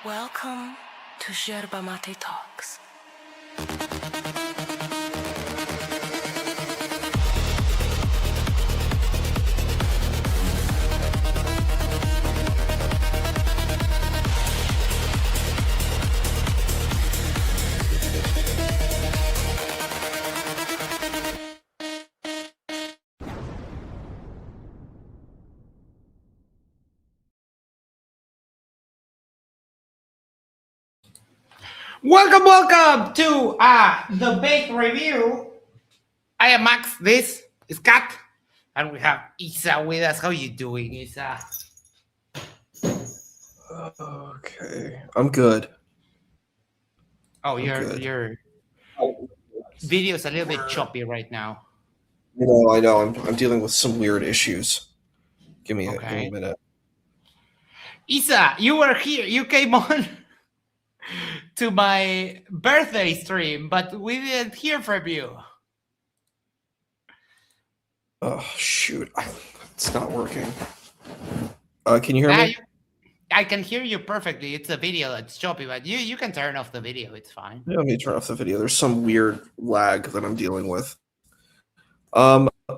Welcome to Yerba Talks. Welcome to debate review. I am Max. This is Kat, and we have Isa with us. How you doing, Isa? Okay, I'm good. Oh, I'm good. your video's a little bit choppy right now. I know. I'm dealing with some weird issues. Give me a minute. Isa, you were here. You came on to my birthday stream, but we didn't hear from you. Oh shoot, it's not working. Can you hear me? I can hear you perfectly. It's a video that's choppy, but you can turn off the video. It's fine. Yeah, let me turn off the video. There's some weird lag that I'm dealing with.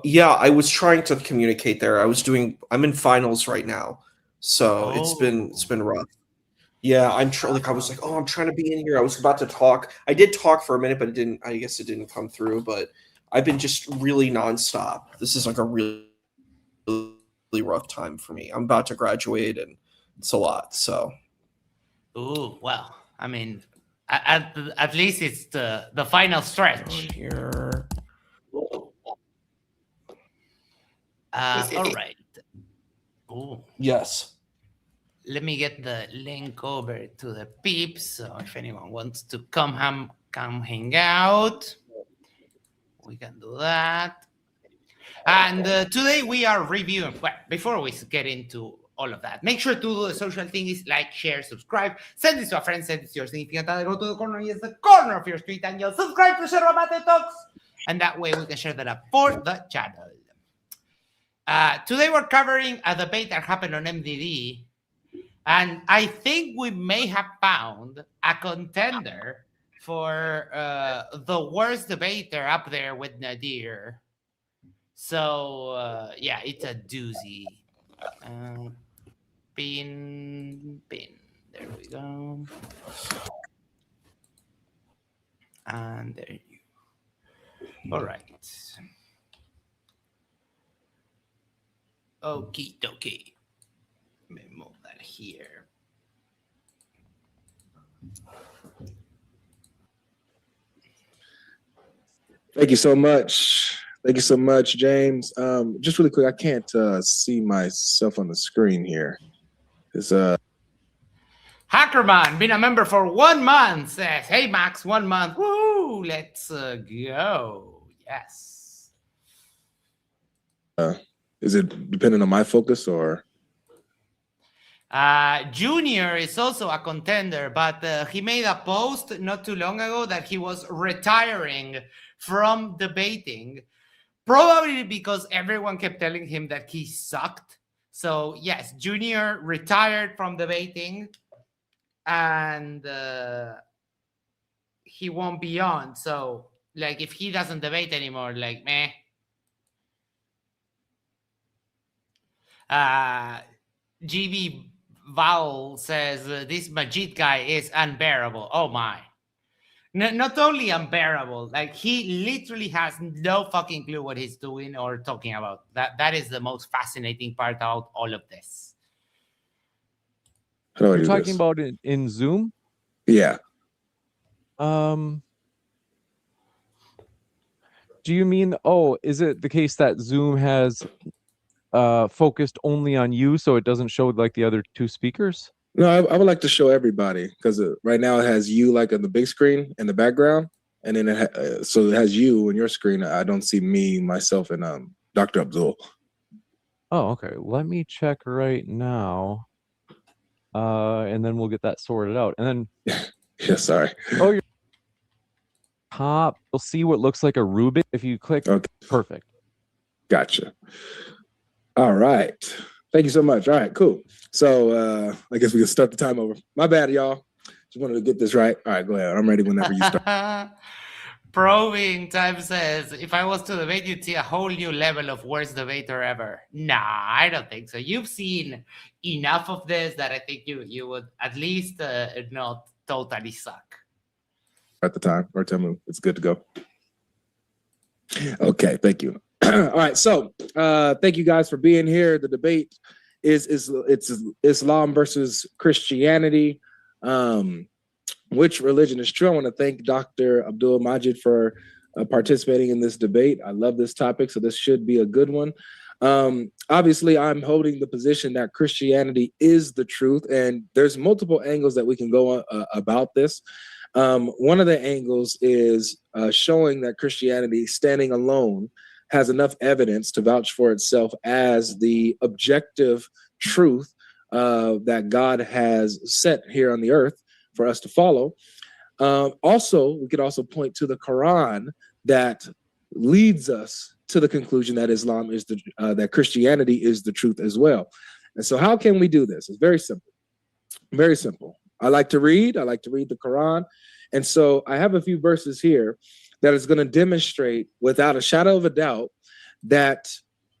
Yeah, I was trying to communicate there. I'm in finals right now, so it's been rough. Yeah, I was like, I'm trying to be in here. I was about to talk. I did talk for a minute, but I guess it didn't come through. But I've been just really nonstop. This is like a really, really rough time for me. I'm about to graduate, and it's a lot. So. Ooh, well, I mean, at least it's the final stretch. Here. All right. Ooh. Yes. Let me get the link over to the peeps. So if anyone wants to come hang out, we can do that. And today we are reviewing. Well, before we get into all of that, make sure to do the social things like, share, subscribe, send this to a friend, send this to your significant other, go to the corner, yes, the corner of your street, and you'll subscribe to Yerba Talks. And that way we can share that up for the channel. Today we're covering a debate that happened on MDD. And I think we may have found a contender for the worst debater up there with Nadir. So, yeah, it's a doozy. Pin. There we go. And there you go. All right. Okie dokie. Let me move that here. Thank you so much. Thank you so much, James. Just really quick, I can't see myself on the screen here. It's Hackerman, been a member for 1 month, says, hey, Max, 1 month. Woo, let's go. Yes. Is it dependent on my focus or? Junior is also a contender, but he made a post not too long ago that he was retiring from debating, probably because everyone kept telling him that he sucked. So yes, Junior retired from debating, and he won't be on. So like, if he doesn't debate anymore, like, meh. GB Vowel says, this Majid guy is unbearable. Oh my. Not only unbearable, like he literally has no fucking clue what he's doing or talking about. That is the most fascinating part about all of this. You're talking about it in Zoom? Yeah. Do you mean, is it the case that Zoom has focused only on you so it doesn't show like the other two speakers? No, I would like to show everybody because right now it has you like on the big screen in the background, and then so it has you on your screen. I don't see me, myself, and Dr. Abdul. Oh, okay. Let me check right now, and then we'll get that sorted out. And then, yeah, sorry. Oh, you're top. You'll see what looks like a Rubik if you click. Okay, perfect. Gotcha. All right. Thank you so much. All right, cool. So I guess we can start the time over. My bad, y'all. Just wanted to get this right. All right, go ahead. I'm ready whenever you start. Probing time says, if I was to debate, you'd see a whole new level of worst debater ever. Nah, I don't think so. You've seen enough of this that I think you would at least not totally suck. At the time, or tell me it's good to go. Okay, thank you. All right, so thank you guys for being here. The debate is Islam versus Christianity. Which religion is true? I want to thank Dr. Abdul Majid for participating in this debate. I love this topic, so this should be a good one. Obviously, I'm holding the position that Christianity is the truth, and there's multiple angles that we can go about this. One of the angles is showing that Christianity, standing alone, has enough evidence to vouch for itself as the objective truth that God has set here on the earth for us to follow. Also, we could also point to the Quran that leads us to the conclusion that Islam is that Christianity is the truth as well. And so how can we do this? It's very simple. Very simple. I like to read the Quran. And so I have a few verses here that is going to demonstrate without a shadow of a doubt that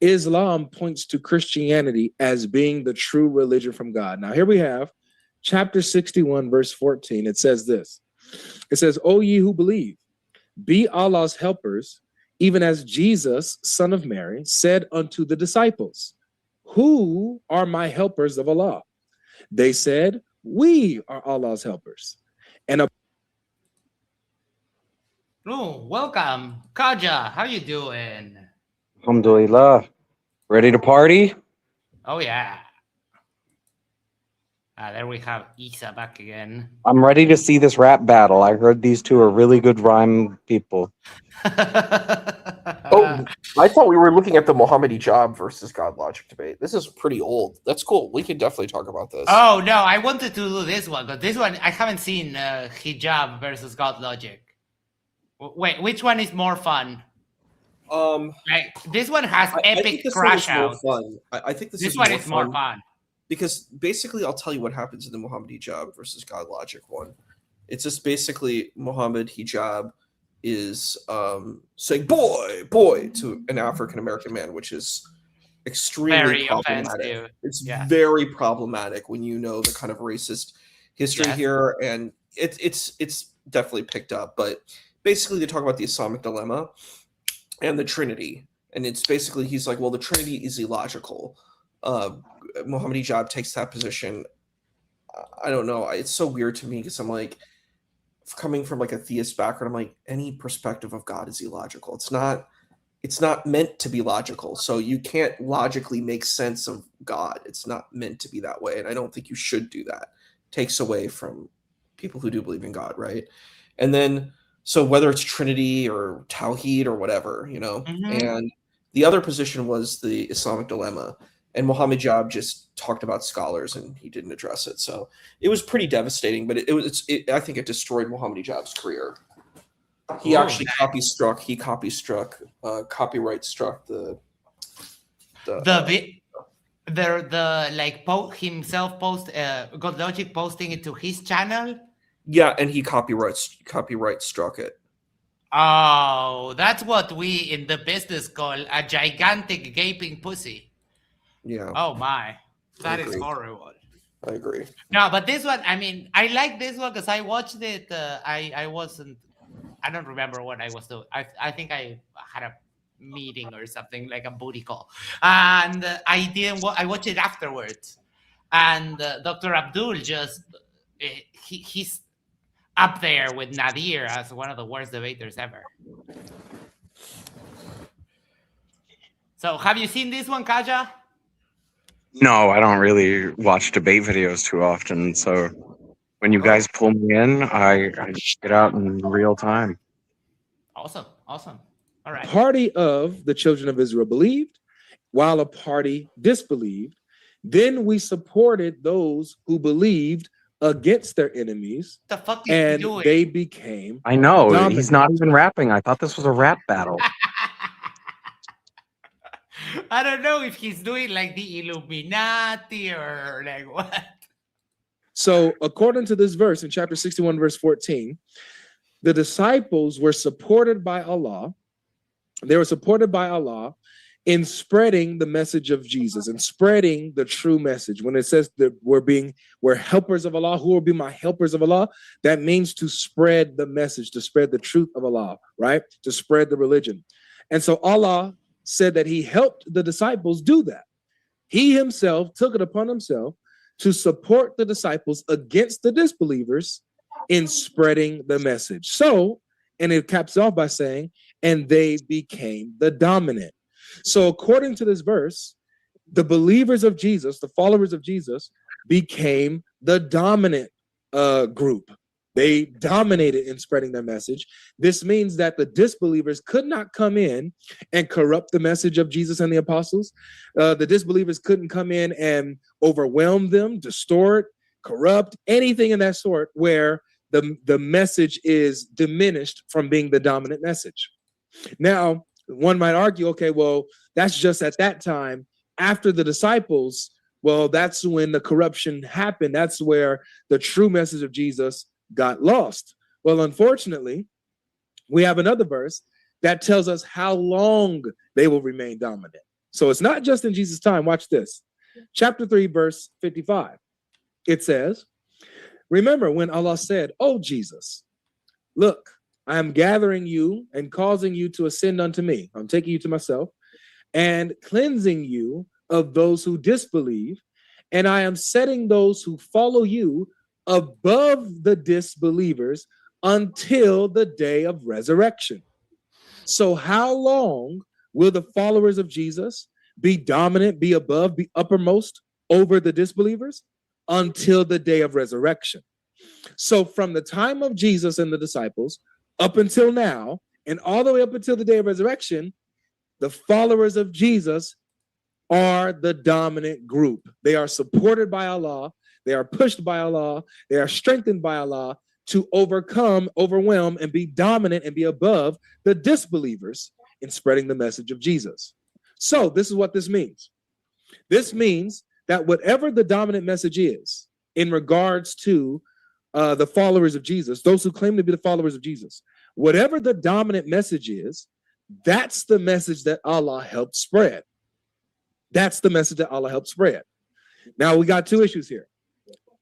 Islam points to Christianity as being the true religion from God. Now, here we have chapter 61, verse 14. It says this. It says, O ye who believe, be Allah's helpers, even as Jesus, son of Mary, said unto the disciples, who are my helpers of Allah? They said, we are Allah's helpers. And Oh, welcome. Kaja, how you doing? Alhamdulillah. Ready to party? Oh, yeah. There we have Isa back again. I'm ready to see this rap battle. I heard these two are really good rhyme people. Oh, I thought we were looking at the Muhammad Hijab versus God Logic debate. This is pretty old. That's cool. We could definitely talk about this. Oh, no, I wanted to do this one, but this one, I haven't seen Hijab versus God Logic. Wait, which one is more fun? Like, this one has epic crash out. I think this one is more fun. Because basically, I'll tell you what happens in the Muhammad Hijab versus God Logic one. It's just basically Muhammad Hijab is saying boy to an African-American man, which is extremely very problematic. Offensive. It's very problematic when you know the kind of racist history here, and it's definitely picked up. But basically, they talk about the Islamic dilemma and the Trinity, and it's basically he's like, well, the Trinity is illogical. Muhammad Hijab takes that position. I don't know. It's so weird to me because I'm like, coming from like a theist background, I'm like, any perspective of God is illogical. It's not meant to be logical. So you can't logically make sense of God. It's not meant to be that way. And I don't think you should do that. It takes away from people who do believe in God, right? And then, so whether it's Trinity or Tawheed or whatever, you know, and the other position was the Islamic dilemma. And Muhammad Hijab just talked about scholars and he didn't address it. So it was pretty devastating, but I think it destroyed Muhammad Hijab's career. He actually copyright struck the God Logic posting it to his channel. Yeah, and he copyright struck it. Oh, that's what we in the business call a gigantic gaping pussy. Yeah. Oh my, that is horrible. I agree. No, but this one, I mean, I like this one because I watched it. I don't remember what I was doing. I think I had a meeting or something, like a booty call, and I watched it afterwards. And Dr. Abdul he's up there with Nadir as one of the worst debaters ever. So, have you seen this one, Kaja? No, I don't really watch debate videos too often. So when you guys pull me in, I get out in real time. Awesome. All right. Party of the children of Israel believed, while a party disbelieved. Then we supported those who believed against their enemies. The fuck and you doing? They became. I know dominant. He's not even rapping. I thought this was a rap battle. I don't know if he's doing like the Illuminati or like what. So, according to this verse in chapter 61, verse 14, the disciples were supported by Allah. They were supported by Allah in spreading the message of Jesus and spreading the true message. When it says that we're helpers of Allah, who will be my helpers of Allah? That means to spread the message, to spread the truth of Allah, right? To spread the religion. And so Allah said that he helped the disciples do that. He himself took it upon himself to support the disciples against the disbelievers in spreading the message. So, and it caps off by saying, and they became the dominant. So according to this verse, the believers of Jesus, the followers of Jesus, became the dominant group. They dominated in spreading their message. This means that the disbelievers could not come in and corrupt the message of Jesus and the apostles. The disbelievers couldn't come in and overwhelm them, distort, corrupt, anything in that sort where the message is diminished from being the dominant message. Now, one might argue, okay, well, that's just at that time after the disciples. Well, that's when the corruption happened. That's where the true message of Jesus got lost. Well, unfortunately, we have another verse that tells us how long they will remain dominant. So it's not just in Jesus' time. Watch this. Chapter 3, verse 55. It says, remember when Allah said, "Oh, Jesus, look, I am gathering you and causing you to ascend unto me. I'm taking you to myself and cleansing you of those who disbelieve. And I am setting those who follow you above the disbelievers until the day of resurrection." So how long will the followers of Jesus be dominant, be above, be uppermost over the disbelievers? Until the day of resurrection. So from the time of Jesus and the disciples up until now, and all the way up until the day of resurrection, the followers of Jesus are the dominant group. They are supported by Allah. They are pushed by Allah. They are strengthened by Allah to overcome, overwhelm, and be dominant and be above the disbelievers in spreading the message of Jesus. So this is what this means. This means that whatever the dominant message is in regards to the followers of Jesus, those who claim to be the followers of Jesus, whatever the dominant message is, that's the message that Allah helped spread. That's the message that Allah helped spread. Now, we got two issues here.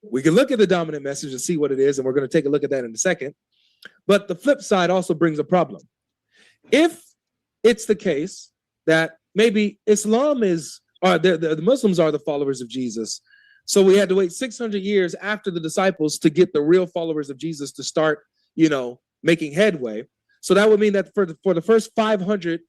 We can look at the dominant message and see what it is, and we're going to take a look at that in a second. But the flip side also brings a problem. If it's the case that maybe Islam is, or the Muslims are the followers of Jesus, so we had to wait 600 years after the disciples to get the real followers of Jesus to start, making headway. So that would mean that for the first 500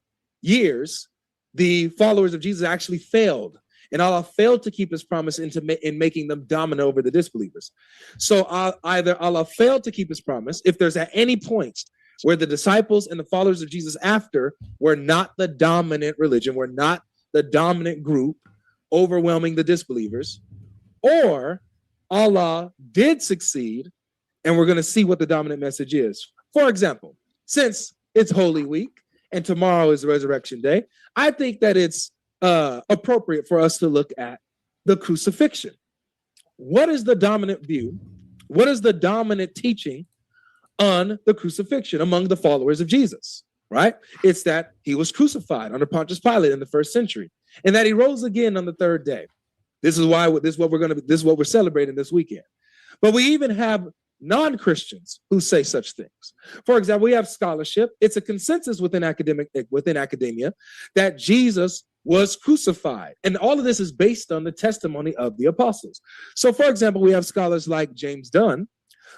years, the followers of Jesus actually failed. And Allah failed to keep his promise in making them dominant over the disbelievers. So either Allah failed to keep his promise, if there's at any point where the disciples and the followers of Jesus after were not the dominant religion, were not the dominant group overwhelming the disbelievers, or Allah did succeed, and we're going to see what the dominant message is. For example, since it's Holy Week and tomorrow is Resurrection Day, I think that it's appropriate for us to look at the crucifixion. What is the dominant view? What is the dominant teaching on the crucifixion among the followers of Jesus? Right? It's that he was crucified under Pontius Pilate in the 1st century, and that he rose again on the 3rd day. This is what we're celebrating this weekend. But we even have non-Christians who say such things. For example, we have scholarship. It's a consensus within academia that Jesus was crucified. And all of this is based on the testimony of the apostles. So, for example, we have scholars like James Dunn,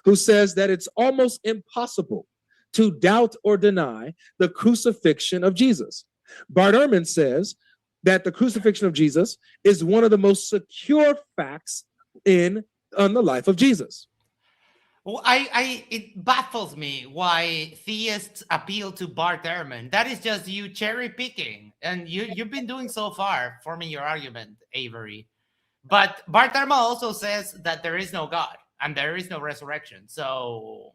who says that it's almost impossible to doubt or deny the crucifixion of Jesus. Bart Ehrman says that the crucifixion of Jesus is one of the most secure facts on the life of Jesus. Well, it baffles me why theists appeal to Bart Ehrman. That is just you cherry picking, and you've been doing so far, forming your argument, Avery. But Bart Ehrman also says that there is no God and there is no resurrection. So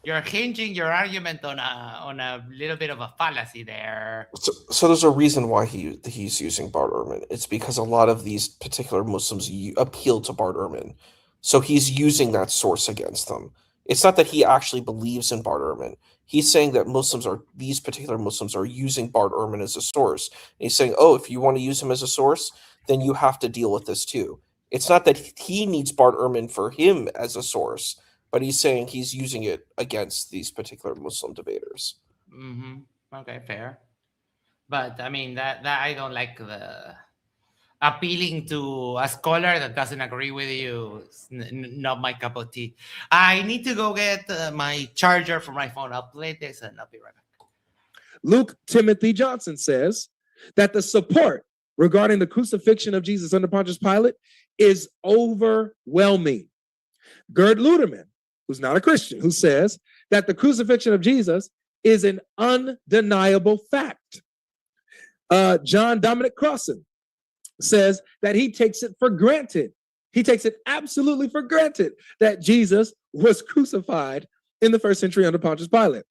You're hinging your argument on a little bit of a fallacy there. So there's a reason why he's using Bart Ehrman. It's because a lot of these particular Muslims appeal to Bart Ehrman. So he's using that source against them. It's not that he actually believes in Bart Ehrman. He's saying that these particular Muslims are using Bart Ehrman as a source. And he's saying, oh, if you want to use him as a source, then you have to deal with this too. It's not that he needs Bart Ehrman for him as a source, but he's saying he's using it against these particular Muslim debaters. Mm-hmm. Okay, fair. But I mean that I don't like the appealing to a scholar that doesn't agree with you. Not my cup of tea. I need to go get my charger for my phone. I'll play this and I'll be right back. Luke Timothy Johnson says that the support regarding the crucifixion of Jesus under Pontius Pilate is overwhelming. Gerd Luderman, who's not a Christian, who says that the crucifixion of Jesus is an undeniable fact. John Dominic Crossan says that he takes it for granted. He takes it absolutely for granted that Jesus was crucified in the first century under Pontius Pilate.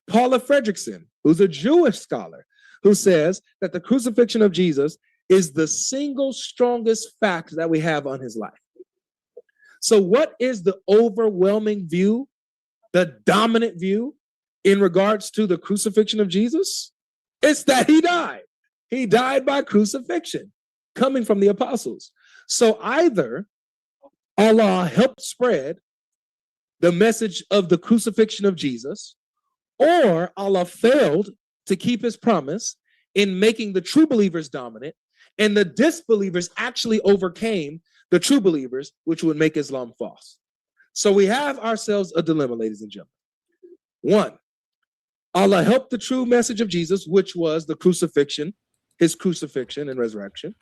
Paula Fredrickson, who's a Jewish scholar, who says that the crucifixion of Jesus is the single strongest fact that we have on his life. So what is the overwhelming view, the dominant view in regards to the crucifixion of Jesus? It's that he died. He died by crucifixion, coming from the apostles. So either Allah helped spread the message of the crucifixion of Jesus, or Allah failed to keep his promise in making the true believers dominant, and the disbelievers actually overcame the true believers, which would make Islam false. So we have ourselves a dilemma, ladies and gentlemen. One, Allah helped the true message of Jesus, which was the crucifixion, his crucifixion and resurrection,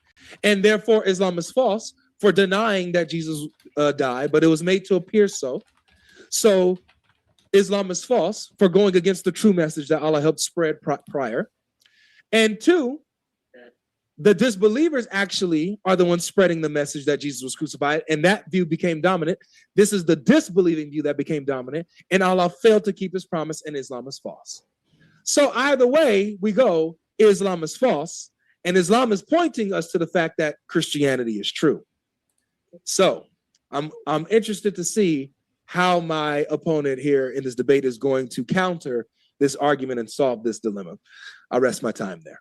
and therefore Islam is false for denying that Jesus died, but it was made to appear so. So Islam is false for going against the true message that Allah helped spread prior. And two, the disbelievers actually are the ones spreading the message that Jesus was crucified, and that view became dominant. This is the disbelieving view that became dominant, and Allah failed to keep his promise, and Islam is false. So either way we go, Islam is false, and Islam is pointing us to the fact that Christianity is true. So I'm interested to see how my opponent here in this debate is going to counter this argument and solve this dilemma. I'll rest my time there.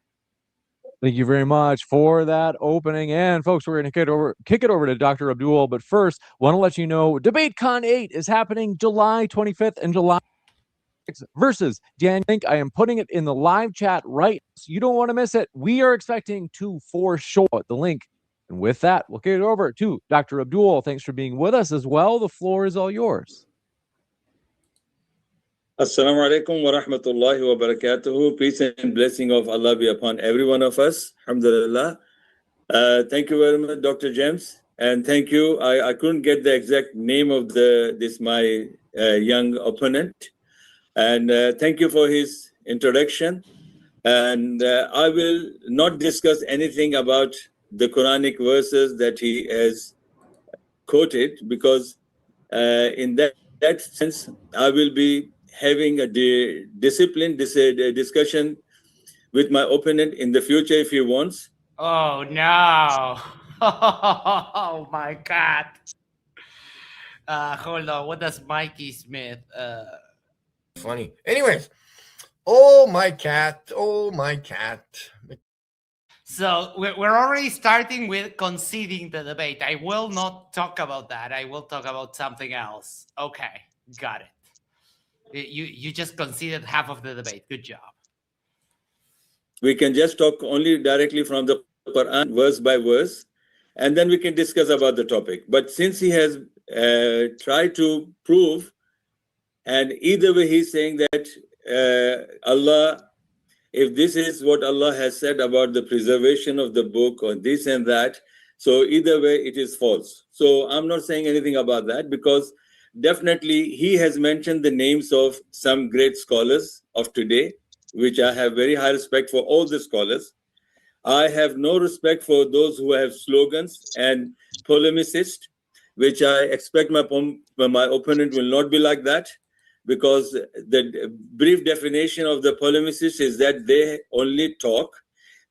Thank you very much for that opening. And folks, we're going to kick it over to Dr. Abdul. But first, want to let you know, DebateCon 8 is happening July 25th and July 6th versus Dan Link. I am putting it in the live chat right, so you don't want to miss it. We are expecting to for sure the link. And with that, we'll kick it over to Dr. Abdul. Thanks for being with us as well. The floor is all yours. Assalamu alaikum wa rahmatullahi wa barakatuhu. Peace and blessing of Allah be upon every one of us. Alhamdulillah. Thank you very much, Dr. James. And thank you. I couldn't get the exact name of my young opponent. And thank you for his introduction. And I will not discuss anything about the Quranic verses that he has quoted, because in that sense, I will be having a disciplined discussion with my opponent in the future if he wants. Oh no! Oh my God! Hold on. What does Mikey Smith? Funny. Anyways, oh my cat! Oh my cat! So we're already starting with conceding the debate. I will not talk about that. I will talk about something else. Okay, got it. You just conceded half of the debate. Good job. We can just talk only directly from the Quran, verse by verse, and then we can discuss about the topic. But since he has tried to prove, and either way he's saying that Allah, if this is what Allah has said about the preservation of the book or this and that, so either way it is false. So I'm not saying anything about that, because definitely he has mentioned the names of some great scholars of today, which I have very high respect for all the scholars. I have no respect for those who have slogans and polemicists, which I expect my opponent will not be like that. because the brief definition of the polemicist is that they only talk,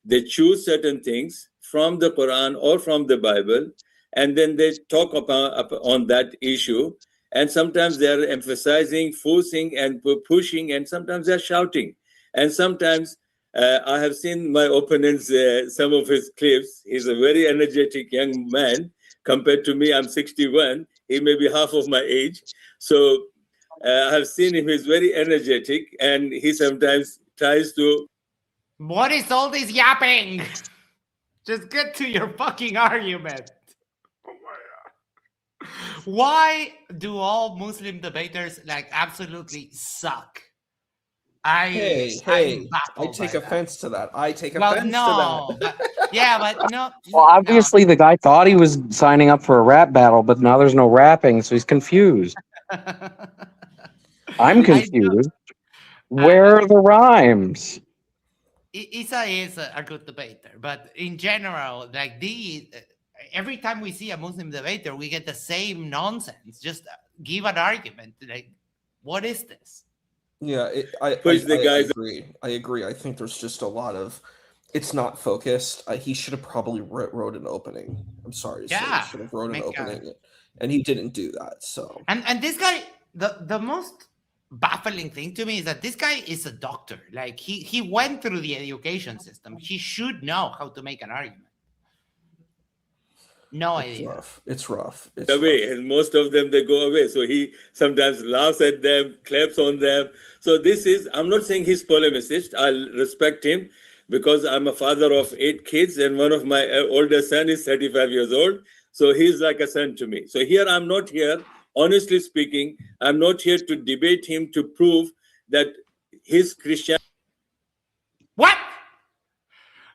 they choose certain things from the Quran or from the Bible, and then they talk on that issue. And sometimes they're emphasizing, forcing, and pushing, and sometimes they're shouting. And sometimes I have seen my opponent's, some of his clips. He's a very energetic young man. Compared to me, I'm 61. He may be half of my age. So I have seen him. He's very energetic, and he sometimes tries to... What is all this yapping? Just get to your fucking argument. Why do all Muslim debaters like absolutely suck? Hey, I take offense to that. I take offense to that. But no. Well, obviously the guy thought he was signing up for a rap battle, but now there's no rapping, so he's confused. I'm confused. Where are the rhymes? Isa is a good debater, but in general, like every time we see a Muslim debater, we get the same nonsense. Just give an argument. Like, what is this? Yeah, I agree. I think there's just a lot of... It's not focused. He should have probably wrote an opening. I'm sorry. Yeah. He should have wrote an opening, and he didn't do that. So. And this guy, the most baffling thing to me is that this guy is a doctor. Like he went through the education system. He should know how to make an argument. No idea. It's rough. And most of them, they go away. So he sometimes laughs at them, claps on them. So I'm not saying he's polemicist. I respect him because I'm a father of 8 kids, and one of my older son is 35 years old. So he's like a son to me. So here, I'm not here, honestly speaking, I'm not here to debate him to prove that his Christianity... What?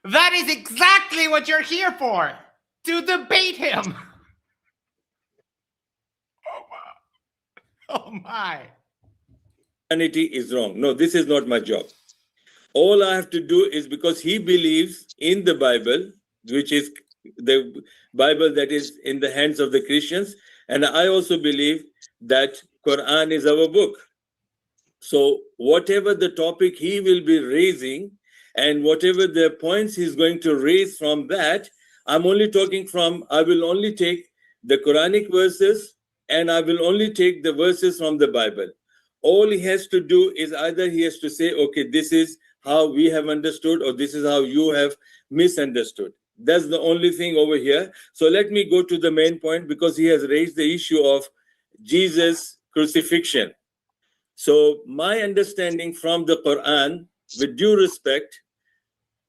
That is exactly what you're here for. To debate him. Oh my. Christianity is wrong. No, this is not my job. All I have to do is, because he believes in the Bible, which is the Bible that is in the hands of the Christians, and I also believe that Quran is our book. So whatever the topic he will be raising, and whatever the points he's going to raise from that, I will only take the Quranic verses, and I will only take the verses from the Bible. All he has to do is either he has to say, okay, this is how we have understood, or this is how you have misunderstood. That's the only thing over here. So let me go to the main point, because he has raised the issue of Jesus' crucifixion. So my understanding from the Quran, with due respect,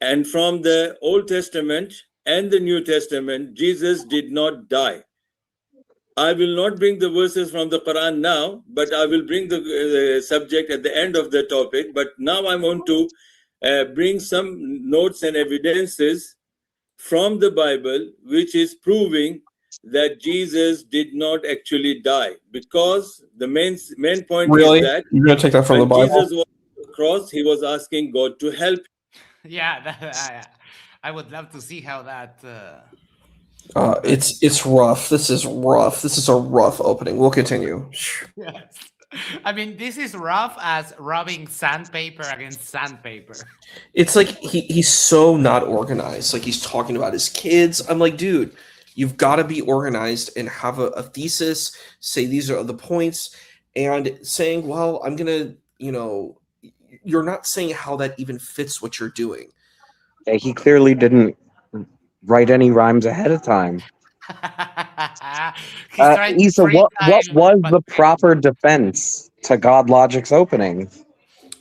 and from the Old Testament and the New Testament, Jesus did not die. I will not bring the verses from the Quran now, but I will bring the subject at the end of the topic. But now I want to bring some notes and evidences from the Bible, which is proving that Jesus did not actually die. Because the main point is that you're going to take that from the Bible? Jesus was on the cross, he was asking God to help. Yeah, I would love to see how that... It's rough. This is rough. This is a rough opening. We'll continue. Yes. I mean, this is rough as rubbing sandpaper against sandpaper. It's like he's so not organized. Like, he's talking about his kids. I'm like, dude, you've got to be organized and have a thesis, say these are the points, and saying, well, I'm going to, you're not saying how that even fits what you're doing. Yeah, he clearly didn't write any rhymes ahead of time. Isa, what was the proper defense to God Logic's opening?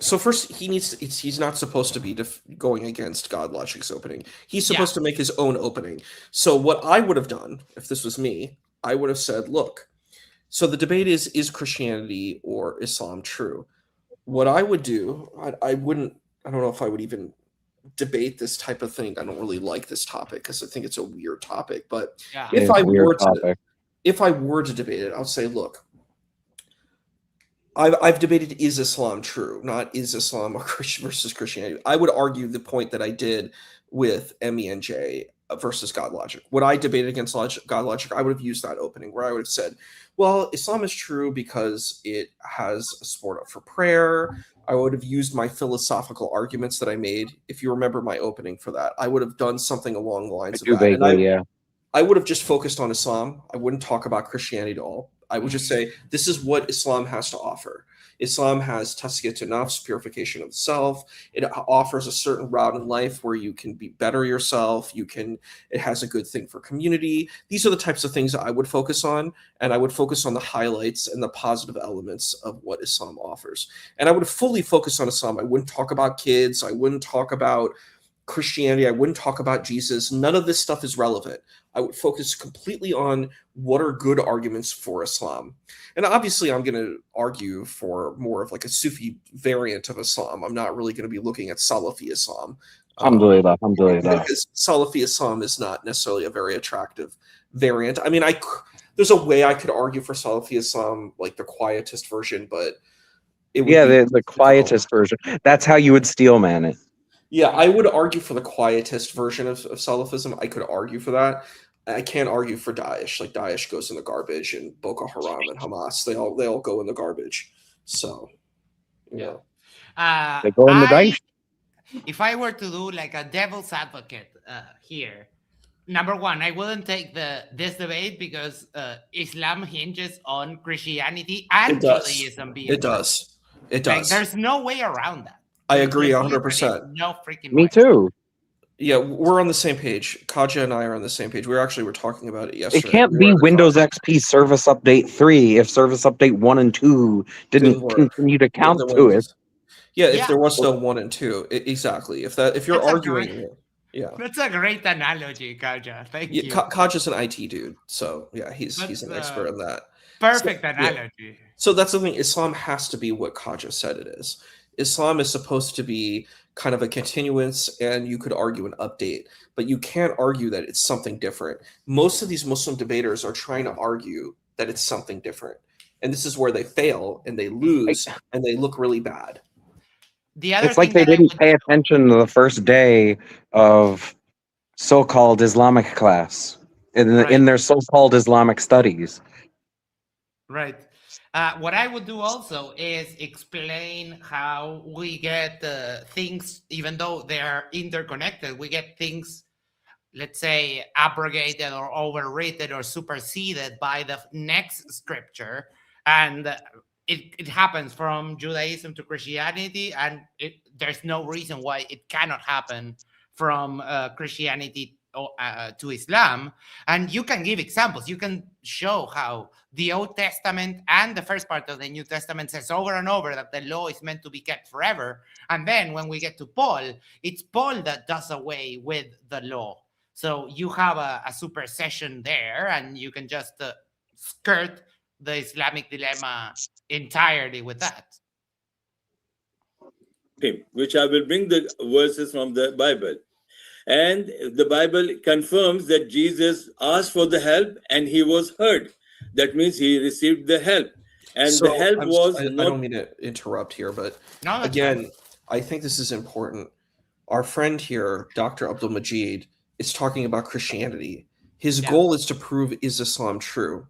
So first, he's not supposed to be going against God Logic's opening. He's supposed to make his own opening. So what I would have done, if this was me, I would have said, look, so the debate is Christianity or Islam true? What I would do, I don't know if I would even debate this type of thing. I don't really like this topic because I think it's a weird topic. But if I were to debate it, I'll say, look, I've debated, is Islam true? Not is Islam or Christian versus Christianity. I would argue the point that I did with MENJ versus God logic. Would I debate against God logic? I would have used that opening where I would have said, well, Islam is true because it has a support for prayer. I would have used my philosophical arguments that I made. If you remember my opening for that, I would have done something along the lines of that. Vaguely, and I would have just focused on Islam. I wouldn't talk about Christianity at all. I would just say, this is what Islam has to offer. Islam has tazkiyat nafs, purification of the self. It offers a certain route in life where you can be better yourself. It has a good thing for community. These are the types of things that I would focus on, and I would focus on the highlights and the positive elements of what Islam offers. And I would fully focus on Islam. I wouldn't talk about kids. I wouldn't talk about Christianity. I wouldn't talk about Jesus. None of this stuff is relevant. I would focus completely on what are good arguments for Islam. And obviously I'm going to argue for more of like a Sufi variant of Islam. I'm not really going to be looking at Salafi Islam. Alhamdulillah. Because Salafi Islam is not necessarily a very attractive variant. I mean, there's a way I could argue for Salafi Islam, like the quietist version, but the quietist version. That's how you would steel man it. Yeah, I would argue for the quietist version of Salafism. I could argue for that. I can't argue for Daesh. Like Daesh goes in the garbage, and Boko Haram and Hamas, they all go in the garbage. So, they go in the Daesh. If I were to do like a devil's advocate here, number one, I wouldn't take this debate because Islam hinges on Christianity and Judaism being It does. Like, there's no way around that. I agree 100%. No freaking Me way. too. Yeah, we're on the same page. Kaja and I are on the same page. We were talking about it yesterday. It can't be Windows XP Service Update 3 if Service Update 1 and 2 didn't continue to count to it. Yeah, if there was no 1 and 2, exactly. If you're arguing, that's a great analogy, Kaja. Thank you. Kaja's an IT dude, so yeah, he's an expert in that. Perfect analogy. Yeah. So that's the thing. Islam has to be what Kaja said it is. Islam is supposed to be kind of a continuance, and you could argue an update, but you can't argue that it's something different. Most of these Muslim debaters are trying to argue that it's something different, and this is where they fail and they lose and they look really bad. It's like they didn't pay attention to the first day of so-called Islamic class in their so-called Islamic studies. Right. What I would do also is explain how we get things, even though they are interconnected, we get things, let's say, abrogated or overrated or superseded by the next scripture. And it happens from Judaism to Christianity, and there's no reason why it cannot happen from Christianity to Islam. And you can give examples. You can show how the Old Testament and the first part of the New Testament says over and over that the law is meant to be kept forever. And then when we get to Paul, it's Paul that does away with the law. So you have a supersession there, and you can just skirt the Islamic dilemma entirely with that. Okay, which I will bring the verses from the Bible. And the Bible confirms that Jesus asked for the help and he was heard. That means he received the help. And So, the help was I not... don't mean to interrupt here, but again, I think this is important. Our friend here, Dr. Abdul Majid, is talking about Christianity. His goal is to prove, is Islam true?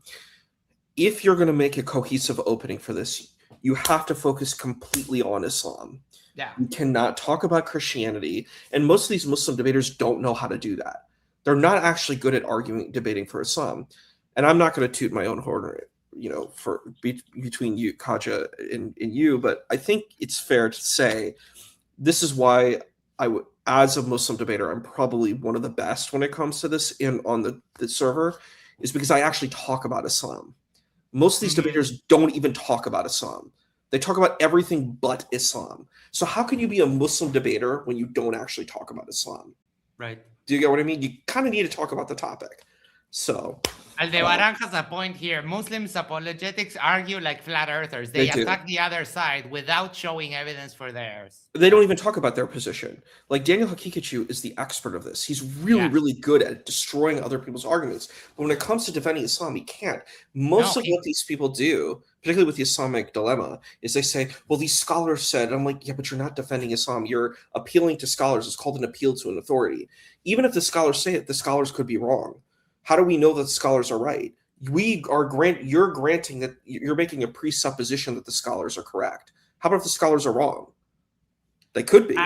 If you're going to make a cohesive opening for this, you have to focus completely on Islam. Yeah. You cannot talk about Christianity. And most of these Muslim debaters don't know how to do that. They're not actually good at debating for Islam. And I'm not going to toot my own horn, for between you, Kaja, and you, but I think it's fair to say this is why as a Muslim debater, I'm probably one of the best when it comes to this on the server, is because I actually talk about Islam. Most of these debaters don't even talk about Islam. They talk about everything but Islam. So how can you be a Muslim debater when you don't actually talk about Islam? Right. Do you get what I mean? You kind of need to talk about the topic. So Aldebaran has a point here. Muslims apologetics argue like flat earthers. They attack the other side without showing evidence for theirs. They don't even talk about their position. Like Daniel Hakikachu is the expert of this. He's really, really good at destroying other people's arguments. But when it comes to defending Islam, he can't. Most of what these people do, particularly with the Islamic dilemma, is they say, well, these scholars said, I'm like, yeah, but you're not defending Islam. You're appealing to scholars. It's called an appeal to an authority. Even if the scholars say it, the scholars could be wrong. How do we know that the scholars are right? You're granting that you're making a presupposition that the scholars are correct. How about if the scholars are wrong? They could be.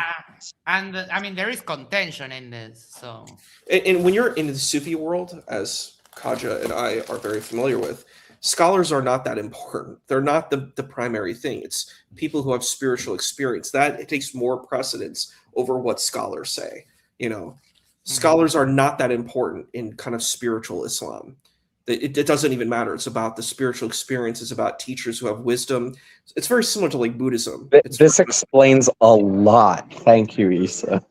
I mean, there is contention in this. So, and when you're in the Sufi world, as Kaja and I are very familiar with, scholars are not that important. They're not the primary thing. It's people who have spiritual experience. That it takes more precedence over what scholars say. Scholars are not that important in kind of spiritual Islam. It doesn't even matter. It's about the spiritual experience. It's about teachers who have wisdom. It's very similar to like Buddhism. This explains a lot. Thank you, Isa.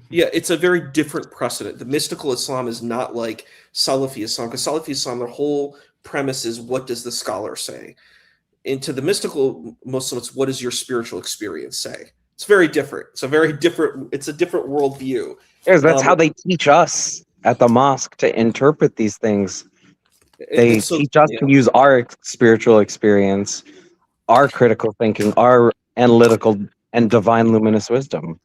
Yeah, it's a very different precedent. The mystical Islam is not like Salafi Islam, because Salafi Islam, their whole premise is what does the scholar say? Into the mystical Muslims, what does your spiritual experience say? It's very different. It's a different worldview. Yes, that's how they teach us at the mosque to interpret these things. They teach us to use our spiritual experience, our critical thinking, our analytical and divine luminous wisdom.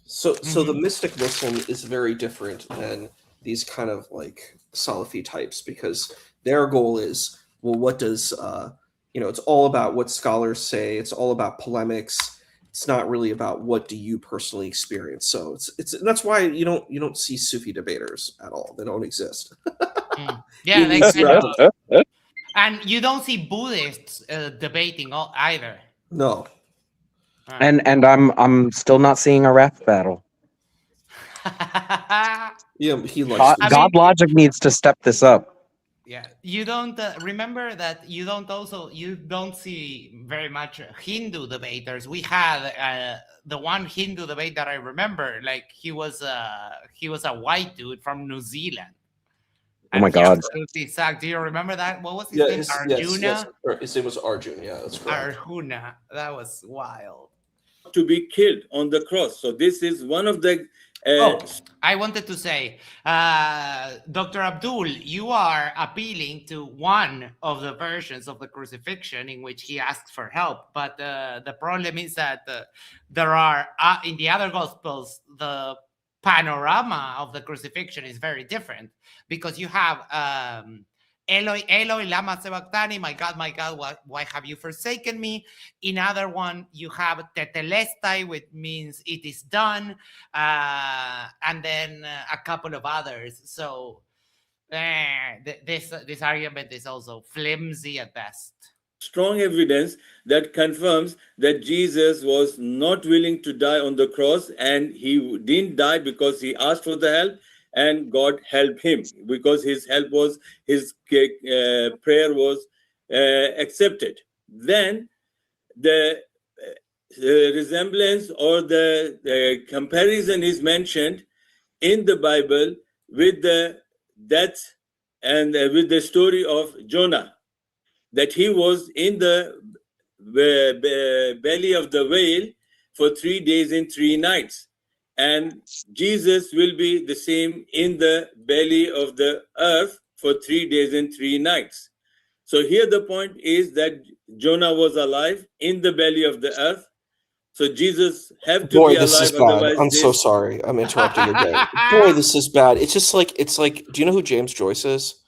So the mystic Muslim is very different than these kind of like Salafi types, because their goal is, well, what does it's all about what scholars say. It's all about polemics. It's not really about what do you personally experience. So it's that's why you don't see Sufi debaters at all. They don't exist. Yeah, and you don't see Buddhists debating either. No. And I'm still not seeing a rap battle. Yeah, he likes God Logic needs to step this up. Yeah, you don't remember that you don't see very much Hindu debaters. We had the one Hindu debate that I remember, like he was a white dude from New Zealand. Oh my God! Do you remember that? What was his name? Arjuna. Yes. His name was Arjuna. Yeah, that's correct. Arjuna. That was wild. To be killed on the cross. So this is one of the. I wanted to say, Dr. Abdul, you are appealing to one of the versions of the crucifixion in which he asks for help. But the problem is that there are, in the other Gospels, the panorama of the crucifixion is very different, because you have Eloi, Eloi, lama sabachthani, my God, why have you forsaken me? In other one, you have tetelestai, which means it is done, and then a couple of others. So this argument is also flimsy at best. Strong evidence that confirms that Jesus was not willing to die on the cross, and he didn't die because he asked for the help, and God helped him because his prayer was accepted. Then the resemblance or the comparison is mentioned in the Bible with the death and with the story of Jonah, that he was in the belly of the whale for 3 days and 3 nights. And Jesus will be the same in the belly of the earth for 3 days and 3 nights. So here the point is that Jonah was alive in the belly of the earth. So Jesus have to be alive. This is bad. I'm so sorry. I'm interrupting again. Boy, this is bad. It's like, do you know who James Joyce is?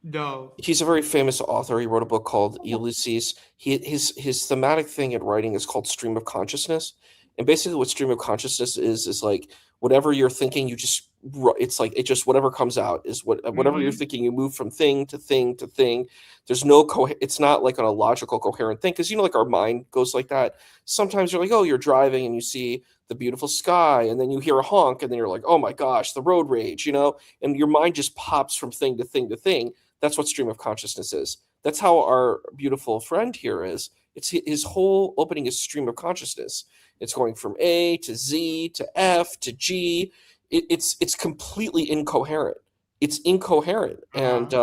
No. He's a very famous author. He wrote a book called Ulysses. His thematic thing in writing is called stream of consciousness. And basically what stream of consciousness is like whatever you're thinking, it's like it just whatever comes out is whatever you're thinking, you move from thing to thing to thing. There's no it's not like on a logical coherent thing, because like our mind goes like that. Sometimes you're like, oh, you're driving and you see the beautiful sky, and then you hear a honk, and then you're like, oh my gosh, the road rage, and your mind just pops from thing to thing to thing. That's what stream of consciousness is. That's how our beautiful friend here is. It's his whole opening is stream of consciousness. It's going from A to Z to F to G. It's completely incoherent. it's incoherent. And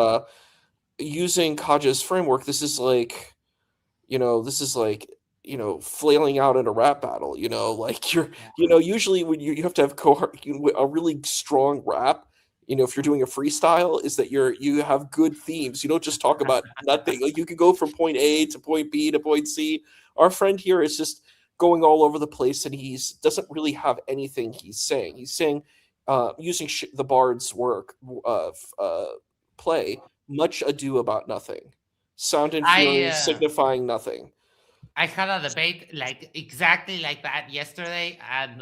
using Kaja's framework, this is like, flailing out in a rap battle, like usually when you have to have a really strong rap, if you're doing a freestyle, is that you have good themes. You don't just talk about nothing. Like, you can go from point A to point B to point C. Our friend here is just going all over the place, and doesn't really have anything he's saying. He's saying, using the Bard's work, play, much ado about nothing. Sound and fury signifying nothing. I had a debate exactly like that yesterday, and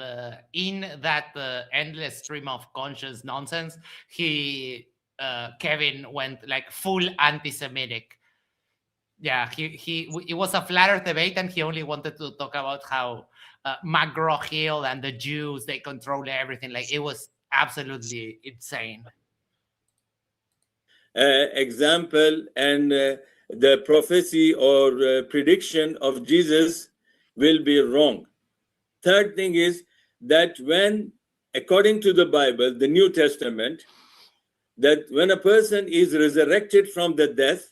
in that endless stream of conscious nonsense, Kevin went full anti-Semitic. Yeah, it was a flat earth debate, and he only wanted to talk about how McGraw-Hill and the Jews, they control everything. It was absolutely insane. Example and the prophecy or prediction of Jesus will be wrong. Third thing is that when, according to the Bible, the New Testament, that when a person is resurrected from the death,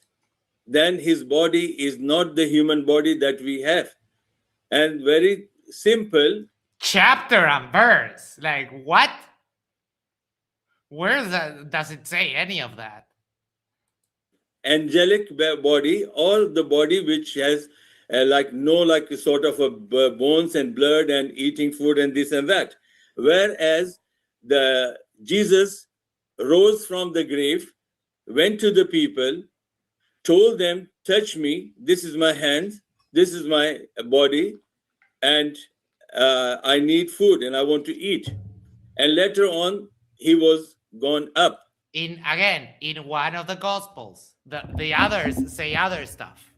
then his body is not the human body that we have. And very simple. Chapter and verse. What? Where does it say any of that? Angelic body, or the body which has sort of a bones and blood and eating food and this and that. Whereas the Jesus rose from the grave, went to the people, told them, touch me, this is my hand, this is my body, and I need food and I want to eat. And later on, he was gone up. In one of the Gospels. The others say other stuff.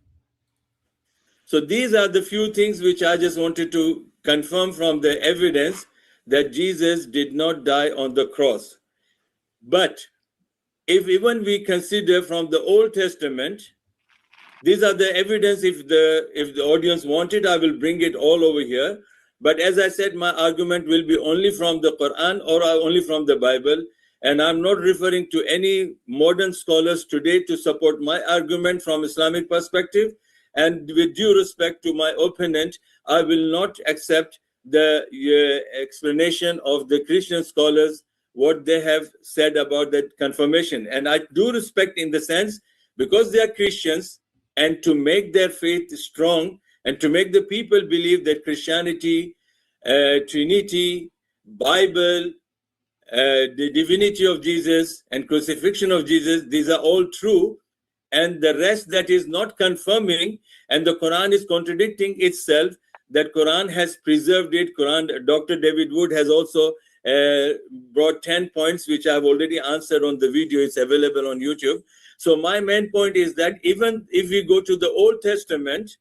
So these are the few things which I just wanted to confirm from the evidence that Jesus did not die on the cross. But if even we consider from the Old Testament, these are the evidence. If the audience wanted, I will bring it all over here. But as I said, my argument will be only from the Quran or only from the Bible. And I'm not referring to any modern scholars today to support my argument from Islamic perspective. And with due respect to my opponent, I will not accept the explanation of the Christian scholars, what they have said about that confirmation. And I do respect in the sense, because they are Christians, and to make their faith strong, and to make the people believe that Christianity, Trinity, Bible, the divinity of Jesus and crucifixion of Jesus, these are all true, and the rest that is not confirming, and the Quran is contradicting itself, that Quran has preserved it. Dr. David Wood has also brought 10 points, which I've already answered on the video. It's available on YouTube. So my main point is that even if we go to the Old Testament,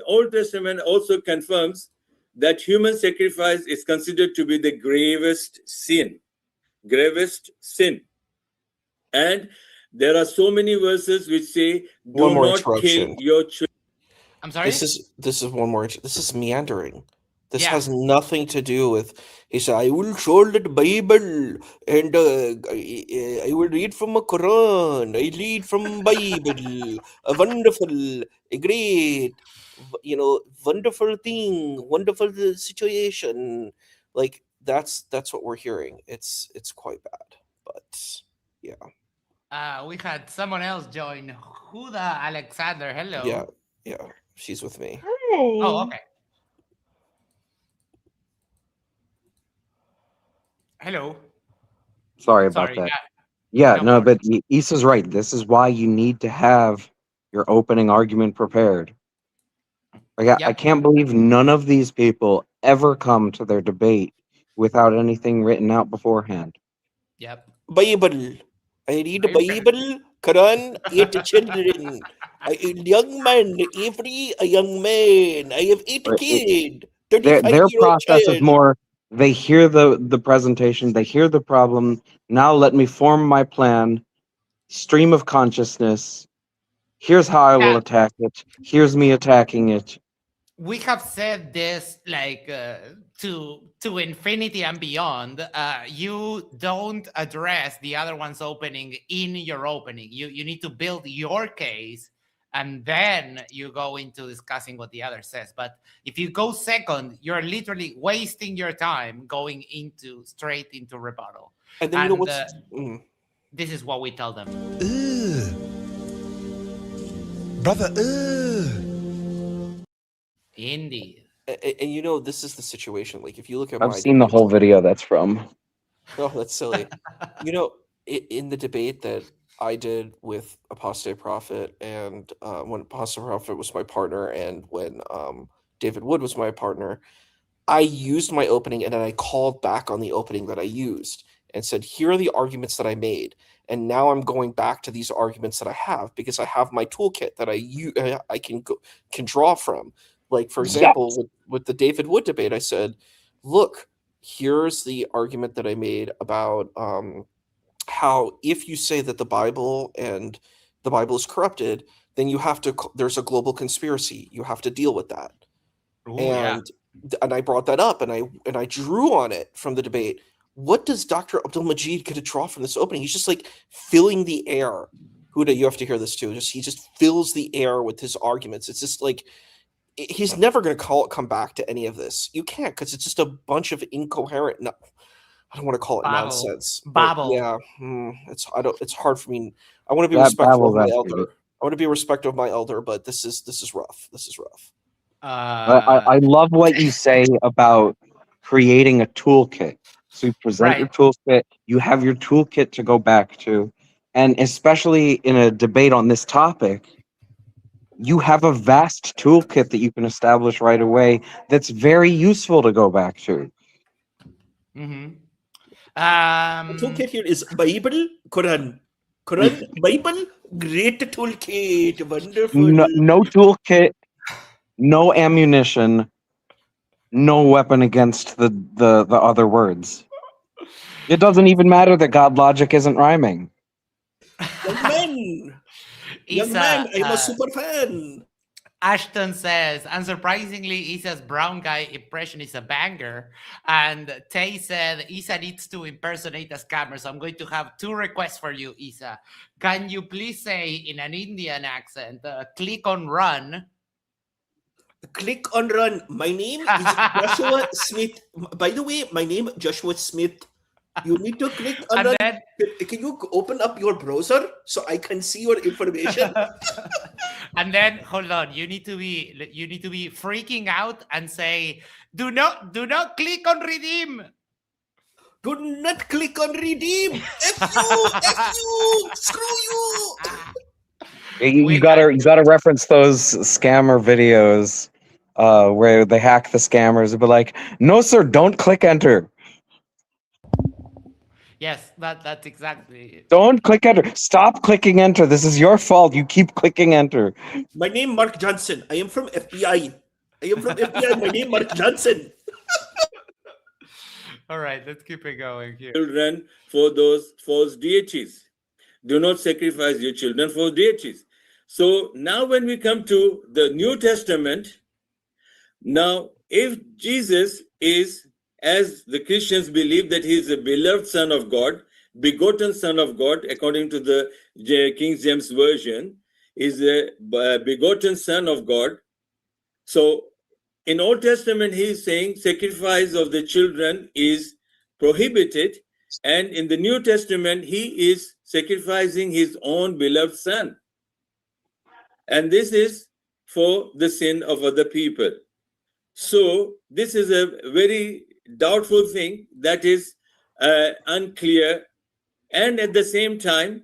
Old Testament also confirms that human sacrifice is considered to be the gravest sin. And there are so many verses which say, do not kill your children. I'm sorry? This is one more. This is meandering. This has nothing to do with. He said, I will show the Bible, and I will read from a Quran. I read from Bible. A wonderful, a great, wonderful thing, wonderful situation. That's what we're hearing. It's quite bad, but yeah. We had someone else join. Huda Alexander. Hello. Yeah. She's with me. Hi. Oh, okay. Hello. Sorry about that. Yeah, no, but Issa's right. This is why you need to have your opening argument prepared. I can't believe none of these people ever come to their debate without anything written out beforehand. Yep. Bible. I read the Bible, Quran, 8 children. A young man, every a young man. I have 8 kids. Their process is more, they hear the presentation, they hear the problem. Now let me form my plan, stream of consciousness. Here's how I will attack it. Here's me attacking it. we have said this like to infinity and beyond. You don't address the other one's opening in your opening. You need to build your case, and then you go into discussing what the other says. But if you go second, you're literally wasting your time going into straight into rebuttal. And then you know what's this is what we tell them. Brother, Indeed. And you know, this is the situation. Like, if you look at I've seen the whole video that's from. Oh, that's silly. You know, in the debate that I did with Apostate Prophet, and when Apostate Prophet was my partner, and when David Wood was my partner, I used my opening, and then I called back on the opening that I used and said, here are the arguments that I made. And now I'm going back to these arguments that I have, because I have my toolkit that I can draw from. Like, for example, with the David Wood debate, I said, look, here's the argument that I made about how if you say that the Bible is corrupted, then you have to, there's a global conspiracy. You have to deal with that. Ooh, and I brought that up, and I drew on it from the debate. What does Dr. Abdul Majid get to draw from this opening? He's just like filling the air. Huda, you have to hear this too. He just fills the air with his arguments. It's just like, he's never going to come back to any of this. You can't, because it's just a bunch of incoherent. I don't want to call it nonsense. Babble. Yeah, it's hard for me. I want to be respectful of my elder. I want to be respectful of my elder, but this is rough. This is rough. I love what you say about creating a toolkit. So you present your toolkit. You have your toolkit to go back to, and especially in a debate on this topic, you have a vast toolkit that you can establish right away that's very useful to go back to. The toolkit here is Bible, Quran, Bible, great toolkit, wonderful. No toolkit, no ammunition, no weapon against the other words. It doesn't even matter that God logic isn't rhyming. Young man, I'm a super fan. Ashton says, unsurprisingly, Isa's brown guy impression is a banger. And Tay said, Isa needs to impersonate a scammer. So I'm going to have two requests for you, Isa. Can you please say in an Indian accent, click on run? Click on run. My name is Joshua Smith. By the way, my name is Joshua Smith. You need to click on run. Can you open up your browser so I can see your information? And then hold on, you need to be freaking out and say, do not click on redeem. Do not click on redeem. F you, screw you. You gotta reference those scammer videos where they hack the scammers and be like, no sir, don't click enter. Yes, that's exactly it. Don't click enter. Stop clicking enter. This is your fault. You keep clicking enter. My name Mark Johnson. I am from FBI. My name Mark Johnson. All right, let's keep it going here. Children for those false deities. Do not sacrifice your children for deities. So now when we come to the New Testament, now if Jesus is, as the Christians believe, that he is a beloved son of God, begotten son of God, according to the King James Version, is a begotten son of God. So in Old Testament, he is saying sacrifice of the children is prohibited. And in the New Testament, he is sacrificing his own beloved son. And this is for the sin of other people. So this is a very doubtful thing that is unclear. And at the same time,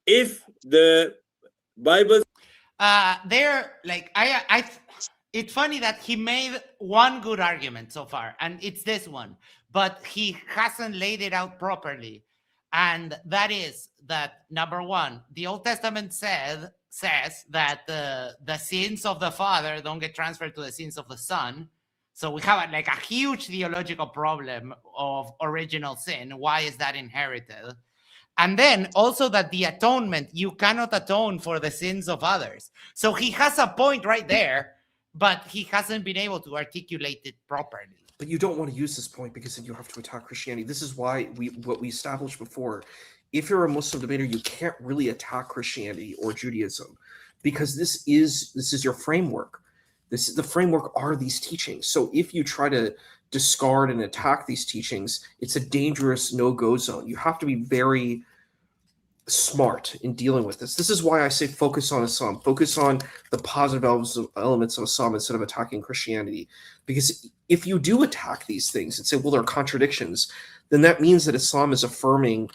if the Bible it's funny that he made one good argument so far, and it's this one, but he hasn't laid it out properly. And that is that, number one, the Old Testament says that the sins of the father don't get transferred to the sins of the son. So we have a huge theological problem of original sin. Why is that inherited? And then also that the atonement, you cannot atone for the sins of others. So he has a point right there, but he hasn't been able to articulate it properly. But you don't want to use this point because then you have to attack Christianity. This is why what we established before. If you're a Muslim debater, you can't really attack Christianity or Judaism because this is your framework. The framework are these teachings. So if you try to discard and attack these teachings, it's a dangerous no-go zone. You have to be very smart in dealing with this. This is why I say focus on Islam, focus on the positive elements of Islam instead of attacking Christianity. Because if you do attack these things and say, well, they're contradictions, then that means that Islam is affirming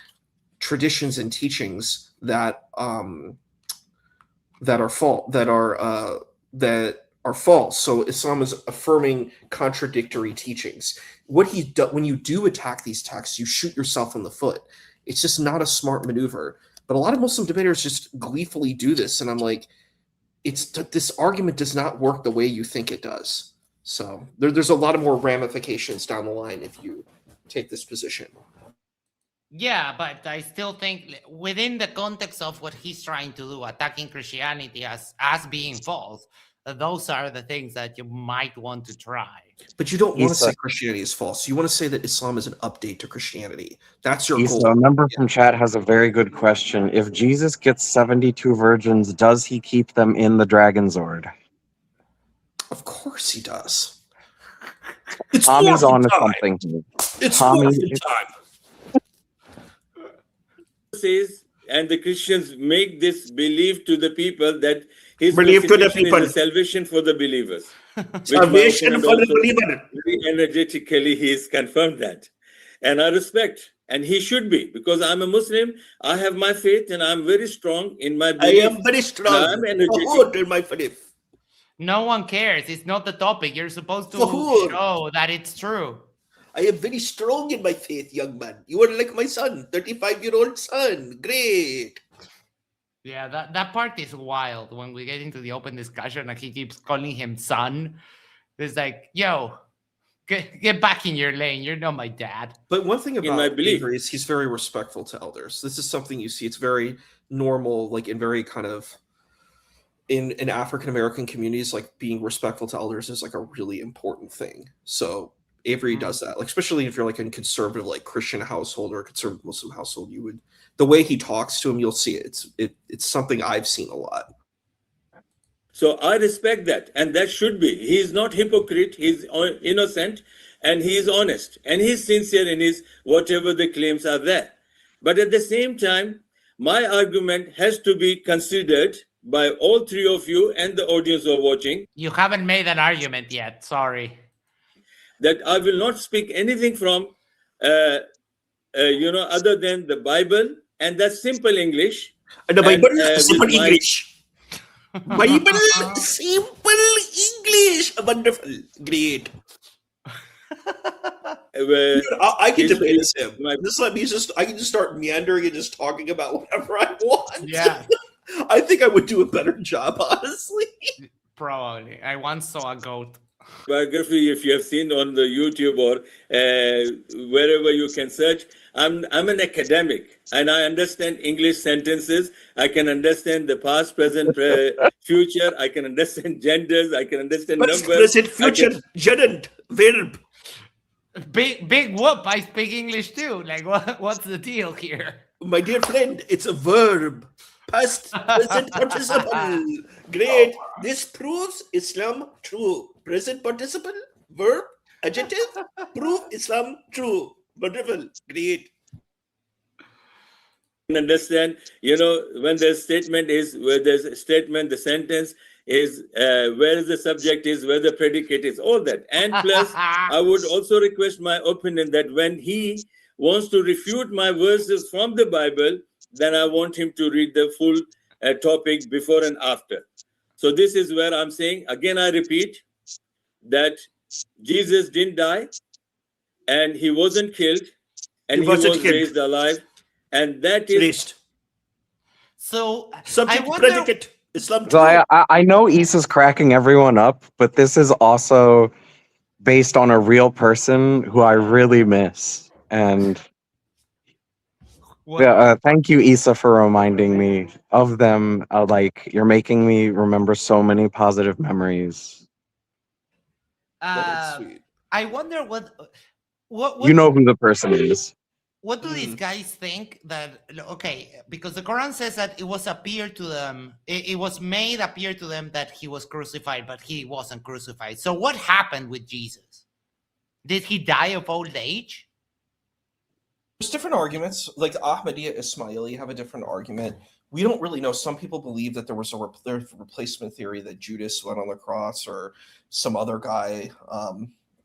traditions and teachings that are false. So Islam is affirming contradictory teachings. When you do attack these texts, you shoot yourself in the foot. It's just not a smart maneuver. But a lot of Muslim debaters just gleefully do this, and I'm like, this argument does not work the way you think it does. So there's a lot of more ramifications down the line if you take this position. Yeah, but I still think within the context of what he's trying to do, attacking Christianity as being false, those are the things that you might want to try. But you don't want to say Christianity is false. You want to say that Islam is an update to Christianity. That's your goal. A member from chat has a very good question. If Jesus gets 72 virgins, does he keep them in the Dragon Zord? Of course he does. Tommy's on to something. It's Tommy time. Says, and the Christians make this belief to the people that his crucifixion is the salvation for the believers. Salvation for the believer. Very energetically, he has confirmed that, and I respect, and he should be, because I'm a Muslim. I have my faith, and I'm very strong in my belief. I am very strong. I'm energetic in my faith. No one cares. It's not the topic. You're supposed to show that it's true. I am very strong in my faith, young man. You are like my son, 35-year-old son. Great. Yeah, that part is wild when we get into the open discussion and he keeps calling him son. It's like, yo, get back in your lane. You're not my dad. But one thing about Avery is he's very respectful to elders. This is something you see. It's very normal, like in very kind of in African-American communities, like being respectful to elders is like a really important thing. So Avery does that, like especially if you're like in conservative, like Christian household or a conservative Muslim household, you would, the way he talks to him, you'll see it. It's something I've seen a lot. So I respect that, and that should be. He is not hypocrite. He's innocent, and he is honest, and he's sincere in his whatever the claims are there. But at the same time, my argument has to be considered by all three of you and the audience who are watching. You haven't made an argument yet. Sorry. That I will not speak anything from, other than the Bible, and that's simple English. The Bible, simple English. Bible, simple English. Wonderful, great. I can debate this him. Just let me I can just start meandering and just talking about whatever I want. Yeah. I think I would do a better job, honestly. Probably. I once saw a goat. Biography, if you have seen on the YouTube or wherever you can search, I'm an academic and I understand English sentences. I can understand the past, present, future. I can understand genders. I can understand numbers. Present, future, gerund, verb. Big whoop! I speak English too. Like, what's the deal here? My dear friend, it's a verb. Past, present participle. Great. This proves Islam true. Present participle, verb, adjective, prove Islam true. Wonderful. Great. Understand, when the statement is, where there's a statement, the sentence is, where the subject is, where the predicate is, all that. And plus, I would also request my opinion that when he wants to refute my verses from the Bible, then I want him to read the full topic before and after. So this is where I'm saying, again, I repeat, that Jesus didn't die, and he wasn't killed, and he was raised alive, and that is raised. So subject predicate. Islam. So I know Issa's cracking everyone up, but this is also based on a real person who I really miss, and Yeah, thank you, Isa, for reminding me of them. Like, you're making me remember so many positive memories. That's sweet. I wonder what You know who the person is. what do these guys think that, okay, because the Quran says that it was appear to them, it was made appear to them that he was crucified, but he wasn't crucified. So what happened with Jesus? Did he die of old age? There's different arguments. Like Ahmadiyya Ismaili have a different argument. We don't really know. Some people believe that there was a replacement theory that Judas went on the cross, or some other guy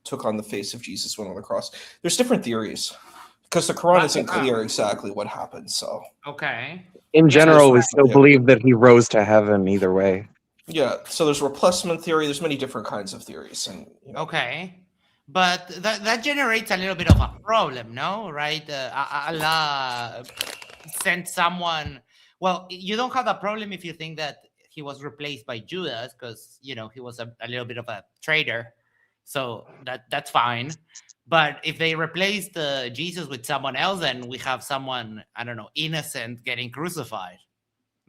took on the face of Jesus, went on the cross. There's different theories because the Quran isn't clear exactly what happened. So okay. In general, we still believe that he rose to heaven either way. Yeah. So there's replacement theory. There's many different kinds of theories, and okay. But that generates a little bit of a problem, no? Right? Allah sent someone. Well, you don't have a problem if you think that he was replaced by Judas, because he was a little bit of a traitor. So that's fine. But if they replaced Jesus with someone else, then we have someone, I don't know, innocent getting crucified.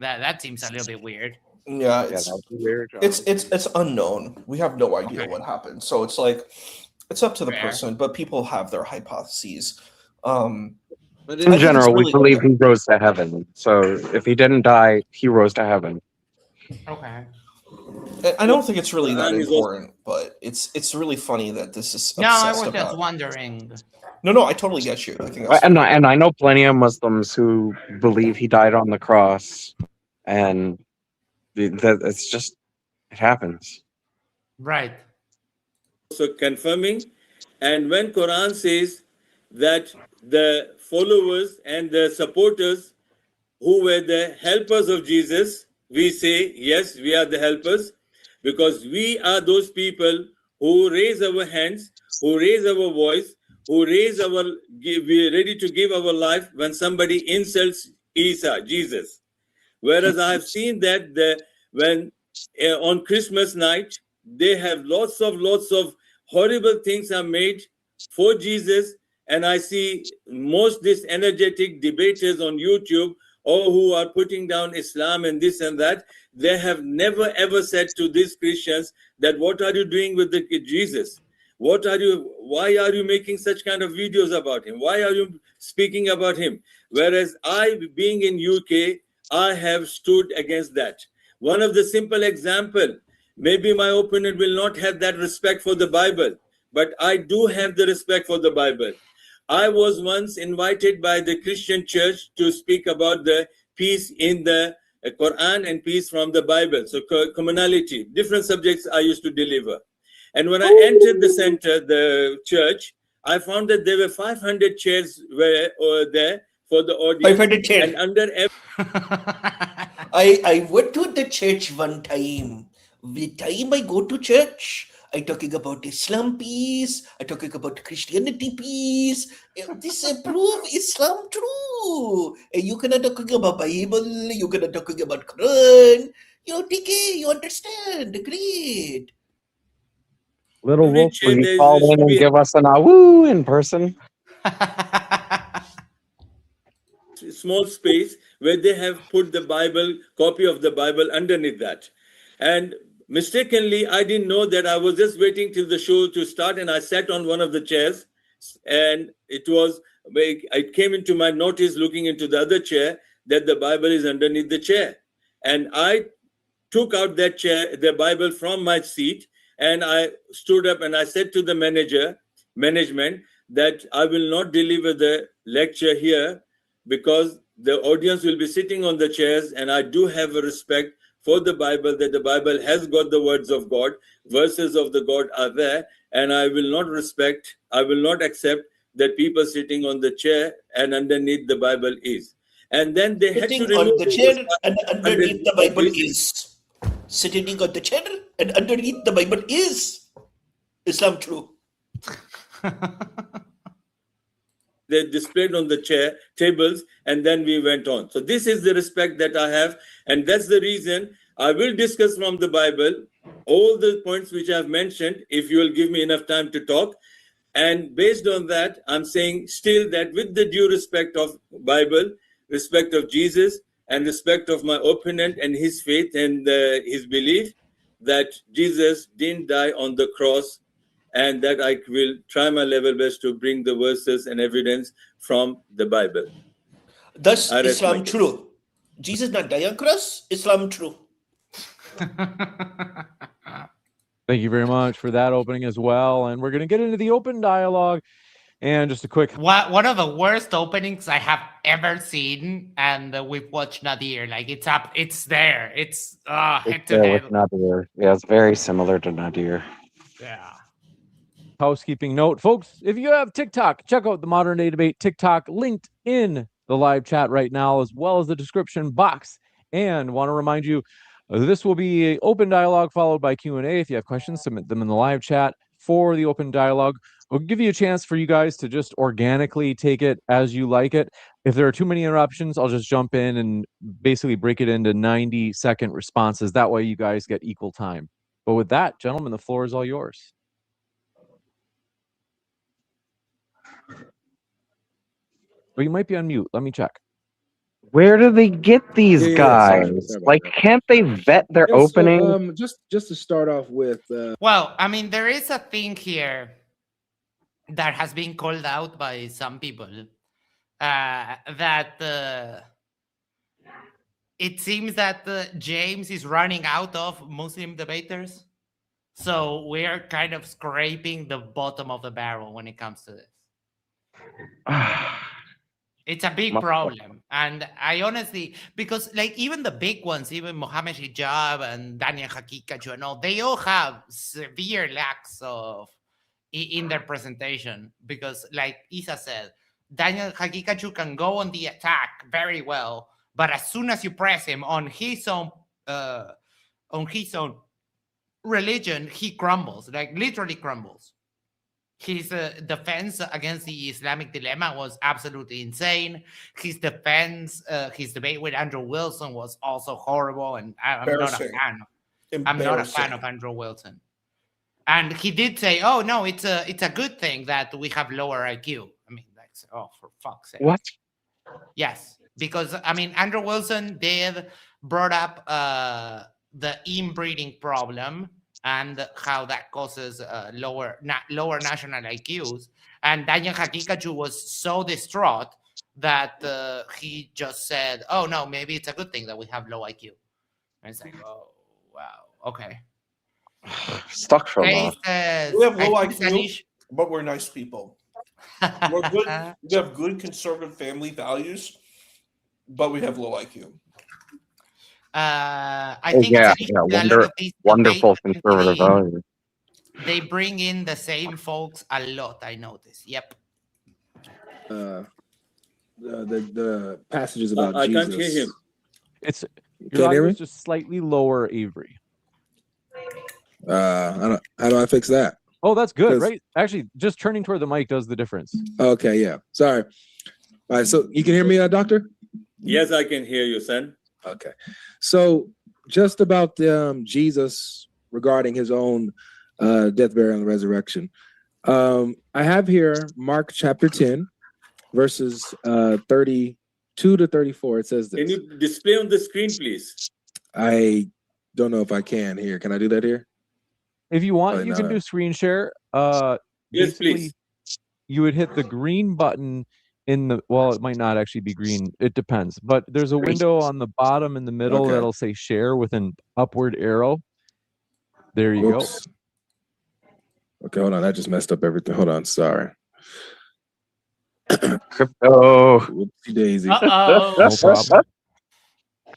That seems a little bit weird. Yeah, it's weird. It's unknown. We have no idea what happened. So it's like, it's up to the person, but people have their hypotheses. But in general, we believe he rose to heaven. So if he didn't die, he rose to heaven. Okay. I don't think it's really that important, but it's really funny that this is. No, I was just wondering. No, I totally get you. I think and I know plenty of Muslims who believe he died on the cross, and that it's just, it happens. Right. So confirming, and when Quran says that the followers and the supporters who were the helpers of Jesus, we say yes, we are the helpers, because we are those people who raise our hands, who raise our voice, who raise we are ready to give our life when somebody insults Jesus. Whereas I have seen that when on Christmas night they have lots of horrible things are made for Jesus, and I see most these energetic debaters on YouTube, or who are putting down Islam and this and that, they have never ever said to these Christians that what are you doing with the Jesus? Why are you making such kind of videos about him? Why are you speaking about him? Whereas I, being in UK, I have stood against that. One of the simple example, maybe my opponent will not have that respect for the Bible, but I do have the respect for the Bible. I was once invited by the Christian church to speak about the peace in the Quran and peace from the Bible. So commonality, different subjects I used to deliver. And when I entered the center, the church, I found that there were 500 chairs there for the audience. 500 chairs. And under I went to the church one time. The time I go to church, I talking about Islam peace, I talking about Christianity peace. This prove Islam true. You cannot talking about Bible, you cannot talking about Quran. TK, you understand. Great. Little Wolf, will you call in and give us an awoo in person? Small space where they have put the Bible, copy of the Bible underneath that. And mistakenly, I didn't know that. I was just waiting till the show to start, and I sat on one of the chairs, and it came into my notice looking into the other chair that the Bible is underneath the chair. And I took out that chair, the Bible from my seat, and I stood up and I said to the management that I will not deliver the lecture here because the audience will be sitting on the chairs, and I do have a respect for the Bible, that the Bible has got the words of God, verses of the God are there, and I will not accept that people sitting on the chair and underneath the Bible is. And then they had to remove the chair and underneath the Bible is. Sitting on the chair and underneath the Bible is Islam true. They displayed on the tables, and then we went on. So this is the respect that I have, and that's the reason I will discuss from the Bible all the points which I've mentioned, if you will give me enough time to talk. And based on that, I'm saying still that with the due respect of Bible, respect of Jesus, and respect of my opponent and his faith and his belief that Jesus didn't die on the cross, and that I will try my level best to bring the verses and evidence from the Bible. That's Islam true. Jesus not die on cross, Islam true. Thank you very much for that opening as well. And we're going to get into the open dialogue. And just a quick... One of the worst openings I have ever seen, and we've watched Nadir. Like, it's up, it's there. It's head to head. Nadir. Yeah, it's very similar to Nadir. Yeah. Housekeeping note, folks, if you have TikTok, check out the Modern Day Debate TikTok linked in the live chat right now, as well as the description box. And want to remind you, this will be an open dialogue followed by Q&A. If you have questions, submit them in the live chat for the open dialogue. We'll give you a chance for you guys to just organically take it as you like it. If there are too many interruptions, I'll just jump in and basically break it into 90-second responses. That way you guys get equal time. But with that, gentlemen, the floor is all yours. Well, you might be on mute. Let me check. Where do they get these guys? Sorry like, can't they vet their opening? So, just to start off with... Well, I mean, there is a thing here that has been called out by some people, that it seems that James is running out of Muslim debaters. So we're kind of scraping the bottom of the barrel when it comes to this. It's a big problem. And I honestly, because like even the big ones, even Mohammed Hijab and Daniel Hakikachu and all, they all have severe lacks of in their presentation. Because like Isa said, Daniel Hakikachu can go on the attack very well, but as soon as you press him on his own religion, he crumbles, like literally crumbles. His defense against the Islamic dilemma was absolutely insane. His defense, his debate with Andrew Wilson was also horrible, and I'm not a fan. I'm not a fan of Andrew Wilson. And he did say, "Oh no, it's a good thing that we have lower IQ." I mean, that's for fuck's sake. What? Yes, because I mean, Andrew Wilson brought up the inbreeding problem and how that causes lower national IQs. And Daniel Hakikachu was so distraught that he just said, "Oh no, maybe it's a good thing that we have low IQ." And it's like, oh wow, okay. Stuck for we have low IQ, but we're nice people. We're good. We have good conservative family values, but we have low IQ. I think wonderful conservative values. They bring in the same folks a lot, I noticed. Yep. The passages about I Jesus. can't hear him. It's your audio is just slightly lower, Avery. How do I fix that? Oh, that's good, right? Actually, just turning toward the mic does the difference. Okay, yeah. Sorry. All right, so you can hear me, Doctor? Yes, I can hear you, son. Okay. So just about Jesus regarding his own death, burial, and resurrection. I have here Mark chapter 10, verses 32 to 34. It says this. Can you display on the screen, please? I don't know if I can here. Can I do that here? If you want, you can do screen share. Yes, please. You would hit the green button in the, well, it might not actually be green. It depends. But there's a window on the bottom in the middle that'll say share with an upward arrow. There you go. Okay, hold on. That just messed up everything. Hold on. Sorry. Crypto. Whoopsie daisy. Uh-oh. No problem.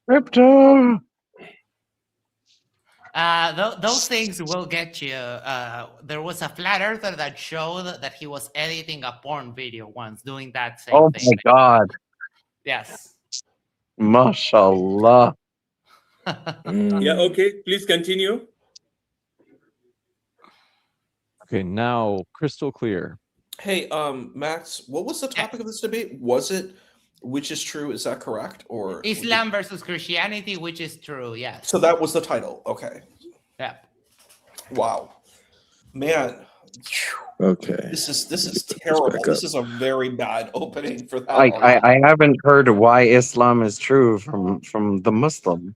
Crypto. Those things will get you. There was a flat earther that showed that he was editing a porn video once, doing that same thing. Oh my God. Yes. Mashallah. Yeah, okay. Please continue. Okay, now crystal clear. Hey, Max, what was the topic of this debate? Was it which is true? Is that correct? Or Islam versus Christianity, which is true? Yes. So that was the title. Okay. Yeah. Wow, man, Okay. This is terrible. This is a very bad opening for that. I haven't heard why Islam is true from the Muslim.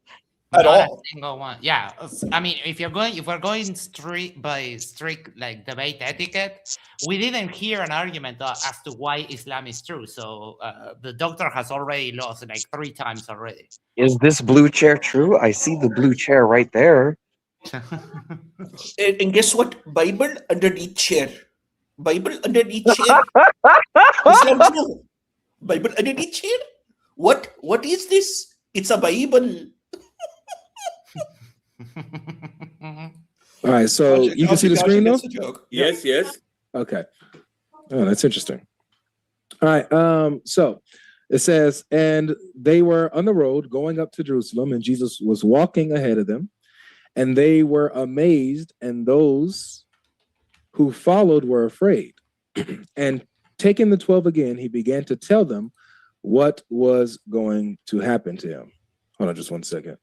At Not all. a single one. Yeah, I mean, if we're going strict like debate etiquette, we didn't hear an argument as to why Islam is true. So the doctor has already lost like 3 times already. Is this blue chair true? I see the blue chair right there. And guess what? Bible underneath chair. Bible underneath chair. Islam true. Bible underneath chair. What is this? It's a Bible. All right, so you can see the screen though? Yes, yes. Okay. Oh, that's interesting. All right. So it says, and they were on the road going up to Jerusalem, and Jesus was walking ahead of them, and they were amazed, and those who followed were afraid. And taking the 12 again, he began to tell them what was going to happen to him. Hold on just one second.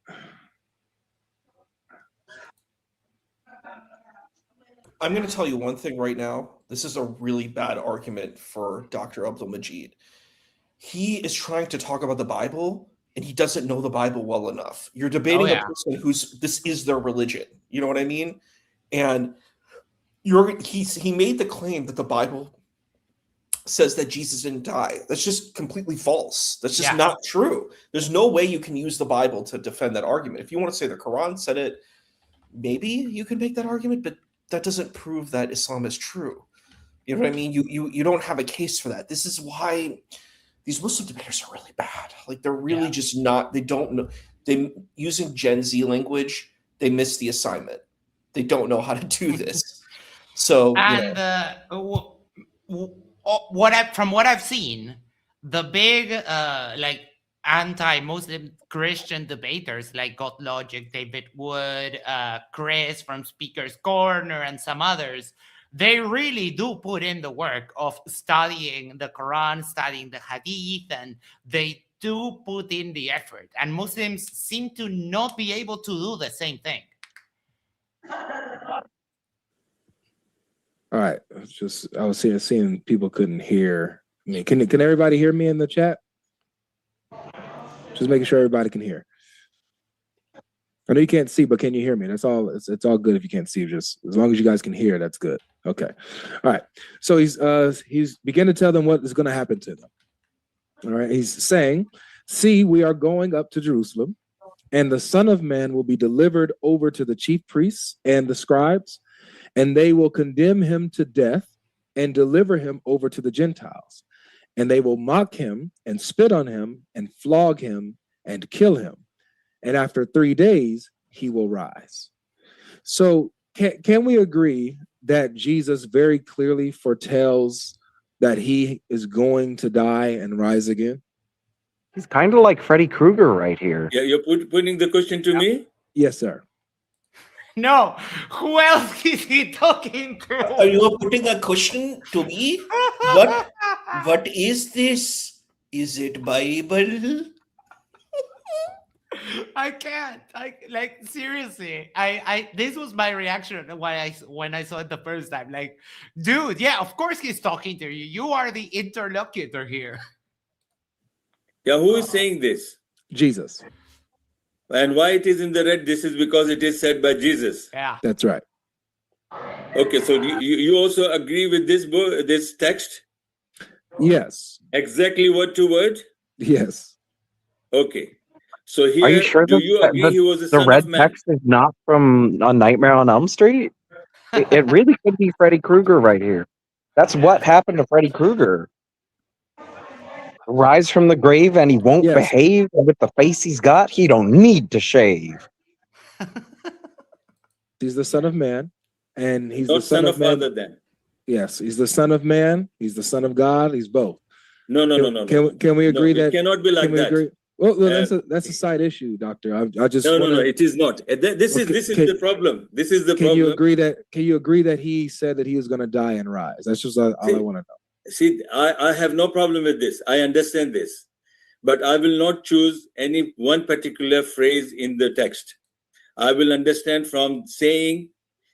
I'm going to tell you one thing right now. This is a really bad argument for Dr. Abdul Majid. He is trying to talk about the Bible, and he doesn't know the Bible well enough. You're debating a person this is their religion. You know what I mean? And he made the claim that the Bible says that Jesus didn't die. That's just completely false. That's just not true. There's no way you can use the Bible to defend that argument. If you want to say the Quran said it, maybe you could make that argument, but that doesn't prove that Islam is true. You know what I mean? You don't have a case for that. This is why these Muslim debaters are really bad. Like they're really just not. They don't know. They using Gen Z language. They miss the assignment. They don't know how to do this. So and from what I've seen, the big like anti-Muslim Christian debaters like Got Logic, David Wood, Chris from Speaker's Corner, and some others, they really do put in the work of studying the Quran, studying the Hadith, and they do put in the effort. And Muslims seem to not be able to do the same thing. All right, I was seeing people couldn't hear me. Can everybody hear me in the chat? Just making sure everybody can hear. I know you can't see, but can you hear me? That's all. It's all good if you can't see. Just as long as you guys can hear, that's good. Okay. All right. So he's beginning to tell them what is going to happen to them. All right. He's saying, "See, we are going up to Jerusalem, and the Son of Man will be delivered over to the chief priests and the scribes, and they will condemn him to death and deliver him over to the Gentiles. And they will mock him and spit on him and flog him and kill him. And after 3 days, he will rise." So can we agree that Jesus very clearly foretells that he is going to die and rise again? He's kind of like Freddy Krueger right here. Yeah, you're putting the question to me? Yes, sir. No, who else is he talking to? Are you putting a question to me? What is this? Is it Bible? I can't. Seriously. This was my reaction when I saw it the first time. Like, dude, yeah, of course he's talking to you. You are the interlocutor here. Yeah, who is saying this? Jesus. And why it is in the red? This is because it is said by Jesus. Yeah, that's right. Okay, so you also agree with this text? Yes. Exactly word to word? Yes. Okay. So here, are you sure do you agree he was the Son red of Man? text is not from A Nightmare on Elm Street? It really could be Freddy Krueger right here. That's what happened to Freddy Krueger. Rise from the grave, and he won't behave with the face he's got. He don't need to shave. He's the Son of Man, and he's Not the Son of Man. Father then. Yes, he's the Son of Man. He's the Son of God. He's both. No. Can we agree that it cannot be like that? Agree? Well, that's a side issue, Doctor. I just no. It is not. This is the problem. This is the problem. Can you agree that he said that he was going to die and rise? That's just all I want to know. See, I have no problem with this. I understand this, but I will not choose any one particular phrase in the text. I will understand from saying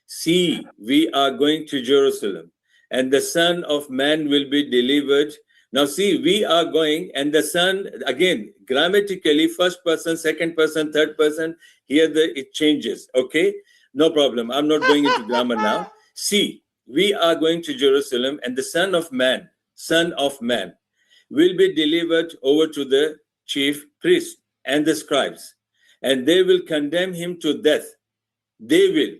See, we are going to Jerusalem, and the Son of Man will be delivered. Now see, we are going, and the Son, again, grammatically, first person, second person, third person, here it changes, okay? No problem. I'm not going into grammar now. See, we are going to Jerusalem, and the Son of Man, will be delivered over to the chief priests and the scribes, and they will condemn him to death. They will,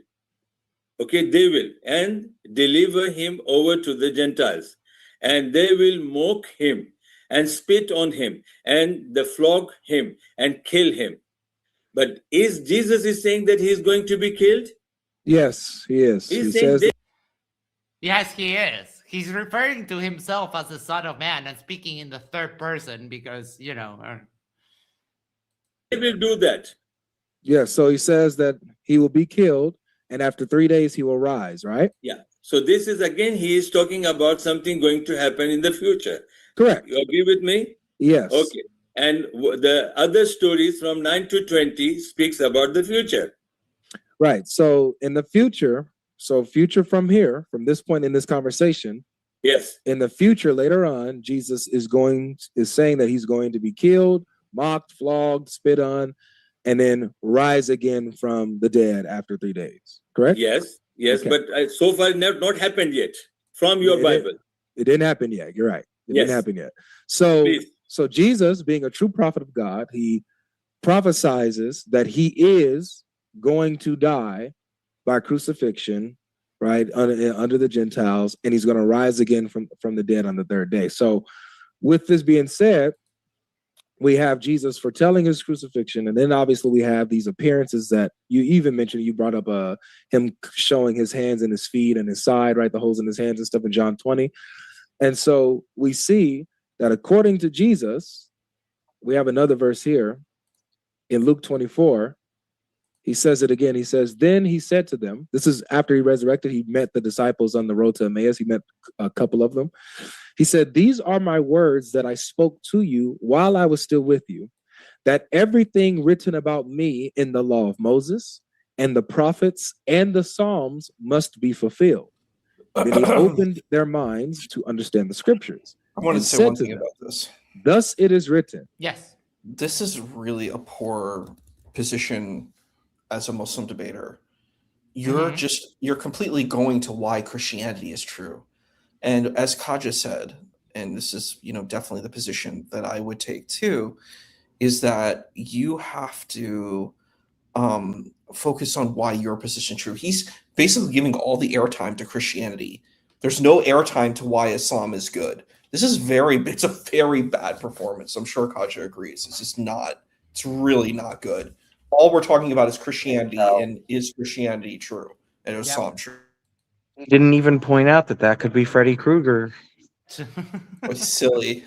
and deliver him over to the Gentiles, and they will mock him and spit on him and they flog him and kill him. But Jesus is saying that he is going to be killed? Yes, he is. He says that Yes, he is. He's referring to himself as the Son of Man and speaking in the third person because, they will do that. Yeah, so he says that he will be killed, and after 3 days he will rise, right? Yeah. So this is, again, he is talking about something going to happen in the future. Correct. You agree with me? Yes. Okay. And the other stories from 9 to 20 speaks about the future. Right. So in the future, future from here, from this point in this conversation, yes, in the future later on, Jesus is saying that he's going to be killed, mocked, flogged, spit on, and then rise again from the dead after 3 days. Correct? Yes. Okay. But so far not happened yet from your Bible. It didn't happen yet. You're right. It Yes. didn't happen yet. So, Please. so Jesus, being a true prophet of God, he prophesizes that he is going to die by crucifixion, right, under the Gentiles, and he's going to rise again from the dead on the third day. So with this being said, we have Jesus foretelling his crucifixion, and then obviously we have these appearances that you even mentioned. You brought up him showing his hands and his feet and his side, right, the holes in his hands and stuff in John 20. And so we see that according to Jesus, we have another verse here in Luke 24. He says it again. He says, then he said to them, this is after he resurrected, he met the disciples on the road to Emmaus. He met a couple of them. He said, these are my words that I spoke to you while I was still with you, that everything written about me in the law of Moses and the prophets and the Psalms must be fulfilled. Then he opened their minds to understand the scriptures. I want to say one thing about this. Thus it is written. Yes. This is really a poor position as a Muslim debater. You're completely going to why Christianity is true. And as Kaja said, and this is, definitely the position that I would take too, is that you have to focus on why your position is true. He's basically giving all the airtime to Christianity. There's no airtime to why Islam is good. It's a very bad performance. I'm sure Kaja agrees. It's really not good. All we're talking about is Christianity, and is Christianity true? And Islam true? Didn't even point out that could be Freddy Krueger. It's silly.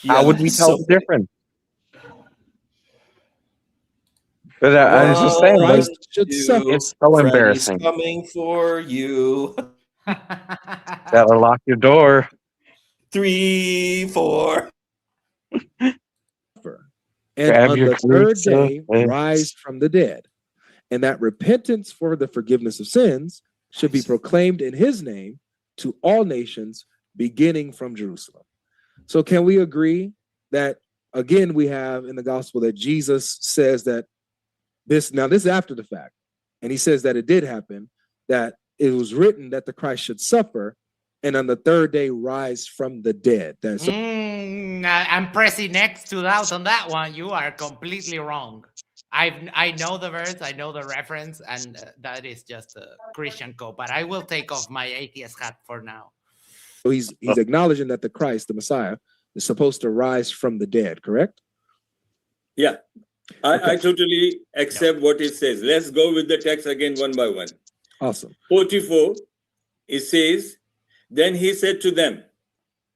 How would we tell the difference? But I was just saying, it's so embarrassing. Coming for you. Better lock your door. 3, 4. And on the third day, rise from the dead, and that repentance for the forgiveness of sins should be proclaimed in his name to all nations, beginning from Jerusalem. So can we agree that, again, we have in the gospel that Jesus says that this is after the fact, and he says that it did happen, that it was written that the Christ should suffer and on the third day rise from the dead. I'm pressing next to that on that one. You are completely wrong. I know the verse, I know the reference, and that is just a Christian code. But I will take off my atheist hat for now. So he's acknowledging that the Christ, the Messiah, is supposed to rise from the dead, correct? Yeah, I totally accept what it says. Let's go with the text again one by one. Awesome. 44, it says, then he said to them,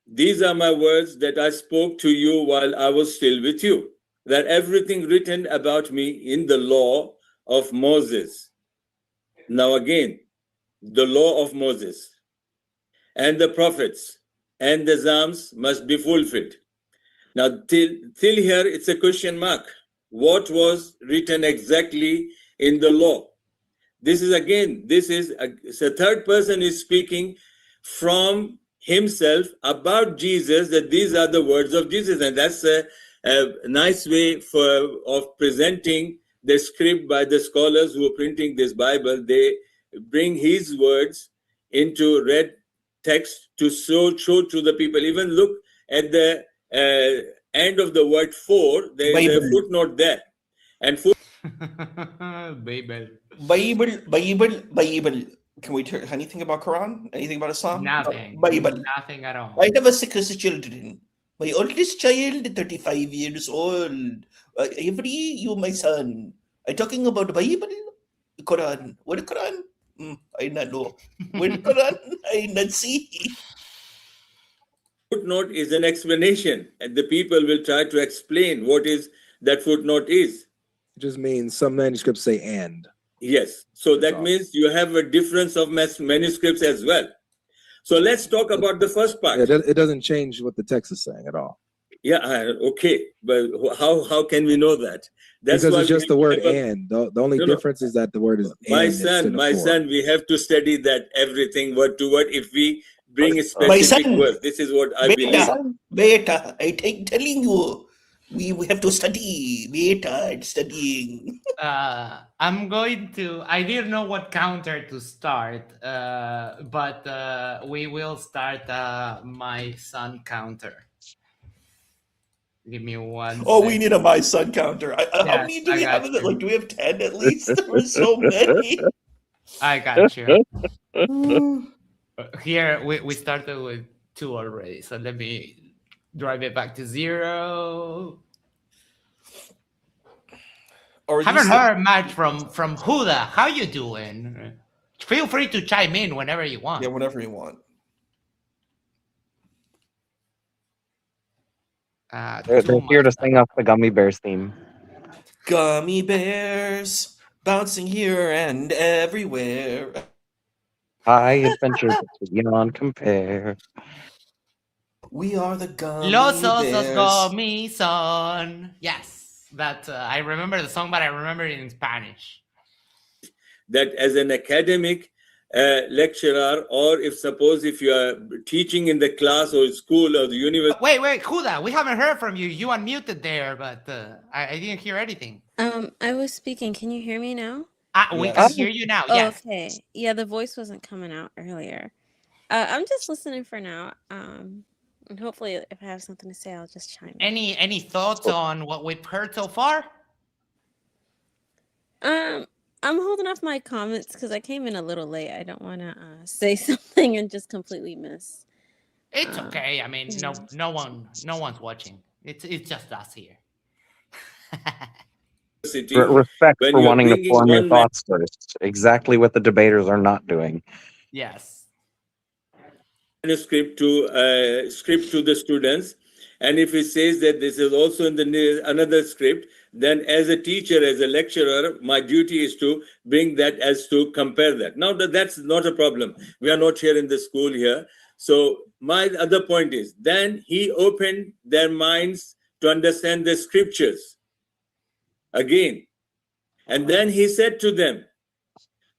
these are my words that I spoke to you while I was still with you, that everything written about me in the law of Moses. Now again, the law of Moses and the prophets and the Psalms must be fulfilled. Now till here, it's a question mark. What was written exactly in the law? This is a third person is speaking from himself about Jesus, that these are the words of Jesus. And that's a nice way of presenting the script by the scholars who are printing this Bible. They bring his words into red text to show to the people. Even look at the end of the word for, there is a footnote there. And Bible. Can we hear anything about Quran? Anything about Islam? Nothing. Bible. Nothing at all. I have 6 children. My oldest child, 35 years old. Every you, my son. I'm talking about Bible, Quran. What Quran? I not know. What Quran? I not see. Footnote is an explanation, and the people will try to explain what is that footnote is. It just means some manuscripts say and. Yes. So that means you have a difference of manuscripts as well. So let's talk about the first part. Yeah, it doesn't change what the text is saying at all. Yeah, okay. But how can we know that? That's because why it's just the word and. The only difference is that the word is my son, we have to study that everything word to word if we bring a specific word. This is what I believe. Beta, telling you. We have to study. Beta, studying. I'm going to. I didn't know what counter to start, but we will start my son counter. Give me one. We need a my son counter. How many do we have? Like, do we have 10 at least? There were so many. I got you. Here we started with 2 already, so let me drive it back to 0. Haven't heard much from Huda. How you doing? Feel free to chime in whenever you want. Yeah, whenever you want. They're here to sing us the Gummy Bears theme. Gummy bears bouncing here and everywhere. High adventures beyond compare. We are the Gummy Los Bears. Osos Gummy Son. Yes, that I remember the song, but I remember it in Spanish. That as an academic lecturer, or if you are teaching in the class or school or the university. Wait, Huda, we haven't heard from you. You unmuted there, but I didn't hear anything. I was speaking. Can you hear me now? We can hear you now. Yes. Okay. Yeah, the voice wasn't coming out earlier. I'm just listening for now. And hopefully, if I have something to say, I'll just chime in. Any thoughts on what we've heard so far? I'm holding off my comments because I came in a little late. I don't want to say something and just completely miss. It's okay. I mean, no one's watching. It's just us here. Respect for wanting to form your thoughts first. Exactly what the debaters are not doing. Yes. Script to the students, and if it says that this is also in the another script, then as a teacher, as a lecturer, my duty is to bring that as to compare that. Now that's not a problem. We are not here in the school here. So my other point is, then he opened their minds to understand the scriptures again. And then he said to them,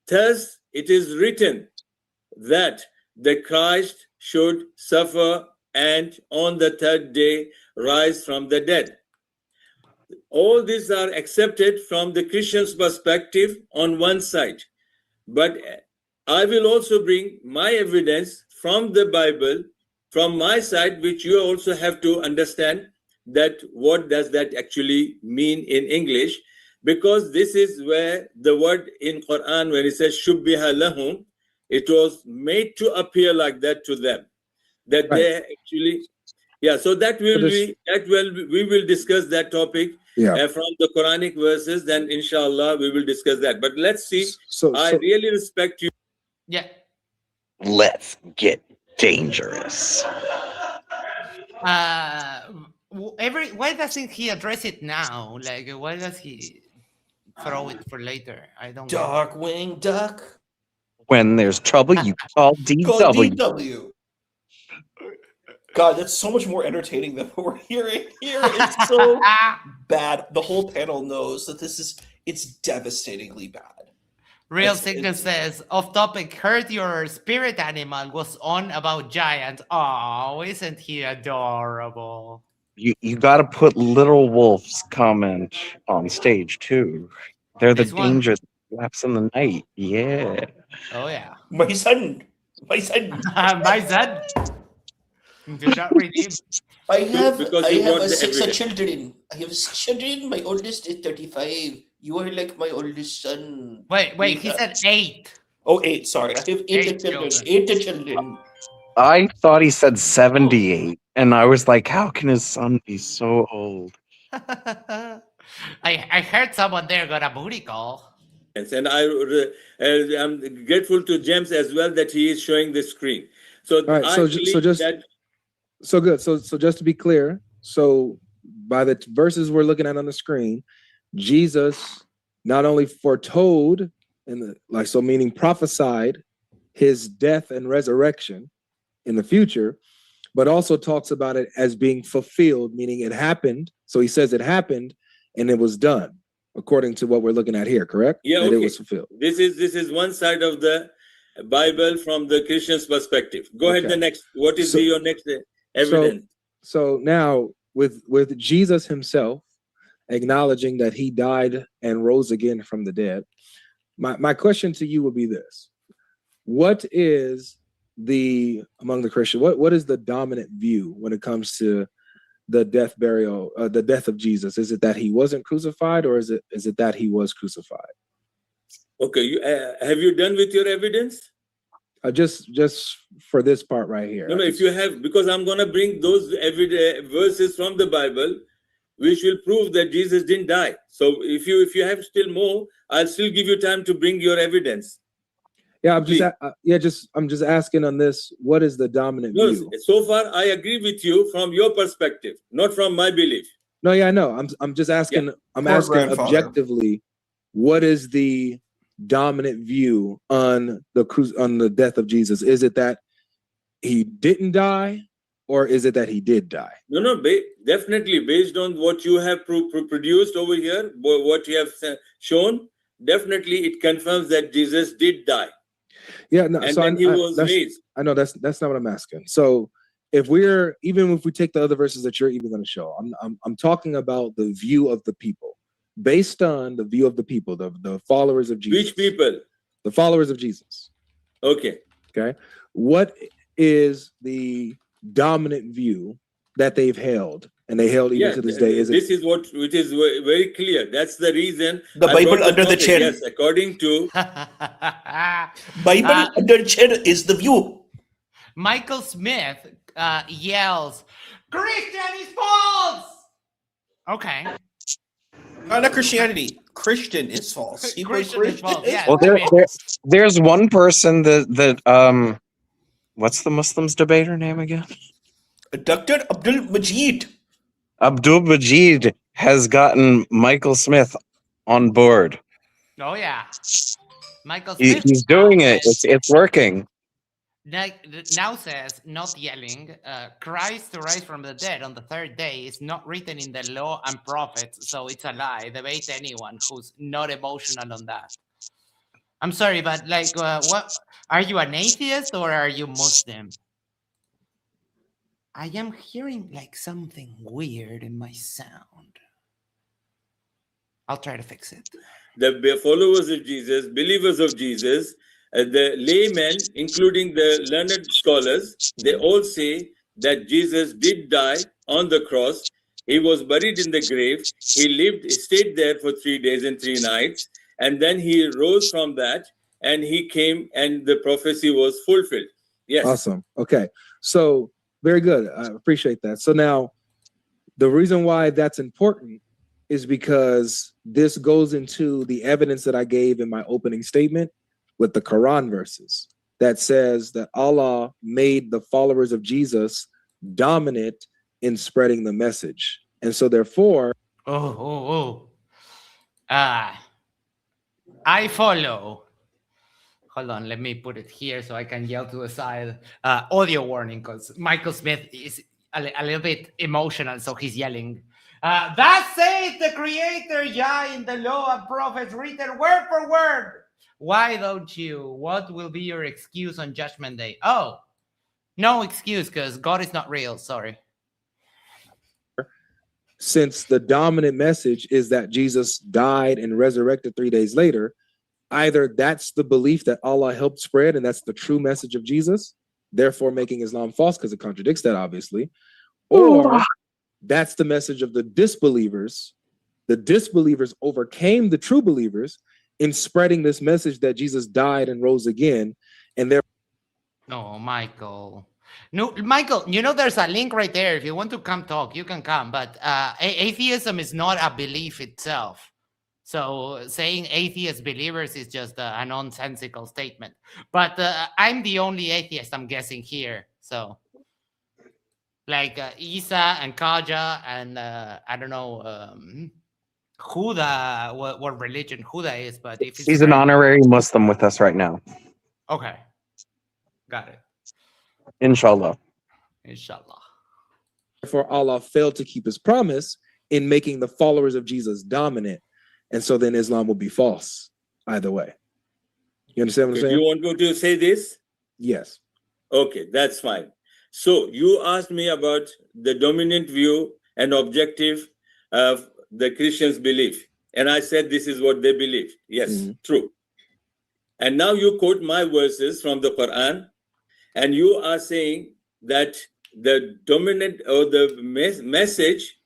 thus it is written that the Christ should suffer and on the third day rise from the dead. All these are accepted from the Christian's perspective on one side. But I will also bring my evidence from the Bible, from my side, which you also have to understand that what does that actually mean in English, because this is where the word in Quran, when it says shubbiha lahum, it was made to appear like that to them, that they actually, so that will we will discuss that topic from the Quranic verses. Then inshallah we will discuss that. But let's see. I really respect you. Yeah. Let's get dangerous. Why doesn't he address it now? Like, why does he throw it for later? I don't know. Darkwing Duck. When there's trouble, you call DW. Call DW. God, that's so much more entertaining than what we're hearing here. It's so bad. The whole panel knows that it's devastatingly bad. Real It's- Sickness says, off topic, heard your spirit animal was on about giants. Oh, isn't he adorable? You got to put Little Wolf's comment on stage too. They're the This one? dangerous laps in the night. Yeah. Oh, yeah. my son. My son. My son. Do not redeem. I have Because you want the six evidence. children. I have 6 children. My oldest is 35. You are like my oldest son. Wait, he said 8. Oh, 8. Sorry. I have 8 8 children. children. 8 children. I thought he said 78, and I was like, how can his son be so old? I heard someone there got a booty call. And I'm grateful to James as well that he is showing the screen. So All right, I so believe just that so good. So just to be clear, so by the verses we're looking at on the screen, Jesus not only foretold meaning prophesied his death and resurrection in the future, but also talks about it as being fulfilled, meaning it happened. So he says it happened and it was done, according to what we're looking at here, correct? Yeah, That okay. it was fulfilled. This is one side of the Bible from the Christian's perspective. Go ahead. Okay. The next. What is So- your next evidence? So now with Jesus himself acknowledging that he died and rose again from the dead, my question to you would be this: what is among the Christian, what is the dominant view when it comes to the the death of Jesus? Is it that he wasn't crucified, or is it that he was crucified? Okay, have you done with your evidence? Just for this part right here. No, if you have, because I'm going to bring those verses from the Bible, which will prove that Jesus didn't die. So if you have still more, I'll still give you time to bring your evidence. Yeah, I'm just asking on this. What is the dominant No, view? so far I agree with you from your perspective, not from my belief. No, yeah, I know. I'm just asking. I'm Poor asking grandfather. objectively, what is the dominant view on the death of Jesus? Is it that he didn't die, or is it that he did die? No, definitely based on what you have produced over here, what you have shown, definitely it confirms that Jesus did die. Yeah, no. And So then he was raised. I know that's not what I'm asking. So if we take the other verses that you're even going to show, I'm talking about the view of the people, based on the view of the people, the followers of Jesus. Which people? The followers of Jesus. Okay. Okay. What is the dominant view that they've held, and they held even to this day? This is what it is very clear. That's the reason. The I Bible brought under the topic. chair. Yes, according to Bible under chair is the view. Michael Smith yells, Christian is false! Okay. Not Christianity. Christian is false. Christian is false, yeah. Well, there's one person that what's the Muslims debater name again? Dr. Abdul Majid. Abdul Majid has gotten Michael Smith on board. Oh, yeah. Michael Smith He's doing it. It's working. now says, not yelling, Christ to rise from the dead on the third day is not written in the law and prophets, so it's a lie. Debate anyone who's not emotional on that. I'm sorry, but what are you, an atheist or are you Muslim? I am hearing something weird in my sound. I'll try to fix it. the followers of Jesus, believers of Jesus, the laymen, including the learned scholars, they all say that Jesus did die on the cross. He was buried in the grave. He stayed there for 3 days and 3 nights. And then he rose from that and he came and the prophecy was fulfilled. Yes. Awesome. Okay. So very good. I appreciate that. So now the reason why that's important is because this goes into the evidence that I gave in my opening statement with the Quran verses that says that Allah made the followers of Jesus dominant in spreading the message. And so therefore, I follow. Hold on, let me put it here so I can yell to the side. Audio warning, because Michael Smith is a little bit emotional, so he's yelling. Thus saith the Creator, Yah, in the law and prophets written word for word. Why don't you? What will be your excuse on Judgment Day? Oh, no excuse, because God is not real. Sorry. Since the dominant message is that Jesus died and resurrected 3 days later, either that's the belief that Allah helped spread and that's the true message of Jesus, therefore making Islam false because it contradicts that, obviously, or that's the message of the disbelievers. The disbelievers overcame the true believers in spreading this message that Jesus died and rose again, and they're No, Michael. No, Michael, you know there's a link right there. If you want to come talk, you can come. But atheism is not a belief itself. So saying atheist believers is just a nonsensical statement. But I'm the only atheist, I'm guessing, here. So like Isa and Kaja and I don't know Huda, what religion Huda is. But if it's He's an honorary Muslim with us right now. Okay. Got it. Inshallah. Inshallah. therefore Allah failed to keep his promise in making the followers of Jesus dominant. And so then Islam will be false either way. You understand what I'm saying? You want me to say this? Yes. Okay, that's fine. So you asked me about the dominant view and objective of the Christians' belief. And I said this is what they believe. Yes, true. And now you quote my verses from the Quran, and you are saying that the dominant or the message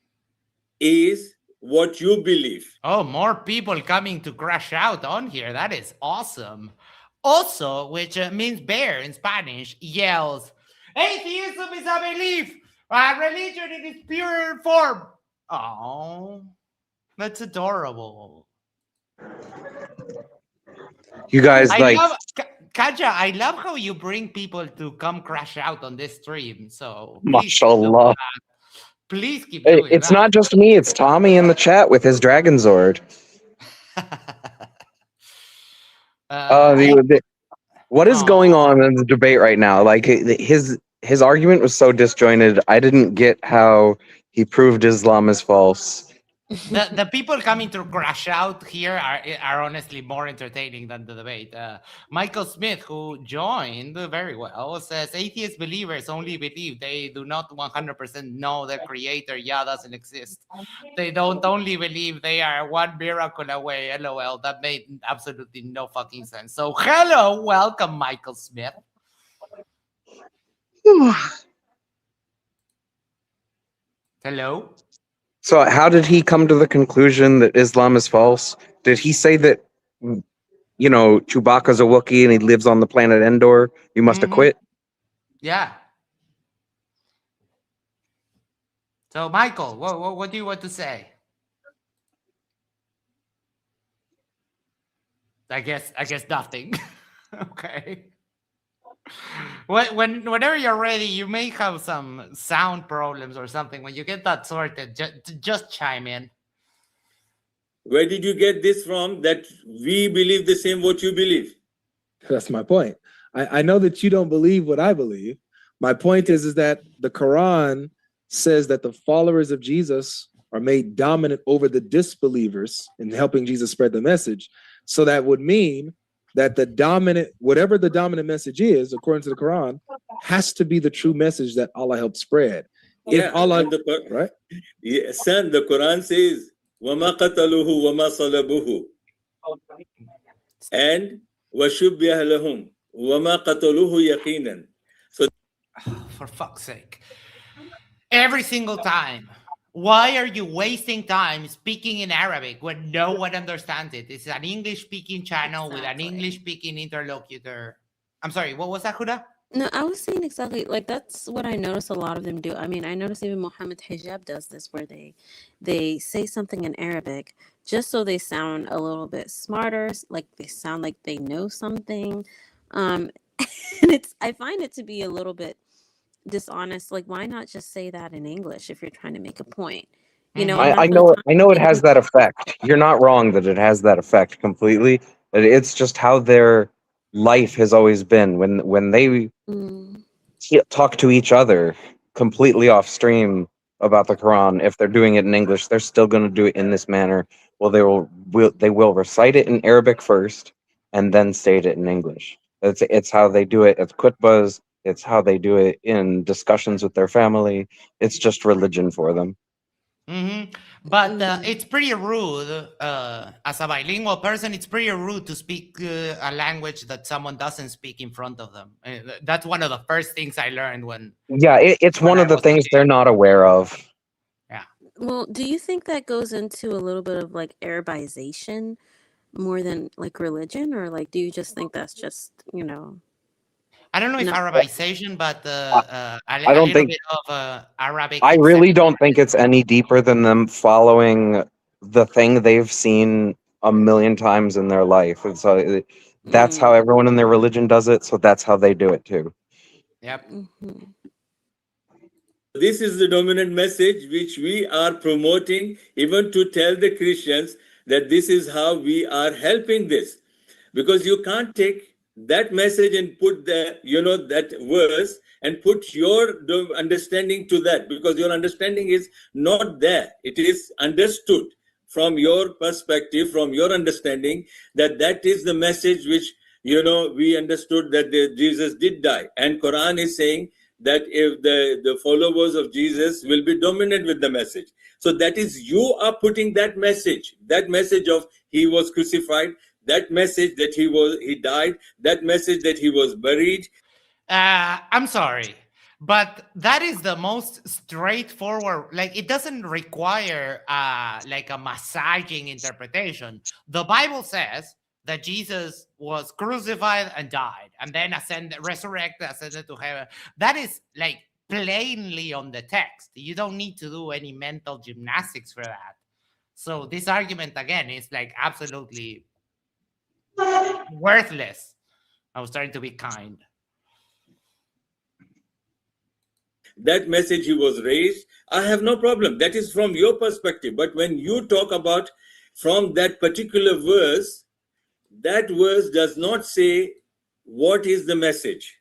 is what you believe. Oh, more people coming to crash out on here. That is awesome. Also, which means bear in Spanish, yells, atheism is a belief, a religion in its pure form. Oh, that's adorable. You guys Kaja, I love how you bring people to come crash out on this stream. So, mashallah. Please keep doing that. It's not just me, it's Tommy in the chat with his Dragon Zord. What is going on in the debate right now? Like his argument was so disjointed. I didn't get how he proved Islam is false. The people coming to crash out here are honestly more entertaining than the debate. Michael Smith, who joined very well, says atheist believers only believe. They do not 100% know the creator Yah doesn't exist. They don't only believe they are one miracle away. LOL. That made absolutely no fucking sense. So hello, welcome, Michael Smith. Hello. So how did he come to the conclusion that Islam is false? Did he say that, Chewbacca's a Wookiee and he lives on the planet Endor? You must have quit? Yeah. So, Michael, what do you want to say? I guess nothing. Okay. Whenever you're ready, you may have some sound problems or something. When you get that sorted, just chime in. Where did you get this from, that we believe the same what you believe? That's my point. I know that you don't believe what I believe. My point is that the Quran says that the followers of Jesus are made dominant over the disbelievers in helping Jesus spread the message. So that would mean that whatever the dominant message is, according to the Quran, has to be the true message that Allah helped spread. If Allah, right? Yeah, son, the Quran says, وَمَا قَتَلُوهُ وَمَا صَلَبُوهُ and وَشُبِّهَ لَهُمْ وَمَا قَتَلُوهُ يَقِينًا. So, for fuck's sake. Every single time. Why are you wasting time speaking in Arabic when no one understands it? It's an English-speaking channel with an English-speaking interlocutor. I'm sorry, what was that, Huda? No, I was saying exactly, like, that's what I notice a lot of them do. I mean, I notice even Muhammad Hijab does this, where they say something in Arabic just so they sound a little bit smarter, like they sound like they know something. And I find it to be a little bit dishonest. Like, why not just say that in English if you're trying to make a point? I know it has that effect. You're not wrong that it has that effect completely. It's just how their life has always been. When they talk to each other completely off stream about the Quran, if they're doing it in English, they're still going to do it in this manner. Well, they will recite it in Arabic first, and then state it in English. It's how they do it at khutbahs. It's how they do it in discussions with their family. It's just religion for them. But it's pretty rude, as a bilingual person, it's pretty rude to speak a language that someone doesn't speak in front of them. That's one of the first things I learned when... Yeah, it's one of the things they're not aware of. Yeah. Well, do you think that goes into a little bit of like Arabization more than like religion, or like do you just think that's just, you know? I don't know if No. Arabization, but a I don't little think bit of Arabic. I really don't think it's any deeper than them following the thing they've seen a million times in their life. And so that's how everyone in their religion does it. So that's how they do it too. Yep. This is the dominant message which we are promoting, even to tell the Christians that this is how we are helping this. Because you can't take that message and put that verse and put your understanding to that, because your understanding is not there. It is understood from your perspective, from your understanding, that is the message which, we understood that Jesus did die. And Quran is saying that if the followers of Jesus will be dominant with the message. So that is, you are putting that message of he was crucified, that message that he died, that message that he was buried. I'm sorry, but that is the most straightforward. Like, it doesn't require like a massaging interpretation. The Bible says that Jesus was crucified and died, and then resurrected, ascended to heaven. That is like plainly on the text. You don't need to do any mental gymnastics for that. So this argument again is like absolutely worthless. I was trying to be kind. That message he was raised, I have no problem. That is from your perspective. But when you talk about from that particular verse, that verse does not say what is the message.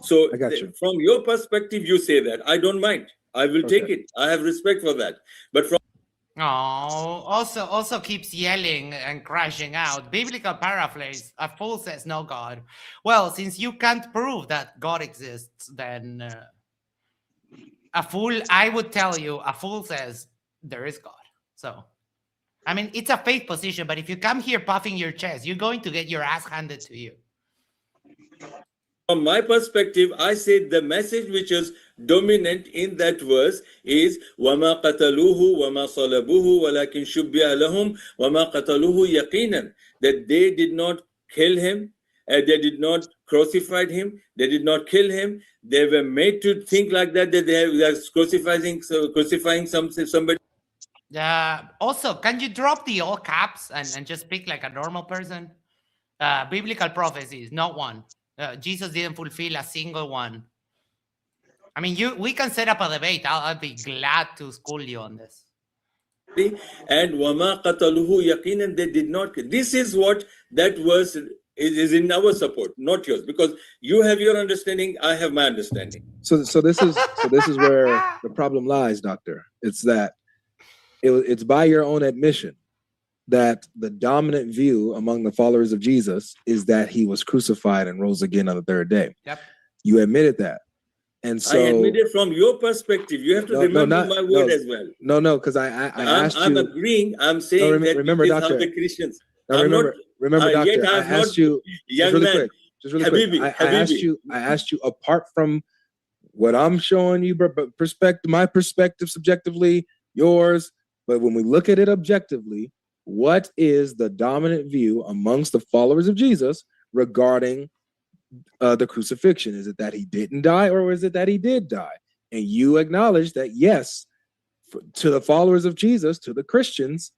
So from your perspective, you say that. I don't mind. I will take it. I have respect for that. But from also keeps yelling and crashing out. Biblical paraphrase: a fool says no God. Well, since you can't prove that God exists, then a fool, I would tell you, a fool says there is God. So, I mean, it's a faith position, but if you come here puffing your chest, you're going to get your ass handed to you. From my perspective, I say the message which is dominant in that verse is وَمَا قَتَلُوهُ وَمَا صَلَبُوهُ وَلَكِنْ شُبِّهَ لَهُمْ وَمَا قَتَلُوهُ يَقِينًا. That they did not kill him, they did not crucify him, they did not kill him. They were made to think like that they are crucifying somebody. Also, can you drop the all caps and just speak like a normal person? Biblical prophecies, not one. Jesus didn't fulfill a single one. I mean, we can set up a debate. I'll be glad to school you on this. And وَمَا قَتَلُوهُ يَقِينًا, they did not. This is what that verse is in our support, not yours, because you have your understanding, I have my understanding. So this is where the problem lies, Doctor. It's that it's by your own admission that the dominant view among the followers of Jesus is that he was crucified and rose again on the third day. Yep. You admitted that. And so I admit it from your perspective. You have to remember my word as well. No, because I asked you. I'm agreeing. I'm saying that remember, this is Doctor, how the Christians. Remember, Doctor, I asked you just really quick. I asked you apart from what I'm showing you, my perspective subjectively, yours. But when we look at it objectively, what is the dominant view amongst the followers of Jesus regarding the crucifixion? Is it that he didn't die, or is it that he did die? And you acknowledge that, yes, to the followers of Jesus, to the Christians,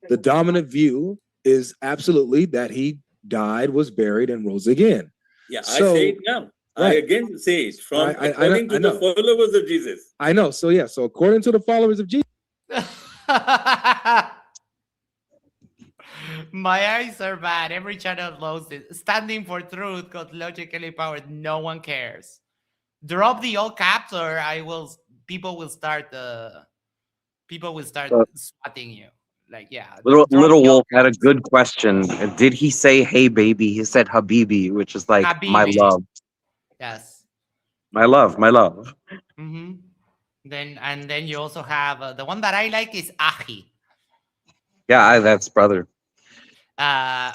the dominant view is absolutely that he died, was buried, and rose again. Yeah, I say it now. Right. I again say it from according to the followers of Jesus. I know. So yeah, so according to the followers of Jesus. My eyes are bad. Every channel loads it. Standing for truth, God logically powered. No one cares. Drop the all caps, or people will start swatting you. like, yeah. Little drop the Wolf old had a names. good question. Did he say "Hey baby"? He said "Habibi," which is like my Habibi. love, Yes. my love, my love. Mm-hmm. Then you also have the one that I like is Ahi. Yeah, that's brother.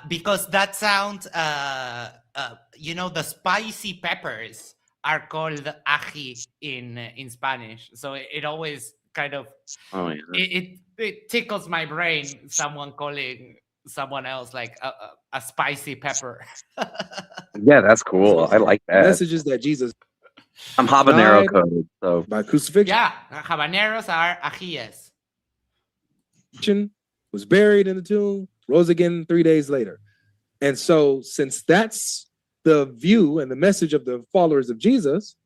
Because that sounds, the spicy peppers are called ají in Spanish. So it always kind of Oh yeah. it tickles my brain. Someone calling someone else like a spicy pepper. Yeah, that's cool. I like that. Messages that Jesus I'm habanero died coded, so by crucifixion, Yeah, habaneros are ajíes. was buried in the tomb, rose again 3 days later. And so, since that's the view and the message of the followers of Jesus,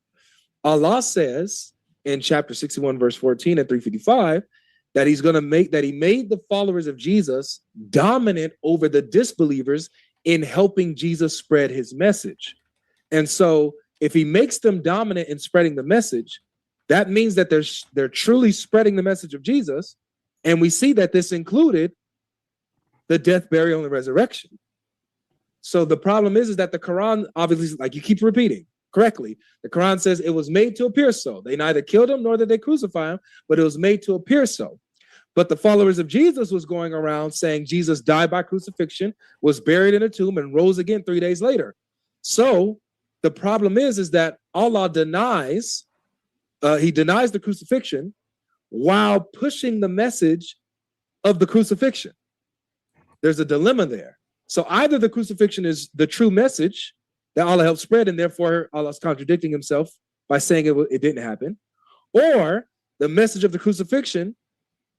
Allah says in chapter 61, verse 14 and 355, that he made the followers of Jesus dominant over the disbelievers in helping Jesus spread his message. And so, if he makes them dominant in spreading the message, that means that they're truly spreading the message of Jesus. And we see that this included the death, burial, and resurrection. So the problem is that the Quran, obviously, like you keep repeating correctly, the Quran says it was made to appear so. They neither killed him nor did they crucify him, but it was made to appear so. But the followers of Jesus was going around saying Jesus died by crucifixion, was buried in a tomb, and rose again 3 days later. So the problem is that Allah denies, he denies the crucifixion while pushing the message of the crucifixion. There's a dilemma there. So either the crucifixion is the true message that Allah helped spread, and therefore Allah's contradicting himself by saying it didn't happen, or the message of the crucifixion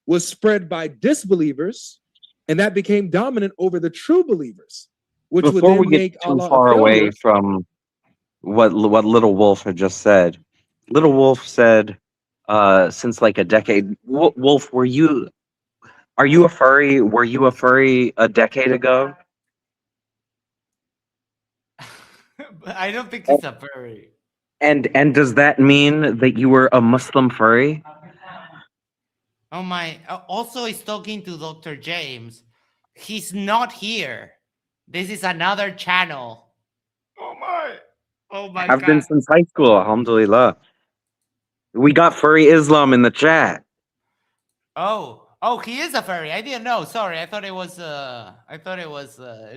was spread by disbelievers, and that became dominant over the true believers, which before would then we get make too Allah far a away failure. from what Little Wolf had just said, Little Wolf said, since like a decade. Wolf, are you a furry? Were you a furry a decade ago? I don't think it's a furry. And does that mean that you were a Muslim furry? Oh my! Also, he's talking to Dr. James. He's not here. This is another channel. Oh my! Oh my I've God! been since high school. Alhamdulillah. We got furry Islam in the chat. Oh, he is a furry. I didn't know. Sorry, I thought it was.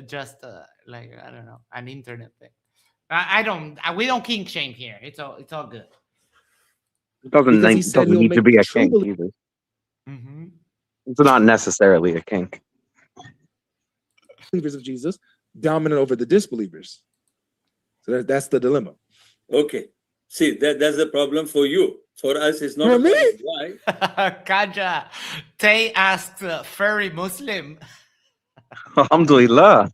Just like, I don't know, an internet thing. I don't. We don't kink shame here. It's all good. It doesn't Because he said he'll need to make be a true kink believers. either. Mm-hmm. It's not necessarily a kink. Believers of Jesus dominant over the disbelievers. So that's the dilemma. Okay. See, that's the problem for you. For us, it's not For a me? problem. Why? Kaja, Tay asked furry Muslim. Alhamdulillah.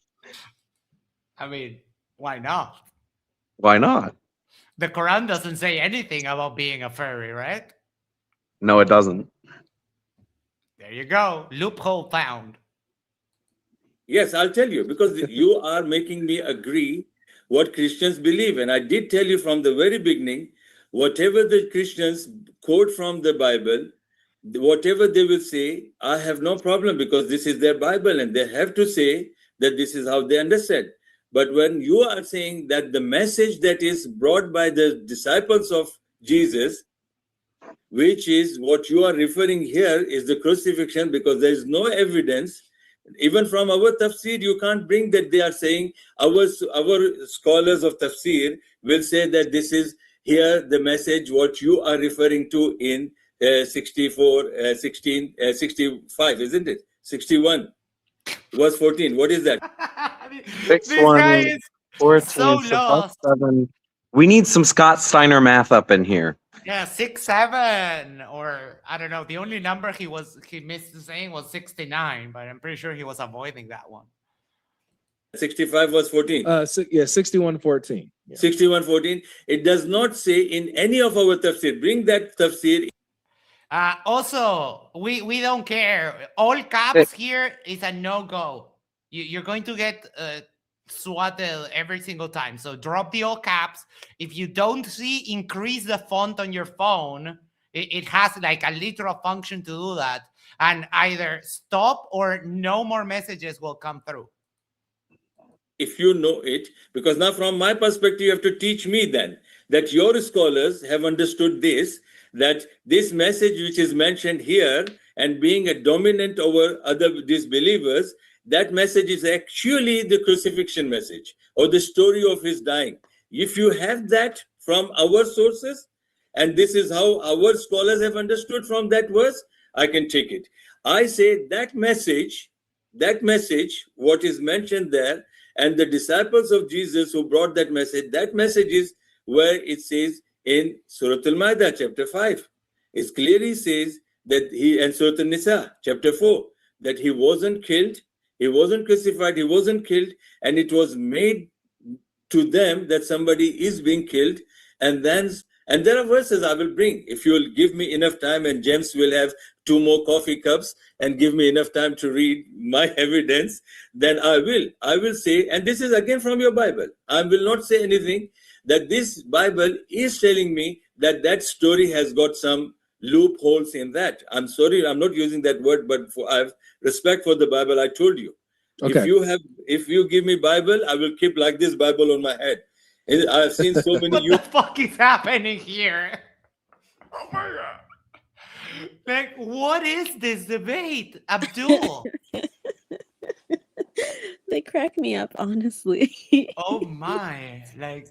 I mean, why not? Why not? The Quran doesn't say anything about being a furry, right? No, it doesn't. There you go. Loophole found. Yes, I'll tell you, because you are making me agree what Christians believe. And I did tell you from the very beginning, whatever the Christians quote from the Bible, whatever they will say, I have no problem, because this is their Bible and they have to say that this is how they understand. But when you are saying that the message that is brought by the disciples of Jesus, which is what you are referring here, is the crucifixion, because there is no evidence. Even from our tafsir, you can't bring that they are saying, our scholars of tafsir will say that this is here the message what you are referring to in 65, isn't it? 61, verse 14. What is that? This guy is 14, so lost. 7. We need some Scott Steiner math up in here. Yeah, 6'7", or I don't know. The only number he missed saying was 69, but I'm pretty sure he was avoiding that one. 65 verse 14. 61:14. Yeah. 61:14. It does not say in any of our tafsir. Bring that tafsir. Also, we don't care. All caps here is a no-go. You're going to get swatted every single time. So drop the all caps. If you don't see, increase the font on your phone. It has like a literal function to do that. and either stop or no more messages will come through. If you know it, because now from my perspective, you have to teach me then that your scholars have understood this, that this message which is mentioned here and being a dominant over other disbelievers, that message is actually the crucifixion message or the story of his dying. If you have that from our sources, and this is how our scholars have understood from that verse, I can take it. I say that message, what is mentioned there, and the disciples of Jesus who brought that message is where it says in Surah Al-Ma'idah, chapter 5. It clearly says that and Surah Al-Nisa, chapter 4, that he wasn't killed, he wasn't crucified, he wasn't killed, and it was made to them that somebody is being killed. And there are verses I will bring. If you will give me enough time, and James will have 2 more coffee cups and give me enough time to read my evidence, then I will say, and this is again from your Bible, I will not say anything, that this Bible is telling me that that story has got some loopholes in that. I'm sorry, I'm not using that word, but I have respect for the Bible. I told you. Okay. If you give me Bible, I will keep like this Bible on my head. I've seen so many. What the fuck is happening here? Oh my god! Like, what is this debate, Abdul? They crack me up, honestly. Oh my! Like.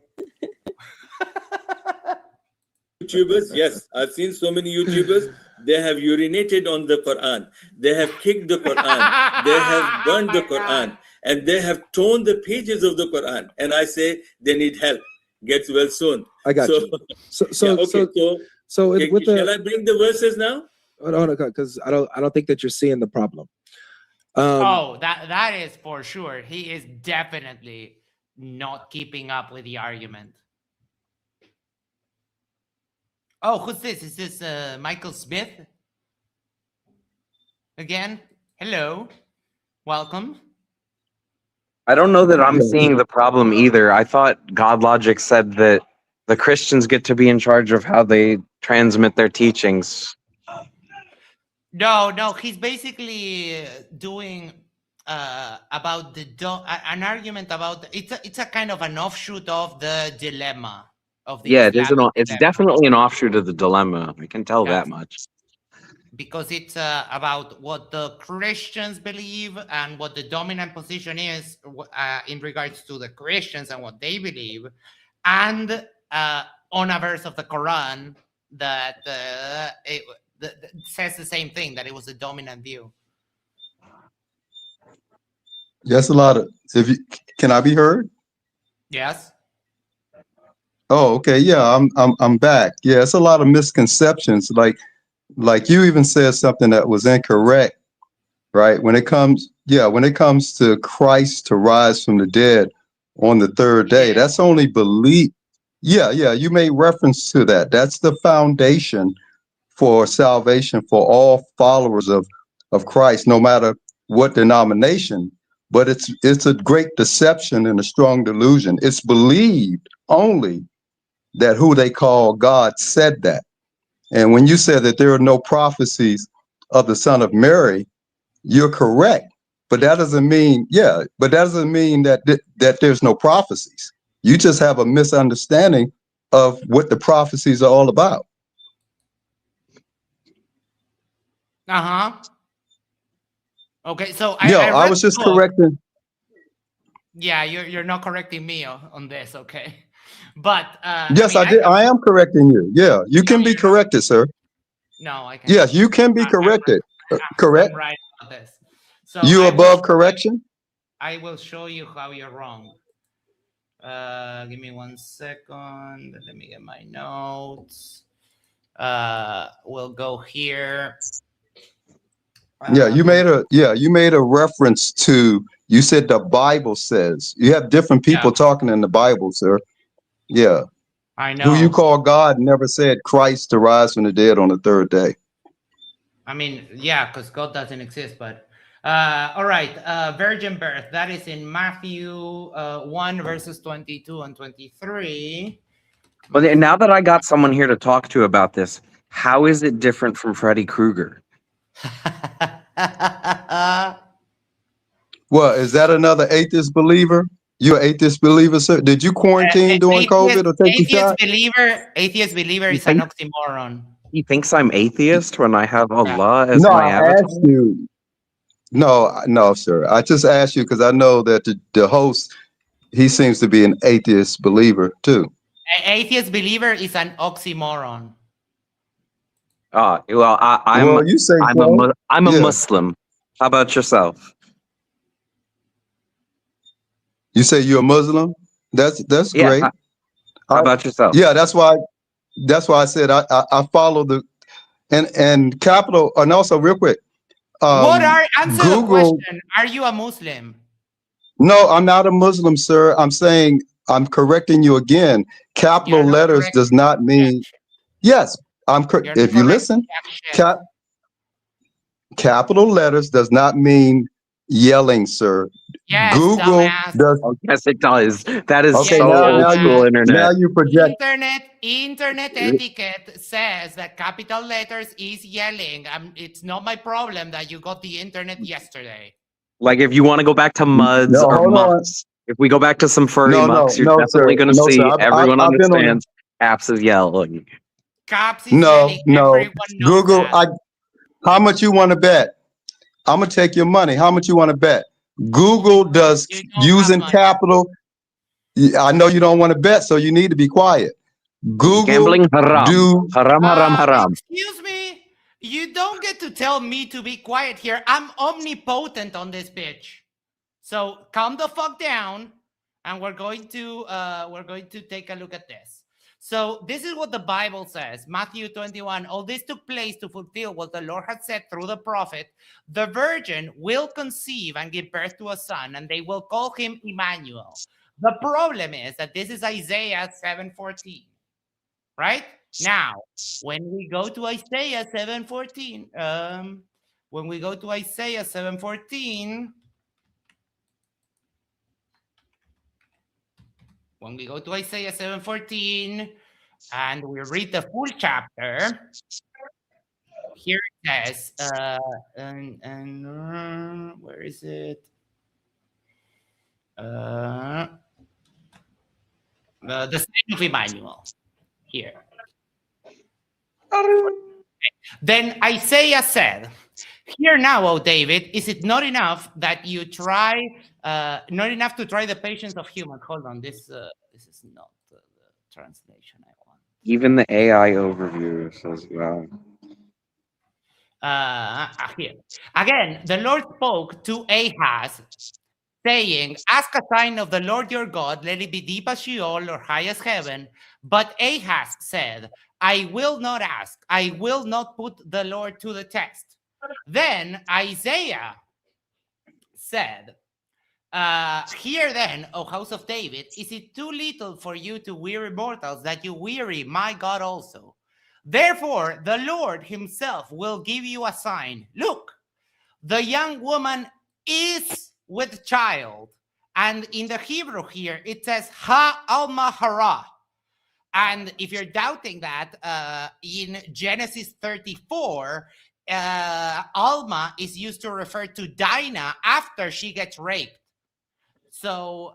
YouTubers, yes, I've seen so many YouTubers. They have urinated on the Quran. They have kicked the Quran. They have burned the Quran. And they have torn the pages of the Quran. And I say they need help. Get well soon. I got you. Shall I bring the verses now? Hold on, because I don't think that you're seeing the problem. That is for sure. He is definitely not keeping up with the argument. Oh, who's this? Is this Michael Smith? Again? Hello. Welcome. I don't know that I'm seeing the problem either. I thought God Logic said that the Christians get to be in charge of how they transmit their teachings. No, he's basically doing about an argument about it's a kind of an offshoot of the dilemma of the it's definitely an offshoot of the dilemma. I can tell that much. Because it's about what the Christians believe and what the dominant position is in regards to the Christians and what they believe, and on a verse of the Quran that says the same thing, that it was the dominant view. Yes, a lot of. Can I be heard? Yes. Oh, okay. Yeah, I'm back. Yeah, it's a lot of misconceptions. Like you even said something that was incorrect, right? When it comes to Christ to rise from the dead on the third day, that's only belief. Yeah, you made reference to that. That's the foundation for salvation for all followers of Christ, no matter what denomination. But it's a great deception and a strong delusion. It's believed only that who they call God said that. And when you said that there are no prophecies of the Son of Mary, you're correct. But that doesn't mean, that there's no prophecies. You just have a misunderstanding of what the prophecies are all about. Okay, so I was just correcting. Yeah, you're not correcting me on this, okay? But yes, I did. I am correcting you. Yeah, you can be corrected, sir. No, I can't. Yes, you can be corrected. Correct. I'm right about this. So you above correction? I will show you how you're wrong. Give me 1 second. Let me get my notes. We'll go here. You made a reference to, you said the Bible says. You have different people talking in the Bible, sir. Yeah. I know. Who you call God never said Christ to rise from the dead on the third day. I mean, yeah, because God doesn't exist, but all right. Virgin birth, that is in Matthew 1 verses 22 and 23. Well, now that I got someone here to talk to about this, how is it different from Freddy Krueger? Well, is that another atheist believer? You're an atheist believer, sir? Did you quarantine during COVID or take a shot? Atheist believer You is an think oxymoron. he thinks I'm atheist when I have Yeah. Allah as No, my I avatar? asked you. No, sir. I just asked you because I know that the host, he seems to be an atheist believer too. An atheist believer is an oxymoron. Well, Well, you say I'm so. I'm a Yeah. Muslim. How about yourself? You say you're a Muslim? That's Yeah. great. How about yourself? Yeah, that's why I said I follow the and capital and also real quick. Answer the Google. question. Are you a Muslim? No, I'm not a Muslim, sir. I'm saying I'm correcting you again. Capital letters does not mean yes. If you listen, capital letters does not mean yelling, sir. Yes, Google dumbass. does. Oh, yes, it does. That is Okay, so old school internet. Now you project. Internet etiquette says that capital letters is yelling. It's not my problem that you got the internet yesterday. Like if you want to go back to muds or mucks, if we go back to some furry mucks, you're definitely going to see everyone understands caps is yelling. Caps is yelling. Everyone knows Google. that. How much you want to bet? I'm gonna take your money. How much you want to bet? Google does using capital. I know you don't want to bet, so you need to be quiet. Google gambling haram. Haram. Excuse me. You don't get to tell me to be quiet here. I'm omnipotent on this bitch. So calm the fuck down, and we're going to take a look at this. So this is what the Bible says, Matthew 21. All this took place to fulfill what the Lord had said through the prophet. The virgin will conceive and give birth to a son, and they will call him Emmanuel. The problem is that this is Isaiah 7:14, right? Now, when we go to Isaiah 7:14, when we go to Isaiah 7:14, when we go to Isaiah 7:14 and we read the full chapter, here it says, where is it? The sign of Emmanuel here. Then Isaiah said, "Hear now, O David, is it not enough that you try, not enough to try the patience of humans?" Hold on, this is not the translation I want. Even the AI overview says, "Wow." Here again, the Lord spoke to Ahaz, saying, "Ask a sign of the Lord your God, let it be deep as Sheol or high as heaven." But Ahaz said, "I will not ask. I will not put the Lord to the test." Then Isaiah said, "Hear then, O house of David, is it too little for you to weary mortals that you weary my God also? Therefore, the Lord himself will give you a sign. Look, the young woman is with child." And in the Hebrew here, it says, Ha-alma hara. And if you're doubting that, in Genesis 34, Alma is used to refer to Dinah after she gets raped. So,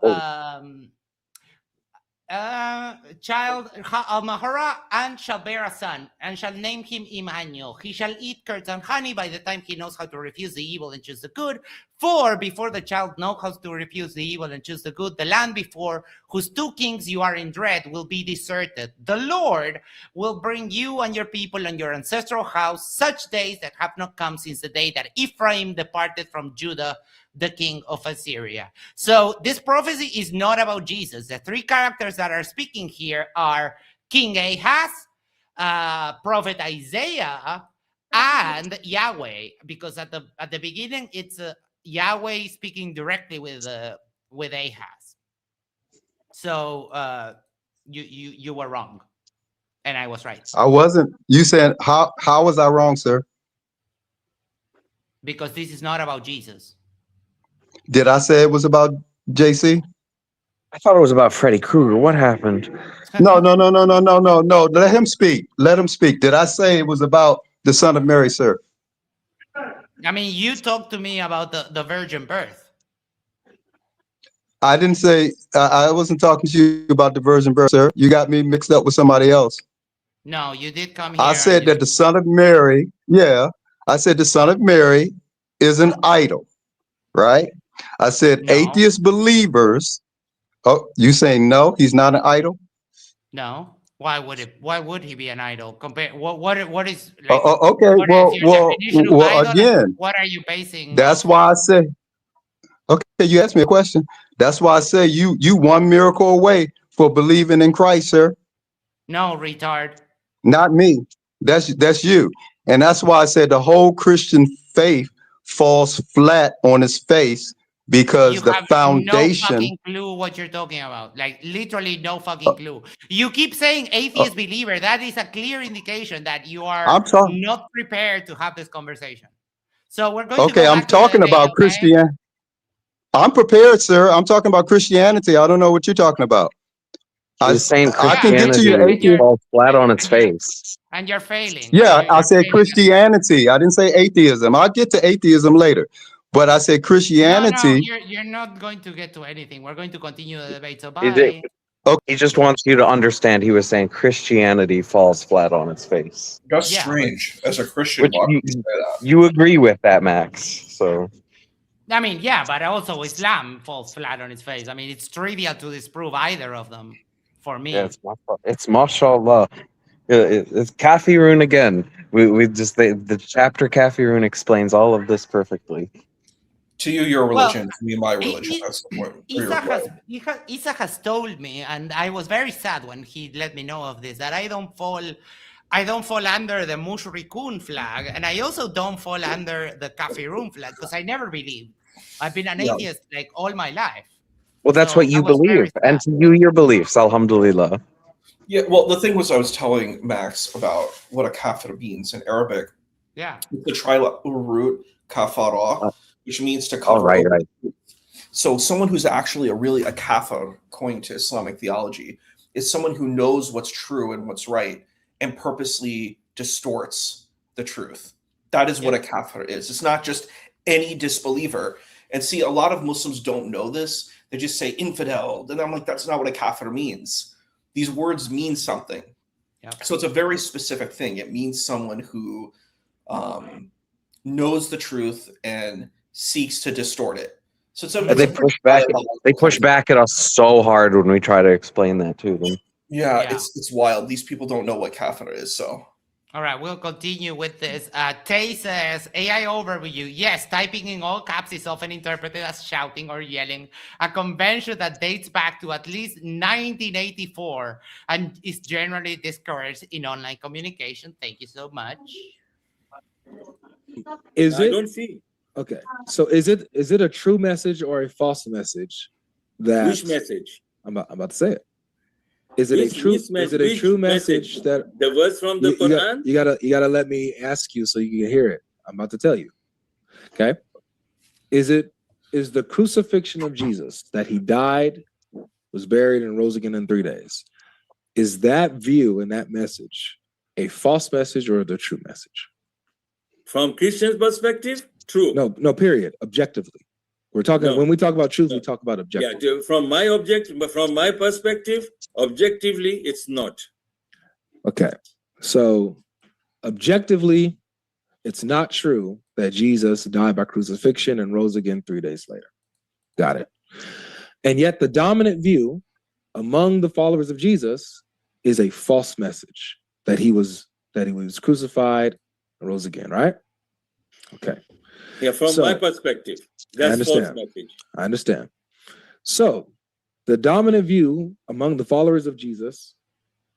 child Almahara and shall bear a son and shall name him Emmanuel. He shall eat curds and honey by the time he knows how to refuse the evil and choose the good. For before the child knows how to refuse the evil and choose the good, the land before whose two kings you are in dread will be deserted. The Lord will bring you and your people and your ancestral house such days that have not come since the day that Ephraim departed from Judah, the king of Assyria. So this prophecy is not about Jesus. The three characters that are speaking here are King Ahaz, Prophet Isaiah, and Yahweh, because at the beginning it's Yahweh speaking directly with Ahaz. So you were wrong, and I was right. I wasn't. You said how was I wrong, sir? Because this is not about Jesus. Did I say it was about JC? I thought it was about Freddy Krueger. What happened? No. Let him speak. Let him speak. Did I say it was about the Son of Mary, sir? I mean, you talked to me about the virgin birth. I didn't say, I wasn't talking to you about the virgin birth, sir. You got me mixed up with somebody else. No, you did come here. I said and that the son of Mary, I said the son of Mary is an idol, right? I said No. atheist believers. Oh, you saying no, he's not an idol? No. Why would he be an idol? Compare what is like? Okay, what is your definition of idol, again, what are you basing? that's why I say, okay, you asked me a question. That's why I say you one miracle away for believing in Christ, sir. No, retard. Not me. That's you. And that's why I said the whole Christian faith falls flat on its face because You the have foundation. no fucking clue what you're talking about. Like literally no fucking clue. You keep saying atheist believer. That is a clear indication that you are not prepared to have this conversation. So we're going to go I'm back talking to the about Christianity. I'm prepared, sir. I'm talking about Christianity. I don't know what you're talking about. He's saying I can get to your atheist. falls flat on its face. And you're failing. Yeah, I said Christianity. I didn't say atheism. I'll get to atheism later. But I said Christianity. No, you're not going to get to anything. We're going to continue the debate. So bye. He just wants you to understand. He was saying Christianity falls flat on its face. That's strange. As a Christian, why would you say that? You agree with that, Max? So. I mean, yeah, but also Islam falls flat on its face. I mean, it's trivial to disprove either of them for me. Yeah, it's mashallah. It's Kafirun again. We just the chapter Kafirun explains all of this perfectly. To you, your religion. To me, my religion. That's the point. Isa has told me, and I was very sad when he let me know of this, that I don't fall under the Mushrikun flag, and I also don't fall under the Kafirun flag because I never believed. I've been an atheist like all my life. Well, that's what you believe, and to you, your beliefs, alhamdulillah. Yeah, well, the thing was, I was telling Max about what a kafir means in Arabic. Yeah. It's the trilateral root kafara, which means to cover. Right. So someone who's actually a kafir, according to Islamic theology, is someone who knows what's true and what's right and purposely distorts the truth. That is what a kafir is. It's not just any disbeliever. And see, a lot of Muslims don't know this. They just say infidel. Then I'm like, that's not what a kafir means. These words mean something. Yep. So it's a very specific thing. It means someone who knows the truth and seeks to distort it. So they push back at us so hard when we try to explain that to them. Yeah. It's wild. These people don't know what kafir is. So. All right, we'll continue with this. Tay says, AI overview. Yes, typing in all caps is often interpreted as shouting or yelling, a convention that dates back to at least 1984 and is generally discouraged in online communication. Thank you so much. I don't see. Okay, so is it a true message or a false message? Which message? I'm about to say it. Is it a true message that the verse from the Quran? You gotta let me ask you so you can hear it. I'm about to tell you. Okay. Is the crucifixion of Jesus, that he died, was buried, and rose again in 3 days, is that view and that message a false message or the true message? From Christian perspective, true. No, period. Objectively. We're talking when we talk about truth, we talk about objective. Yeah, from my perspective, objectively, it's not. Okay. So objectively, it's not true that Jesus died by crucifixion and rose again 3 days later. Got it. And yet the dominant view among the followers of Jesus is a false message that he was crucified and rose again, right? Okay. Yeah, from my perspective, that's false message. I understand. So the dominant view among the followers of Jesus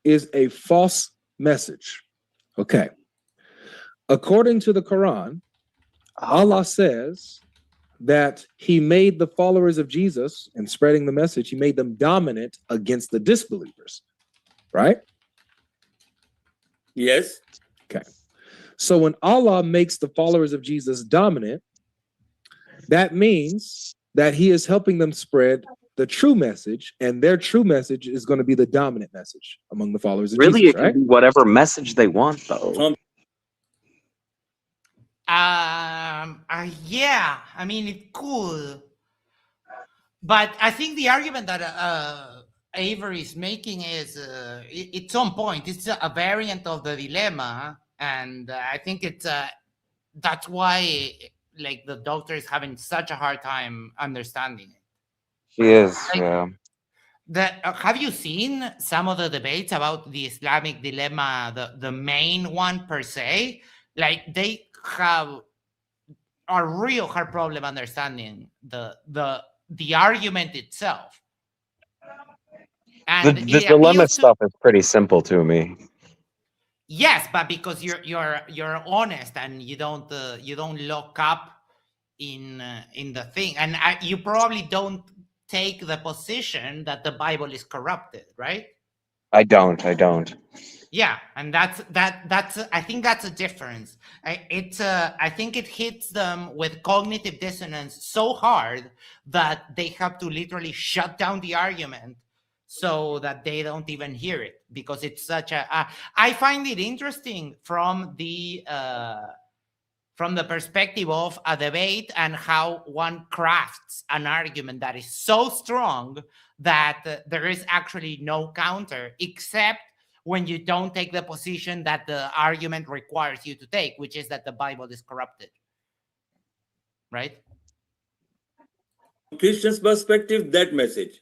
is a false message. Okay. According to the Quran, Allah says that he made the followers of Jesus, and spreading the message, he made them dominant against the disbelievers, right? Yes. Okay. So when Allah makes the followers of Jesus dominant, that means that he is helping them spread the true message, and their true message is going to be the dominant message among the followers of Jesus, it can be whatever message they want, though. Yeah, I mean, it could. But I think the argument that Avery is making is it's on point. It's a variant of the dilemma, and I think it's that's why like the doctor is having such a hard time understanding it. She is, Like, yeah. have you seen some of the debates about the Islamic dilemma, the main one per se? Like they have a real hard problem understanding the argument itself. And The dilemma stuff is pretty simple to me. Yes, but because you're honest and you don't lock up in the thing, and you probably don't take the position that the Bible is corrupted, right? I don't. Yeah, and that's I think that's a difference. I think it hits them with cognitive dissonance so hard that they have to literally shut down the argument so that they don't even hear it, because it's such a I find it interesting from the perspective of a debate and how one crafts an argument that is so strong that there is actually no counter, except when you don't take the position that the argument requires you to take, which is that the Bible is corrupted. Right? Christian's perspective, that message.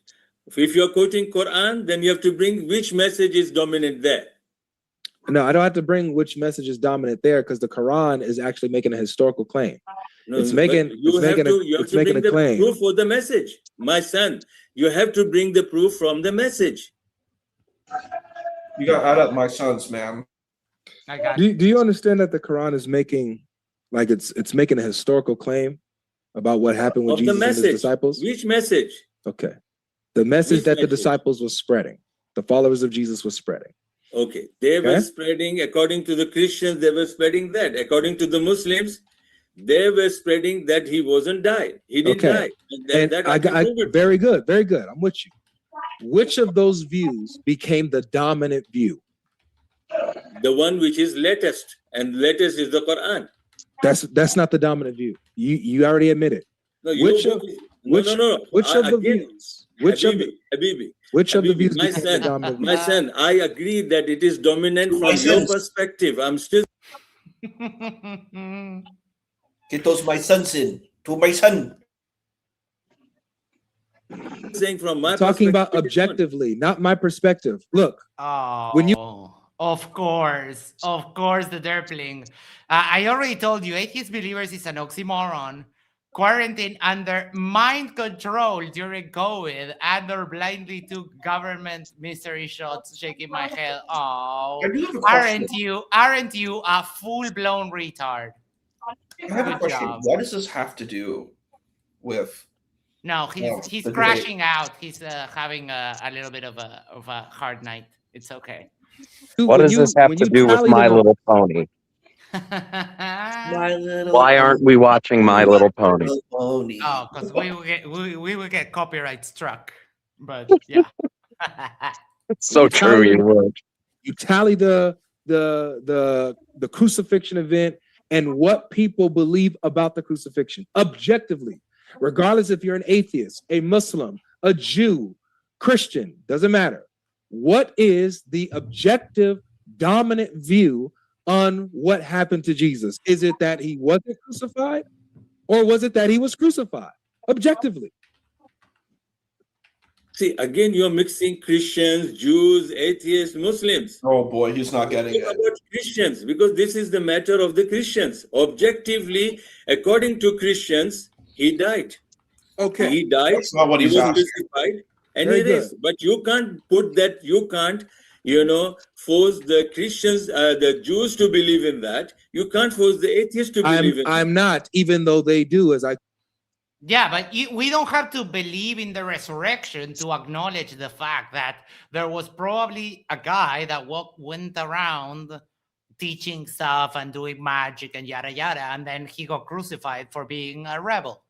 If you're quoting Quran, then you have to bring which message is dominant there. No, I don't have to bring which message is dominant there, because the Quran is actually making a historical claim. No, it's making the claim. Proof for the message. My son, you have to bring the proof from the message. You got to add up my sons, man. Do you understand that the Quran is making, like, it's making a historical claim about what happened with Jesus and his disciples? Which message? Okay. The message that the disciples were spreading, the followers of Jesus were spreading. Okay. They were spreading, according to the Christians, they were spreading that. According to the Muslims, they were spreading that he wasn't died. He didn't die. Very good. Very good. I'm with you. Which of those views became the dominant view? The one which is latest, and latest is the Quran. That's not the dominant view. You already admit it. No, which of the views? Which of the views became the dominant view? My son, I agree that it is dominant from your perspective. I'm still get those my sons in. To my son. saying from my talking about objectively, not my perspective. Look, when you of course the Derpling. I already told you, atheist believers is an oxymoron. Quarantine under mind control during COVID, and or blindly took government mystery shots, shaking my head. Oh, aren't you a full-blown retard? I have a question. What does this have to do with? No, he's crashing out. He's having a little bit of a hard night. It's okay. What does this have to do with My Little Pony? Why aren't we watching My Little Pony? Oh, because we will get copyright struck. But yeah, it's so true. You would. You tally the crucifixion event and what people believe about the crucifixion objectively, regardless if you're an atheist, a Muslim, a Jew, Christian, doesn't matter. What is the objective dominant view on what happened to Jesus? Is it that he wasn't crucified, or was it that he was crucified? Objectively. See, again, you're mixing Christians, Jews, atheists, Muslims. Oh boy, he's not getting it. About Christians, because this is the matter of the Christians. Objectively, according to Christians, he died. Okay. He died. That's not what he's was asking. crucified, and he raised. But you can't put that, you can't, force the Christians, the Jews to believe in that. You can't force the atheists to believe in that. I'm not, even though they do, as I. Yeah, but we don't have to believe in the resurrection to acknowledge the fact that there was probably a guy that went around teaching stuff and doing magic and yada yada, and then he got crucified for being a rebel.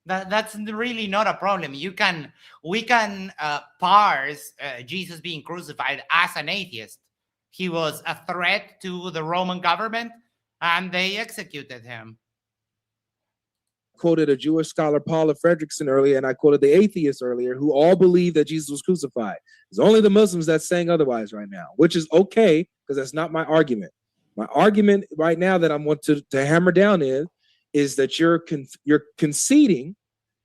That's really not a problem. We can parse Jesus being crucified as an atheist. He was a threat to the Roman government, and they executed him. quoted a Jewish scholar, Paula Fredrickson, earlier, and I quoted the atheists earlier, who all believe that Jesus was crucified. It's only the Muslims that's saying otherwise right now, which is okay, because that's not my argument. My argument right now that I want to hammer down is that you're conceding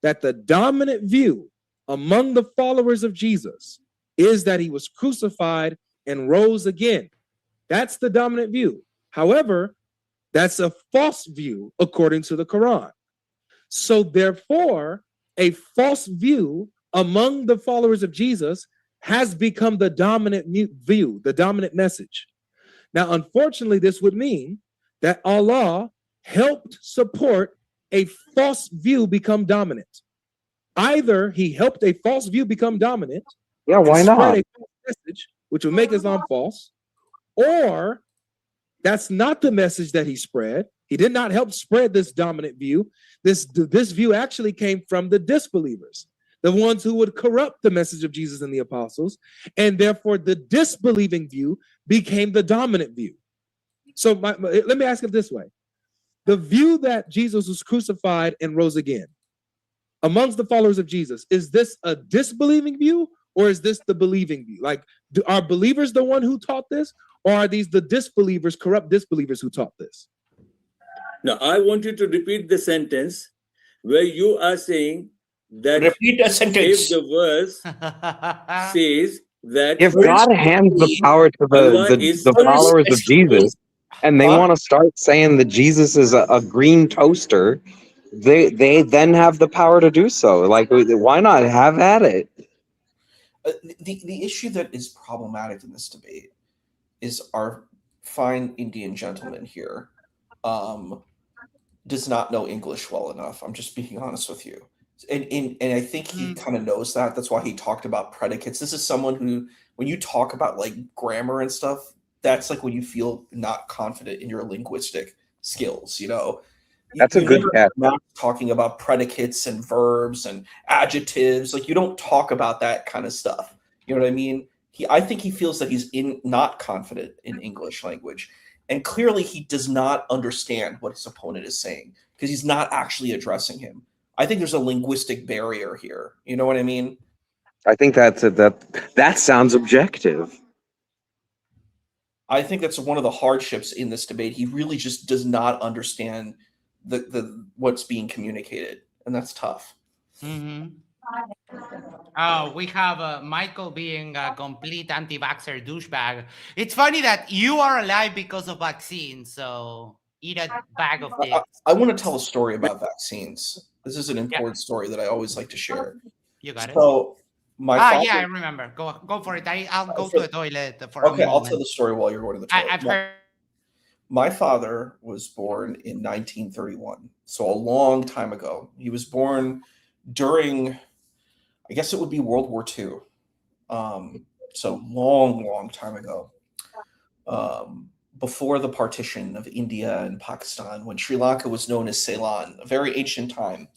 that the dominant view among the followers of Jesus is that he was crucified and rose again. That's the dominant view. However, that's a false view according to the Quran. So therefore, a false view among the followers of Jesus has become the dominant view, the dominant message. Now, unfortunately, this would mean that Allah helped support a false view become dominant. Either he helped a false view become dominant, yeah, why not? spread a false message, which would make Islam false, or that's not the message that he spread. He did not help spread this dominant view. This view actually came from the disbelievers, the ones who would corrupt the message of Jesus and the apostles, and therefore the disbelieving view became the dominant view. So let me ask it this way. The view that Jesus was crucified and rose again, amongst the followers of Jesus, is this a disbelieving view or is this the believing view? Like, are believers the one who taught this, or are these the disbelievers, corrupt disbelievers who taught this? Now, I want you to repeat the sentence where you are saying that repeat a sentence. if the verse says that If God hands the power to the followers of Jesus, and they want to start saying that Jesus is a green toaster, they then have the power to do so. Like, why not have at it? The issue that is problematic in this debate is our fine Indian gentleman here does not know English well enough. I'm just being honest with you. And I think he kind of knows that. That's why he talked about predicates. This is someone who, when you talk about like grammar and stuff, that's like when you feel not confident in your linguistic skills, you know? That's a good catch. Talking about predicates and verbs and adjectives. Like, you don't talk about that kind of stuff. You know what I mean? I think he feels that he's not confident in English language. And clearly he does not understand what his opponent is saying because he's not actually addressing him. I think there's a linguistic barrier here. You know what I mean? I think that sounds objective. I think that's one of the hardships in this debate. He really just does not understand the what's being communicated, and that's tough. Mm-hmm. Oh, we have Michael being a complete anti-vaxxer douchebag. It's funny that you are alive because of vaccines, so eat a bag of dicks. I want to tell a story about vaccines. This is an important story that I always like to share. You got it. So my father, yeah, I remember. Go for it. I'll go to the toilet for a moment. I'll tell the story while you're going to the toilet. I've heard. My father was born in 1931, so a long time ago. He was born during, I guess it would be World War II. So long time ago. Before the partition of India and Pakistan, when Sri Lanka was known as Ceylon, a very ancient time.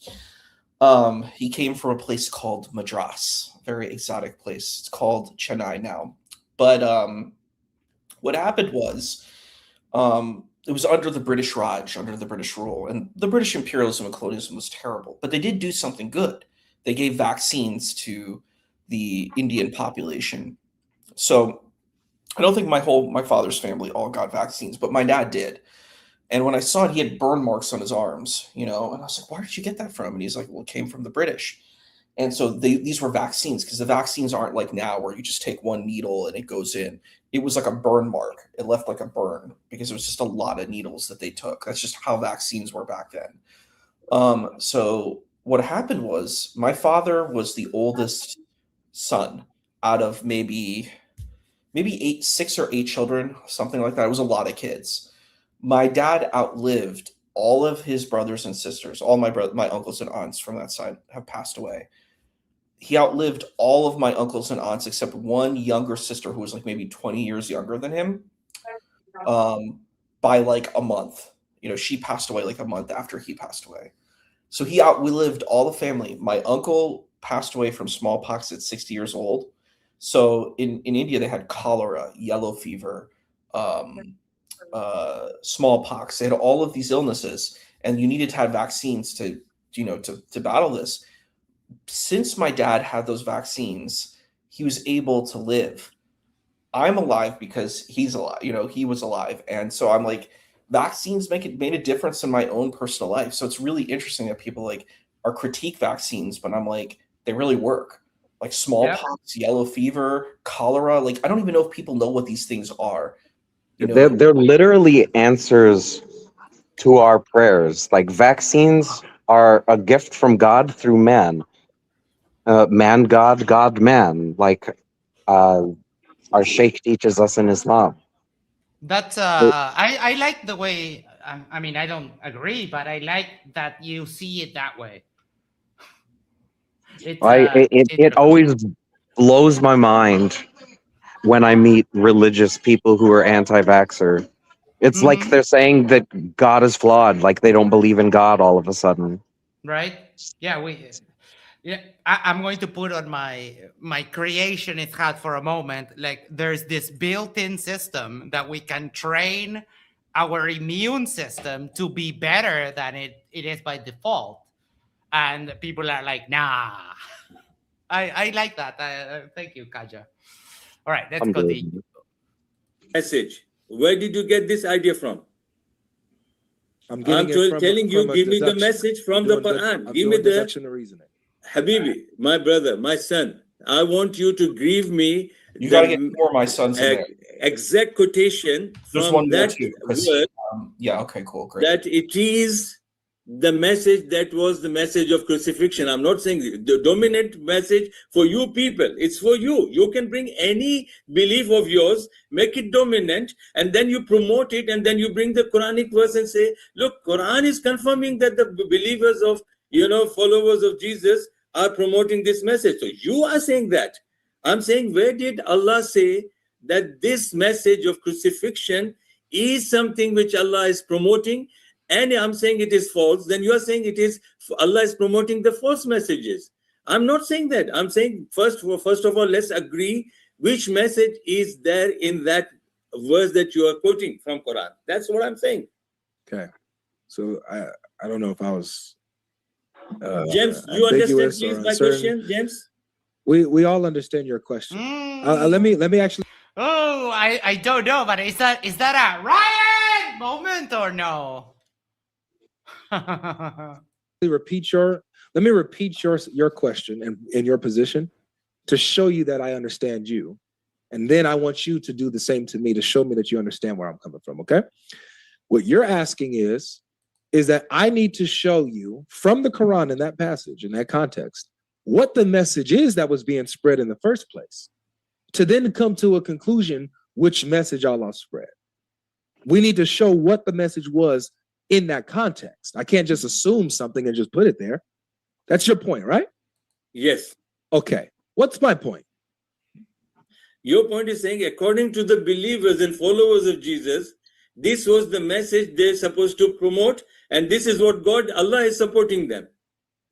He came from a place called Madras, a very exotic place. It's called Chennai now. But what happened was, it was under the British Raj, under the British rule, and the British imperialism and colonialism was terrible. But they did do something good. They gave vaccines to the Indian population. So I don't think my father's family all got vaccines, but my dad did. And when I saw it, he had burn marks on his arms, you know, and I was like, where did you get that from? And he's like, well, it came from the British. And so these were vaccines, because the vaccines aren't like now where you just take one needle and it goes in. It was like a burn mark. It left like a burn because it was just a lot of needles that they took. That's just how vaccines were back then. So what happened was my father was the oldest son out of maybe 6 or 8 children, something like that. It was a lot of kids. My dad outlived all of his brothers and sisters. All my uncles and aunts from that side have passed away. He outlived all of my uncles and aunts except one younger sister who was like maybe 20 years younger than him, by like a month. You know, she passed away like a month after he passed away. So we outlived all the family. My uncle passed away from smallpox at 60 years old. So in India, they had cholera, yellow fever, smallpox. They had all of these illnesses, and you needed to have vaccines to to battle this. Since my dad had those vaccines, he was able to live. I'm alive because he's alive. He was alive, and so I'm like, vaccines made a difference in my own personal life. So it's really interesting that people are critique vaccines, but I'm like, they really work. Like smallpox, yellow fever, cholera. Like, I don't even know if people know what these things are. They're literally answers to our prayers. Like, vaccines are a gift from God through man. Man, God, God, man. Like our sheikh teaches us in Islam. That's I like the way. I mean, I don't agree, but I like that you see it that way. It always blows my mind when I meet religious people who are anti-vaxxer. It's like they're saying that God is flawed, like they don't believe in God all of a sudden. Right? Yeah, I'm going to put on my creationist hat for a moment. Like, there's this built-in system that we can train our immune system to be better than it is by default. And people are like, nah. I like that. Thank you, Kaja. All right, let's continue. Message. Where did you get this idea from? I'm telling you, give me the message from the Quran. Give me the reasoning. Habibi, my brother, my son. I want you to give me you gotta get more my sons in there. Exact quotation from that word. Yeah, okay, cool, great. That it is the message that was the message of crucifixion. I'm not saying the dominant message for you people. It's for you. You can bring any belief of yours, make it dominant, and then you promote it, and then you bring the Quranic verse and say, look, Quran is confirming that the believers of, followers of Jesus are promoting this message. So you are saying that. I'm saying, where did Allah say that this message of crucifixion is something which Allah is promoting? And I'm saying it is false. Then you are saying it is Allah is promoting the false messages. I'm not saying that. I'm saying first of all, let's agree which message is there in that verse that you are quoting from Quran. That's what I'm saying. Okay. So I don't know if I was James, you understand please my question, James? We all understand your question. Let me actually. Oh, I don't know, but is that a riot moment or no? Let me repeat your question and your position to show you that I understand you, and then I want you to do the same to me to show me that you understand where I'm coming from. Okay, what you're asking is that I need to show you from the Quran in that passage, in that context, what the message is that was being spread in the first place, to then come to a conclusion which message Allah spread. We need to show what the message was in that context. I can't just assume something and just put it there. That's your point, right? Yes. Okay. What's my point? Your point is saying, according to the believers and followers of Jesus, this was the message they're supposed to promote, and this is what Allah is supporting them.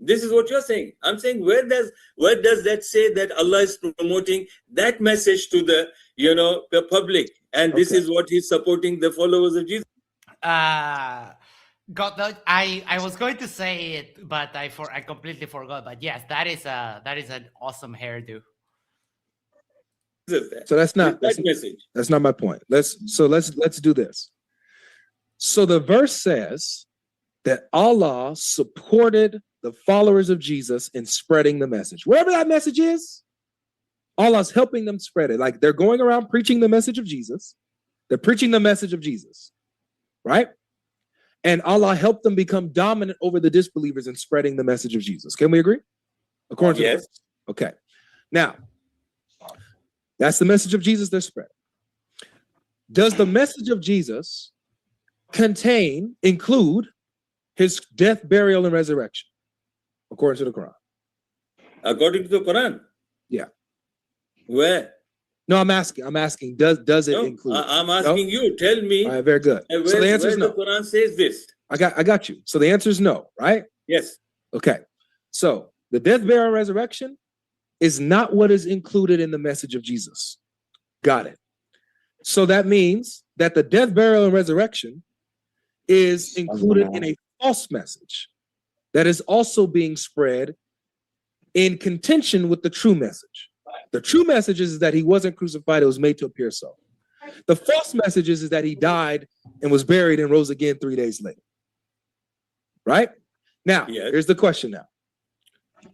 This is what you're saying. I'm saying, where does that say that Allah is promoting that message to the public, and this is what He's supporting the followers of Jesus? God, I was going to say it, but I completely forgot. But yes, that is an awesome hairdo. So that's not my point. Let's do this. So the verse says that Allah supported the followers of Jesus in spreading the message. Wherever that message is, Allah's helping them spread it. Like, they're going around preaching the message of Jesus. They're preaching the message of Jesus, right? And Allah helped them become dominant over the disbelievers in spreading the message of Jesus. Can we agree? According to the verse. Okay. Now, that's the message of Jesus they're spreading. Does the message of Jesus include his death, burial, and resurrection, according to the Quran? According to the Quran? Yeah. Where? No, I'm asking, does it include? I'm asking you. Tell me. All right, very good. So the answer is no. The Quran says this. I got you. So the answer is no, right? Yes. Okay. So the death, burial, and resurrection is not what is included in the message of Jesus. Got it. So that means that the death, burial, and resurrection is included in a false message. that is also being spread in contention with the true message. The true message is that he wasn't crucified, it was made to appear so. The false message is that he died and was buried and rose again 3 days later. Right? Now, here's the question now.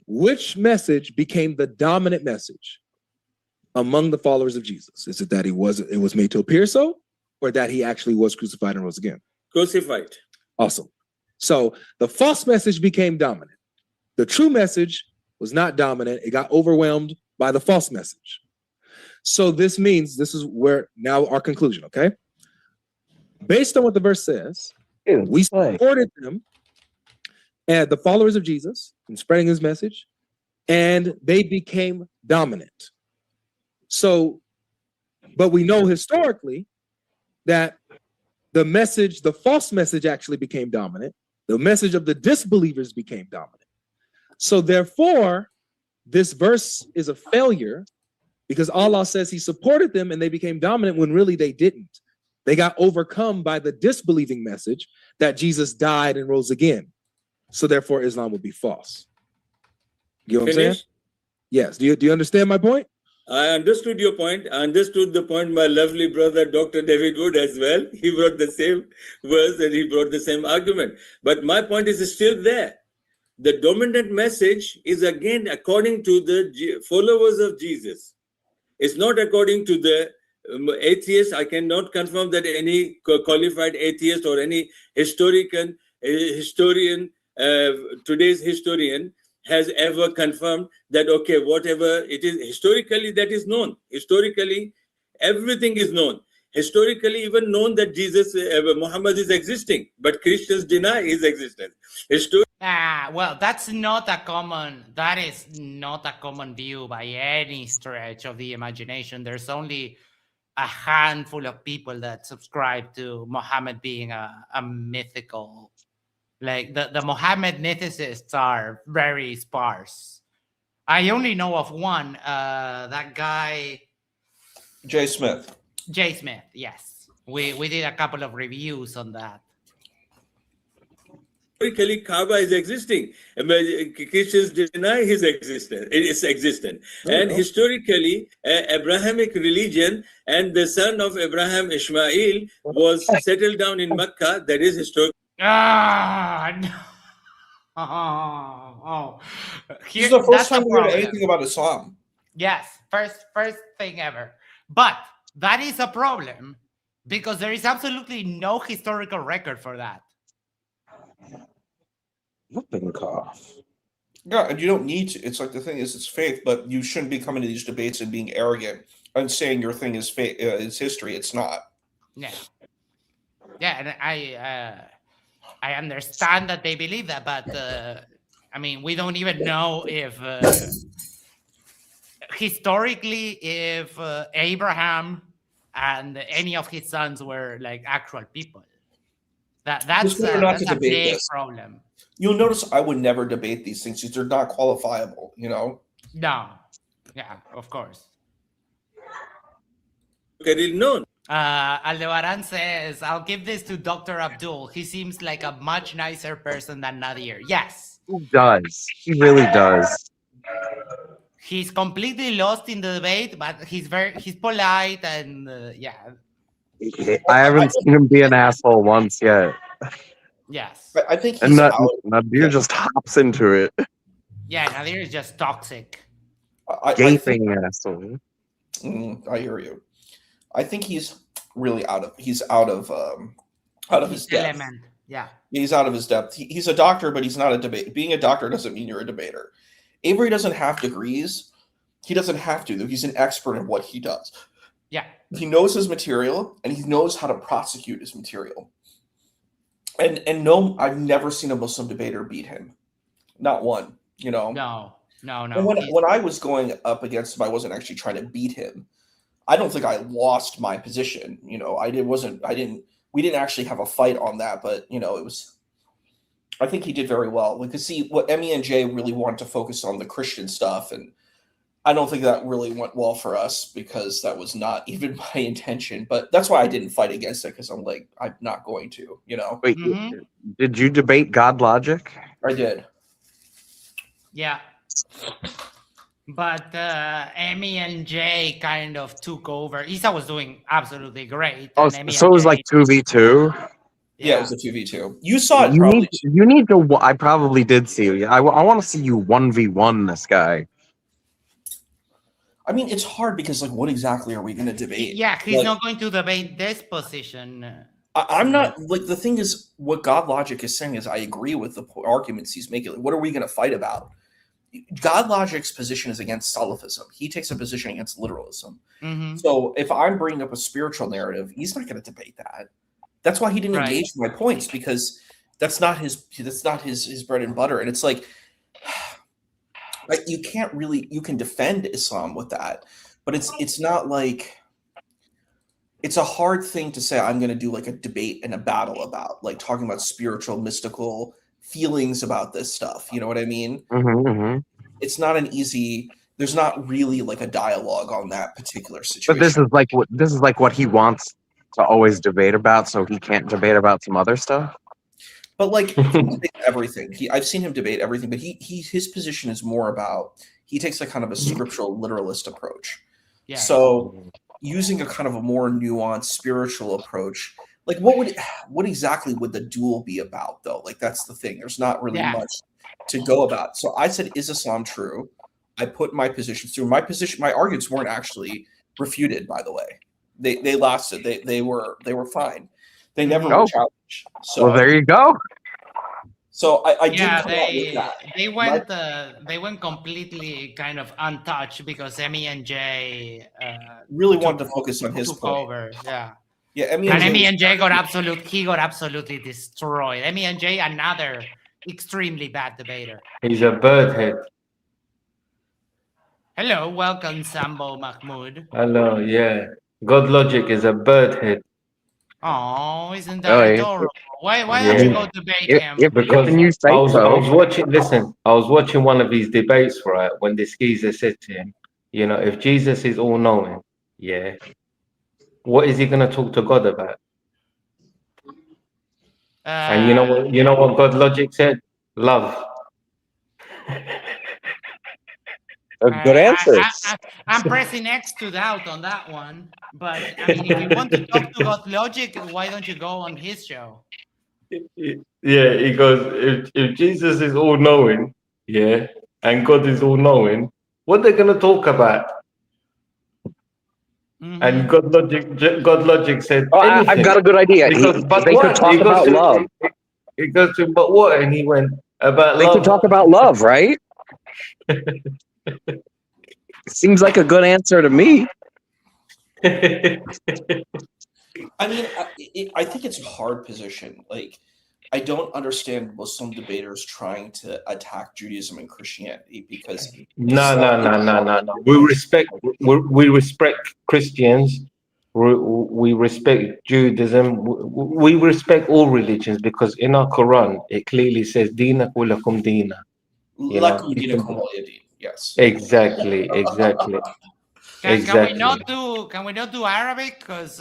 Which message became the dominant message among the followers of Jesus? Is it that it was made to appear so, or that he actually was crucified and rose again? Crucified. Awesome. So the false message became dominant. The true message was not dominant. It got overwhelmed by the false message. So this means, this is where now our conclusion, okay? Based on what the verse says, we supported them and the followers of Jesus in spreading his message, and they became dominant. So, but we know historically that the message, the false message actually became dominant. The message of the disbelievers became dominant. So therefore, this verse is a failure because Allah says he supported them and they became dominant when really they didn't. They got overcome by the disbelieving message that Jesus died and rose again. So therefore, Islam would be false. You know what I'm saying? Yes. Do you understand my point? I understood your point. I understood the point my lovely brother, Dr. David Wood, as well. He brought the same verse and he brought the same argument. But my point is still there. The dominant message is again according to the followers of Jesus. It's not according to the atheists. I cannot confirm that any qualified atheist or any historian, today's historian, has ever confirmed that, okay, whatever it is, historically that is known. Historically, everything is known. Historically, even known that Jesus, Muhammad is existing, but Christians deny his existence. Well, that is not a common view by any stretch of the imagination. There's only a handful of people that subscribe to Muhammad being a mythical. Like the Muhammad mythicists are very sparse. I only know of one, that guy, Jay Smith. Jay Smith, yes. We did a couple of reviews on that. Historically, Kaaba is existing. Christians deny his existence. It is existent. And historically, Abrahamic religion and the son of Abraham, Ishmael, was settled down in Mecca. That is historical. No. This is the first time we heard anything about Islam. Yes, first thing ever. But that is a problem because there is absolutely no historical record for that. Whooping cough. Yeah, and you don't need to. It's like the thing is, it's faith, but you shouldn't be coming to these debates and being arrogant and saying your thing is faith, is history. It's not. Yeah, and I understand that they believe that, but I mean, we don't even know if historically if Abraham and any of his sons were like actual people. That's a big problem. You'll notice I would never debate these things because they're not qualifiable, you know? No. Yeah, of course. Known. Aldebaran says, I'll give this to Dr. Abdul. He seems like a much nicer person than Nadir. Yes. He does. He really does. He's completely lost in the debate, but he's polite and yeah. I haven't seen him be an asshole once yet. Yes. I think he's Nadir just hops into it. Yeah, Nadir is just toxic. Gaping asshole. I hear you. I think he's really out of his depth. Element. Yeah. He's out of his depth. He's a doctor, but he's not a debate. Being a doctor doesn't mean you're a debater. Avery doesn't have degrees. He doesn't have to. He's an expert in what he does. Yeah. He knows his material and he knows how to prosecute his material. And no, I've never seen a Muslim debater beat him. Not one, you know. No. And when I was going up against him, I wasn't actually trying to beat him. I don't think I lost my position. You know, we didn't actually have a fight on that, but you know, I think he did very well. We could see what Emmy and Jay really wanted to focus on the Christian stuff. And I don't think that really went well for us because that was not even my intention. But that's why I didn't fight against it because I'm like, I'm not going to, you know. Wait, did you debate God logic? I did. Yeah. But Emmy and Jay kind of took over. Isa was doing absolutely great. Oh, so it was like 2v2. Yeah, it was a 2v2. You saw it probably. You need to. I probably did see you. I want to see you 1v1 this guy. I mean, it's hard because like, what exactly are we going to debate? Yeah, he's like, not going to debate this position. I'm not like the thing is what God logic is saying is I agree with the arguments he's making. Like, what are we going to fight about? God logic's position is against Salafism. He takes a position against literalism. So if I'm bringing up a spiritual narrative, he's not going to debate that. That's why he didn't engage my points because that's not his bread and butter. And it's like you can't really you can defend Islam with that, but it's not like it's a hard thing to say I'm going to do like a debate and a battle about like talking about spiritual, mystical feelings about this stuff. You know what I mean? It's not an easy. There's not really like a dialogue on that particular situation. But this is like what he wants to always debate about, so he can't debate about some other stuff. But like everything, I've seen him debate everything. But his position is more about he takes a kind of a scriptural literalist approach. Yeah. So using a kind of a more nuanced spiritual approach. Like what exactly would the duel be about though? Like that's the thing. There's not really much to go about. So I said, is Islam true? I put my positions through. My arguments weren't actually refuted, by the way. They lasted. They were fine. They never were challenged. So well, there you go. So I did come out with that. They went completely kind of untouched because Emmy and Jay really wanted to focus on his point. Over. Yeah. Yeah, Emmy and Jay got absolutely destroyed. Emmy and Jay, another extremely bad debater. He's a birdhead. Hello, welcome Sambo Mahmoud. Hello, yeah. God Logic is a birdhead. Oh, isn't that adorable? Why don't you go debate him? Because I was watching. Listen, I was watching one of his debates, right? When this geezer said to him, you know, if Jesus is all knowing, what is he going to talk to God about? And you know what God Logic said? Love. Good answer. I'm pressing X to doubt on that one. But I mean, if you want to talk to God Logic, why don't you go on his show? Yeah, he goes, if Jesus is all knowing, and God is all knowing, what they're going to talk about? And God Logic said, I've got a good idea. They could talk about love. He goes to, but what? And he went, about love. They could talk about love, right? Seems like a good answer to me. I mean, I think it's a hard position. Like, I don't understand Muslim debaters trying to attack Judaism and Christianity because no. We respect Christians. We respect Judaism. We respect all religions because in our Quran it clearly says "Dinakum lakum dina." Lakum dinakum waliya din. Yes. Exactly. Can we not do Arabic? Because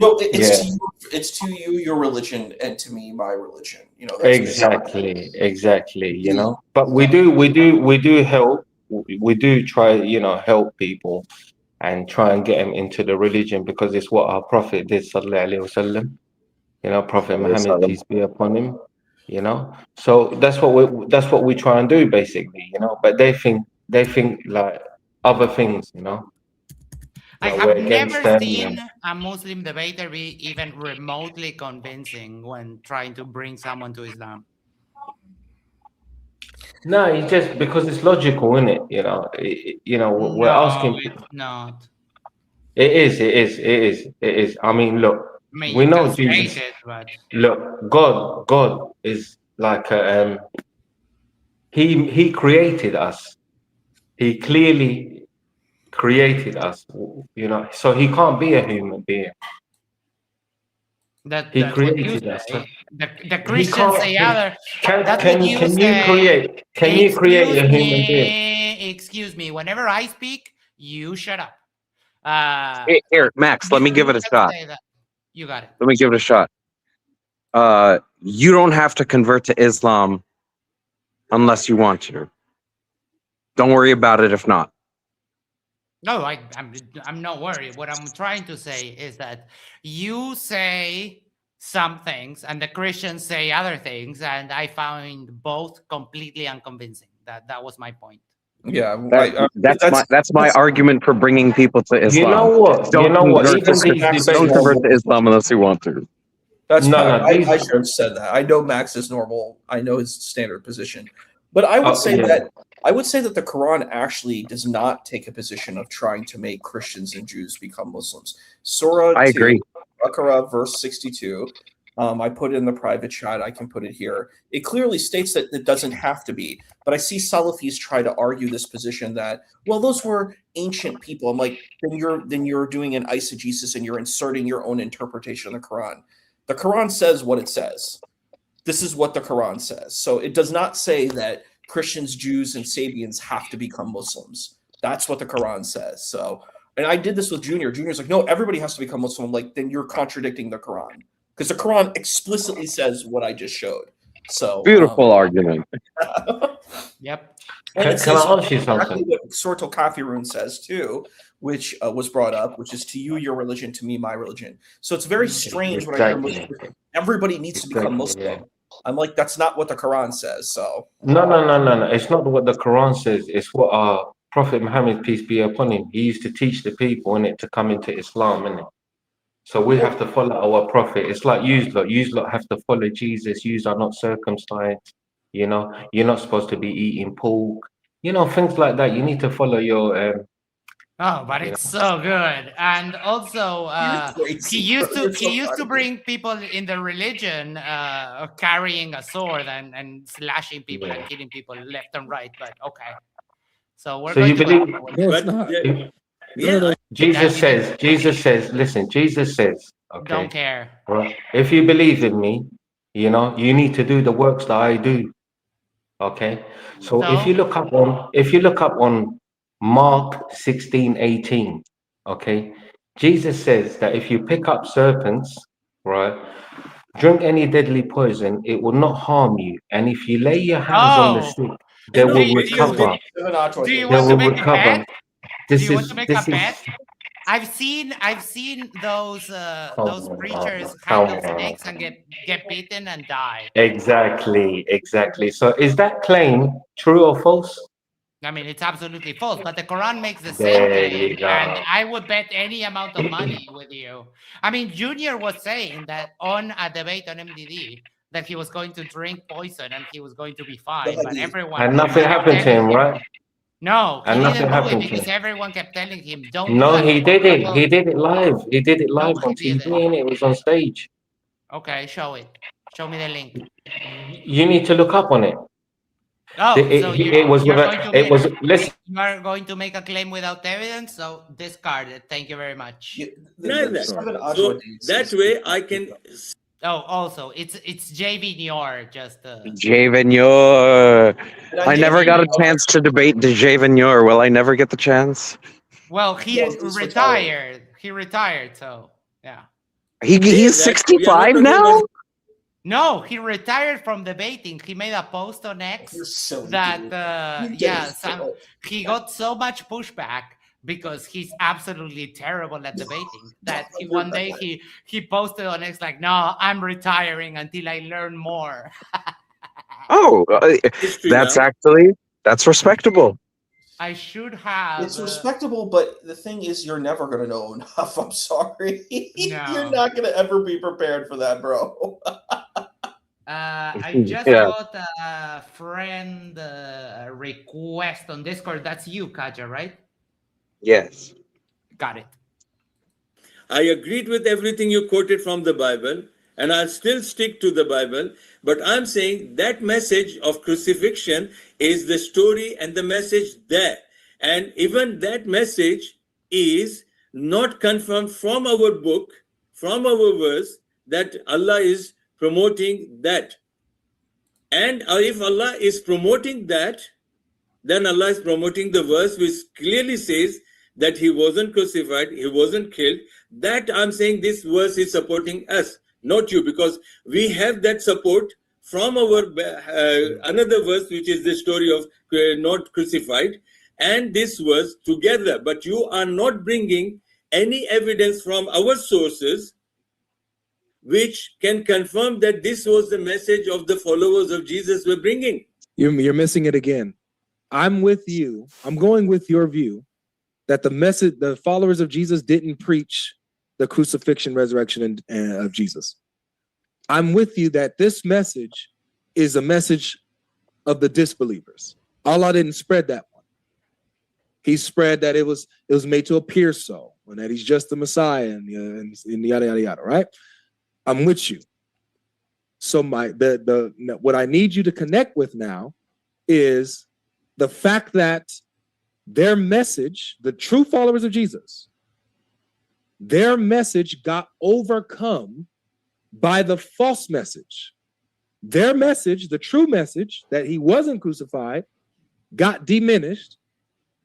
well, it's to you your religion, and to me my religion. You know. Exactly. You know, but we do help. We do try, help people and try and get them into the religion because it's what our Prophet did, sallallahu alaihi wasallam. Prophet Muhammad, peace be upon him. So that's what we try and do basically. But they think like other things. I have never seen a Muslim debater be even remotely convincing when trying to bring someone to Islam. No, it's just because it's logical, isn't it? We're asking. It's not. It is. I mean, look, we know Jesus. Look, God is like He created us. He clearly created us, so he can't be a human being. He created us. The Christians say other. That's Can what you say. create a human being? Excuse me. Whenever I speak, you shut up. Here, Max, let me give it a shot. You got it. Let me give it a shot. You don't have to convert to Islam unless you want to. Don't worry about it if not. No, I'm not worried. What I'm trying to say is that you say some things and the Christians say other things, and I find both completely unconvincing. That was my point. Yeah, that's my argument for bringing people to Islam. You know what? Don't convert to Islam unless you want to. That's I should have said that. I know Max is normal. I know his standard position, but I would say that the Quran actually does not take a position of trying to make Christians and Jews become Muslims. Surah 2, agree. Baqarah, verse 62. I put it in the private chat. I can put it here. It clearly states that it doesn't have to be. But I see Salafis try to argue this position that, well, those were ancient people. I'm like, then you're doing an eisegesis and you're inserting your own interpretation of the Quran. The Quran says what it says. This is what the Quran says. So it does not say that Christians, Jews, and Sabians have to become Muslims. That's what the Quran says. So, and I did this with Junior. Junior's like, no, everybody has to become Muslim. I'm like, then you're contradicting the Quran. Because the Quran explicitly says what I just showed. So beautiful argument. Yep. And Can I ask you something? What Surat al-Kafirun says too, which was brought up, which is to you your religion, to me my religion. So it's very strange when I hear Muslims, everybody needs to become Muslim. Yeah. I'm like, that's not what the Quran says. So no. It's not what the Quran says. It's what our Prophet Muhammad, peace be upon him, he used to teach the people in it to come into Islam, innit? So we have to follow our prophet. It's like you lot have to follow Jesus. You are not circumcised. You know, you're not supposed to be eating pork. You know, things like that. You need to follow your. But it's so good. And also, he used to bring people in the religion carrying a sword and slashing people and killing people left and right. But okay, so we're going to. No, it's not. Yeah. Jesus says, listen, Jesus says, okay, don't care. Right. If you believe in me, you know, you need to do the works that I do. Okay. So if you look up on Mark 16:18, okay, Jesus says that if you pick up serpents, right, drink any deadly poison, it will not harm you. And if you lay your hands on the sick, they will recover. Do you want to make a bet? Do you want to make a bet? I've seen those preachers handle snakes and get bitten and die. Exactly. So is that claim true or false? I mean, it's absolutely false, but the Quran makes the same claim, and I would bet any amount of money with you. I mean, Junior was saying that on a debate on MDD that he was going to drink poison and he was going to be fine, but everyone... And nothing happened to him, right? No, he didn't do it because everyone kept telling him, don't do that. He did it. He did it live. He did it live on TV and it was on stage. Okay, show it. Show me the link. You need to look up on it. Oh, listen. You are going to make a claim without evidence, so discard it. Thank you very much. So that way I can... Oh, also, it's J. Vignor, just... J. Vignor. I never got a chance to debate the J. Vignor. Will I never get the chance? Well, he retired. He retired, so, yeah. He's 65 now? No, he retired from debating. He made a post on X that, he got so much pushback because he's absolutely terrible at debating that one day he posted on X like, no, I'm retiring until I learn more. That's respectable. I should have. It's respectable, but the thing is, you're never going to know enough. I'm sorry. No. You're not going to ever be prepared for that, bro. I just got a friend request on Discord. That's you, Kaja, right? Yes. Got it. I agreed with everything you quoted from the Bible, and I'll still stick to the Bible. But I'm saying that message of crucifixion is the story and the message there. And even that message is not confirmed from our book, from our verse, that Allah is promoting that. And if Allah is promoting that, then Allah is promoting the verse which clearly says that he wasn't crucified, he wasn't killed. That I'm saying this verse is supporting us, not you, because we have that support from our another verse, which is the story of not crucified, and this verse together. But you are not bringing any evidence from our sources which can confirm that this was the message of the followers of Jesus were bringing. You're missing it again. I'm with you. I'm going with your view that the followers of Jesus didn't preach the crucifixion, resurrection, of Jesus. I'm with you that this message is a message of the disbelievers. Allah didn't spread that one. He spread that it was made to appear so, and that he's just the Messiah, and yada yada yada. Right? I'm with you. So what I need you to connect with now is the fact that their message, the true followers of Jesus, their message got overcome by the false message. Their message, the true message that he wasn't crucified, got diminished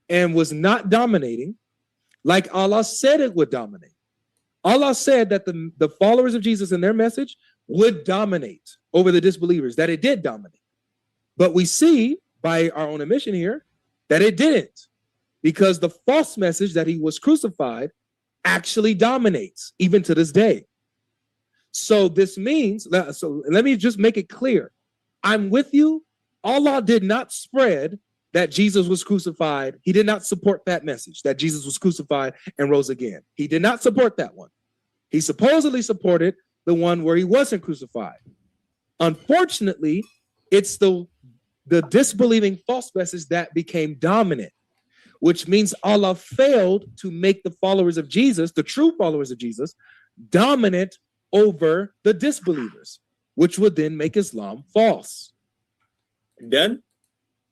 and was not dominating like Allah said it would dominate. Allah said that the followers of Jesus and their message would dominate over the disbelievers, that it did dominate. But we see by our own admission here that it didn't, because the false message that he was crucified actually dominates even to this day. So this means, so let me just make it clear. I'm with you. Allah did not spread that Jesus was crucified. He did not support that message that Jesus was crucified and rose again. He did not support that one. He supposedly supported the one where he wasn't crucified. Unfortunately, it's the disbelieving false message that became dominant, which means Allah failed to make the followers of Jesus, the true followers of Jesus, dominant over the disbelievers, which would then make Islam false. Done?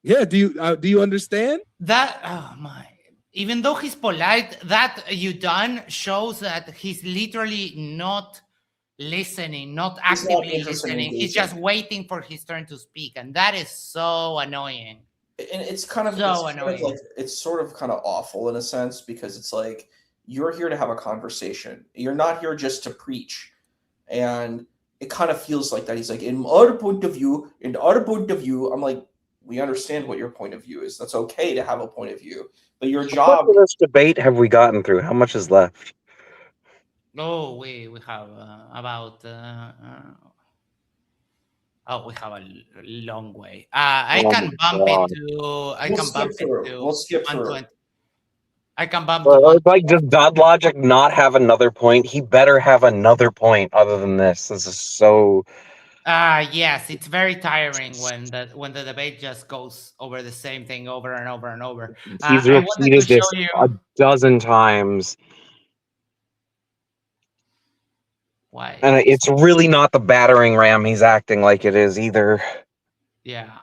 Yeah, do you understand? That, oh my. Even though he's polite, that you done shows that he's literally not listening, not actively listening. He's just waiting for his turn to speak, and that is so annoying. And it's kind of so annoying. It's sort of kind of awful in a sense, because it's like you're here to have a conversation. You're not here just to preach, and it kind of feels like that. He's like, in our point of view, I'm like, we understand what your point of view is. That's okay to have a point of view. But your job. How much of this debate have we gotten through? How much is left? Oh, we have about. We have a long way. I can bump it to. We'll skip through. I can bump. Like, does God logic not have another point? He better have another point other than this. This is so. Yes, it's very tiring when the debate just goes over the same thing over and over and over. He's repeated this a dozen times. Why? And it's really not the battering ram he's acting like it is either. Yeah.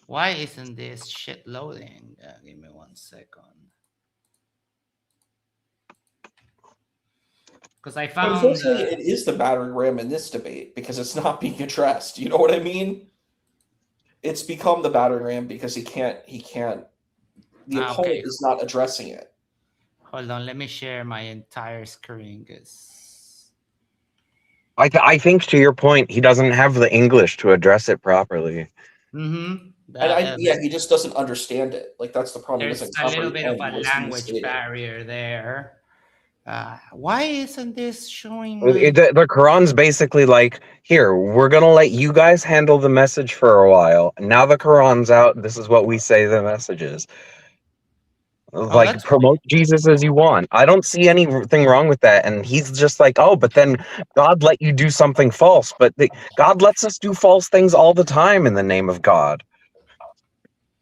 Why isn't this shit loading? Give me 1 second. Because I found unfortunately it is the battering ram in this debate because it's not being addressed. You know what I mean? It's become the battering ram because he can't the opponent is not addressing it. Hold on, let me share my entire screen because I think to your point, he doesn't have the English to address it properly. Mm-hmm. He just doesn't understand it. Like that's the problem. There's a little bit of a language barrier there. Why isn't this showing? The Quran's basically like, here, we're going to let you guys handle the message for a while. Now the Quran's out. This is what we say the message is. Like, promote Jesus as you want. I don't see anything wrong with that. And he's just like, oh, but then God let you do something false. But God lets us do false things all the time in the name of God.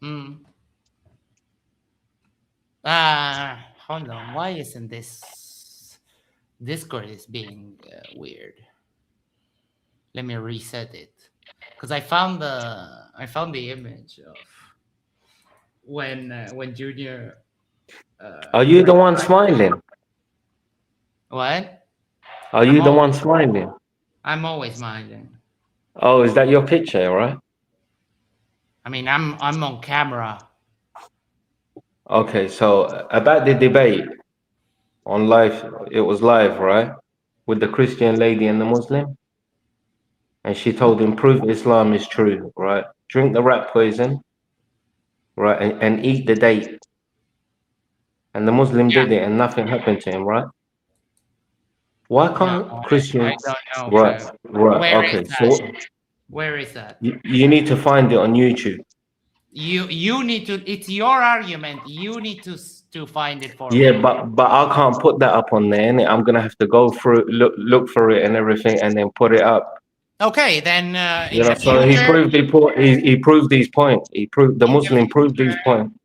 Hold on. Why isn't this Discord is being weird? Let me reset it because I found the image of when Junior. Are you the one smiling? What? Are you the one smiling? I'm always smiling. Oh, is that your picture, right? I mean, I'm on camera. Okay, so about the debate on live, it was live, right? With the Christian lady and the Muslim. And she told him, prove Islam is true, right? Drink the rat poison, right? And eat the date. And the Muslim did it and nothing happened to him, right? Why No, can't Christians? I don't know. Right, right, Where okay. is So that? Where is that? you need to find it on YouTube. You need to. It's your argument. You need to find it for Yeah, me. but I can't put that up on there, innit? I'm gonna have to go through, look for it and everything, and then put it up. Okay, then You in know, the so he future, proved he proved these points. He proved the in the Muslim proved these future, points.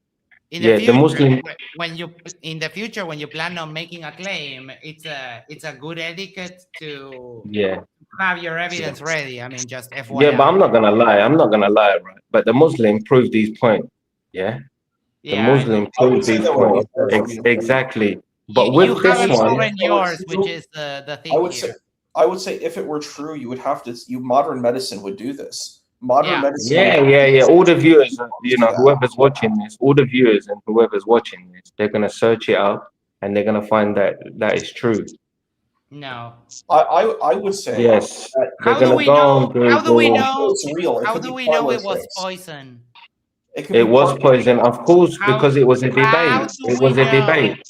in the Yeah, the future, Muslim. when you in the future when you plan on making a claim, it's a good etiquette to Yeah. have your evidence ready. I mean, just Yeah, but FYI. I'm not gonna lie. I'm not gonna lie, right? But the Muslim proved these points. Yeah, the Yeah, I know. Muslim I would proved say these there were points others. I mean, exactly. You But with haven't this one, proven yours, which is the thing I would here. say I would say if it were true, you would have to. Modern medicine would do this. Modern medicine. yeah. All the viewers, you know, that. whoever's watching this, all the viewers and whoever's watching this, they're gonna search it up and they're gonna find that is true. No. I would say Yes, that they're How do gonna we go know? on How do we Google. know? it's real. It How could do be we know it farmer was things. poison? It could It be was farmer poison, of course, because it was a How debate. do It we was a know? debate.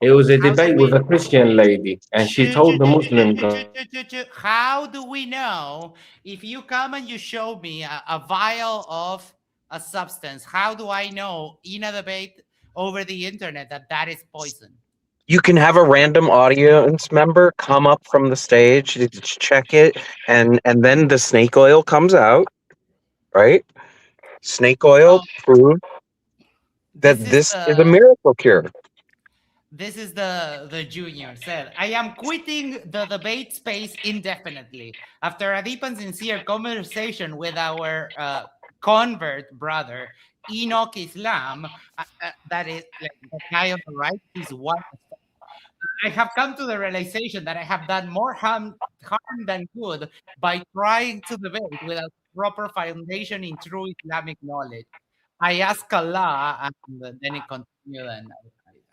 It was a How do debate we? with a Christian lady, and she told the Muslim guy. How do we know if you come and you show me a vial of a substance? How do I know in a debate over the internet that is poison? You can have a random audience member come up from the stage to check it, and then the snake oil comes out, right? Snake oil prove that this is a miracle cure. This is the junior said, I am quitting the debate space indefinitely. After a deep and sincere conversation with our convert brother, Enoch Islam, that is like the guy on the right, he's one. I have come to the realization that I have done more harm than good by trying to debate without proper foundation in true Islamic knowledge. I ask Allah, and then it continued, and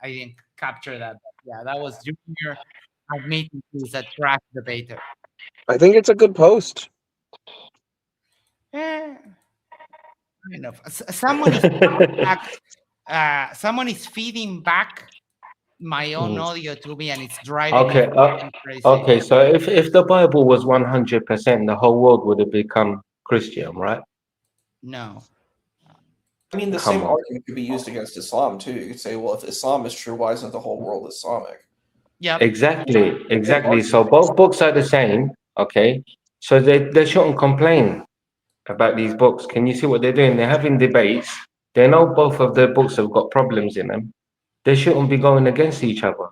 I didn't capture that. But yeah, that was Junior admitting he's a trash debater. I think it's a good post. Kind of. Someone is feeding back, someone is feeding back my own audio to me, and it's driving Okay, me crazy. okay. So if the Bible was 100%, the whole world would have become Christian, right? No. I mean, the same argument could be used against Islam too. You could say, well, if Islam is true, why isn't the whole world Islamic? Yeah. Exactly. So both books are the same. Okay. So they shouldn't complain about these books. Can you see what they're doing? They're having debates. They know both of their books have got problems in them. They shouldn't be going against each other.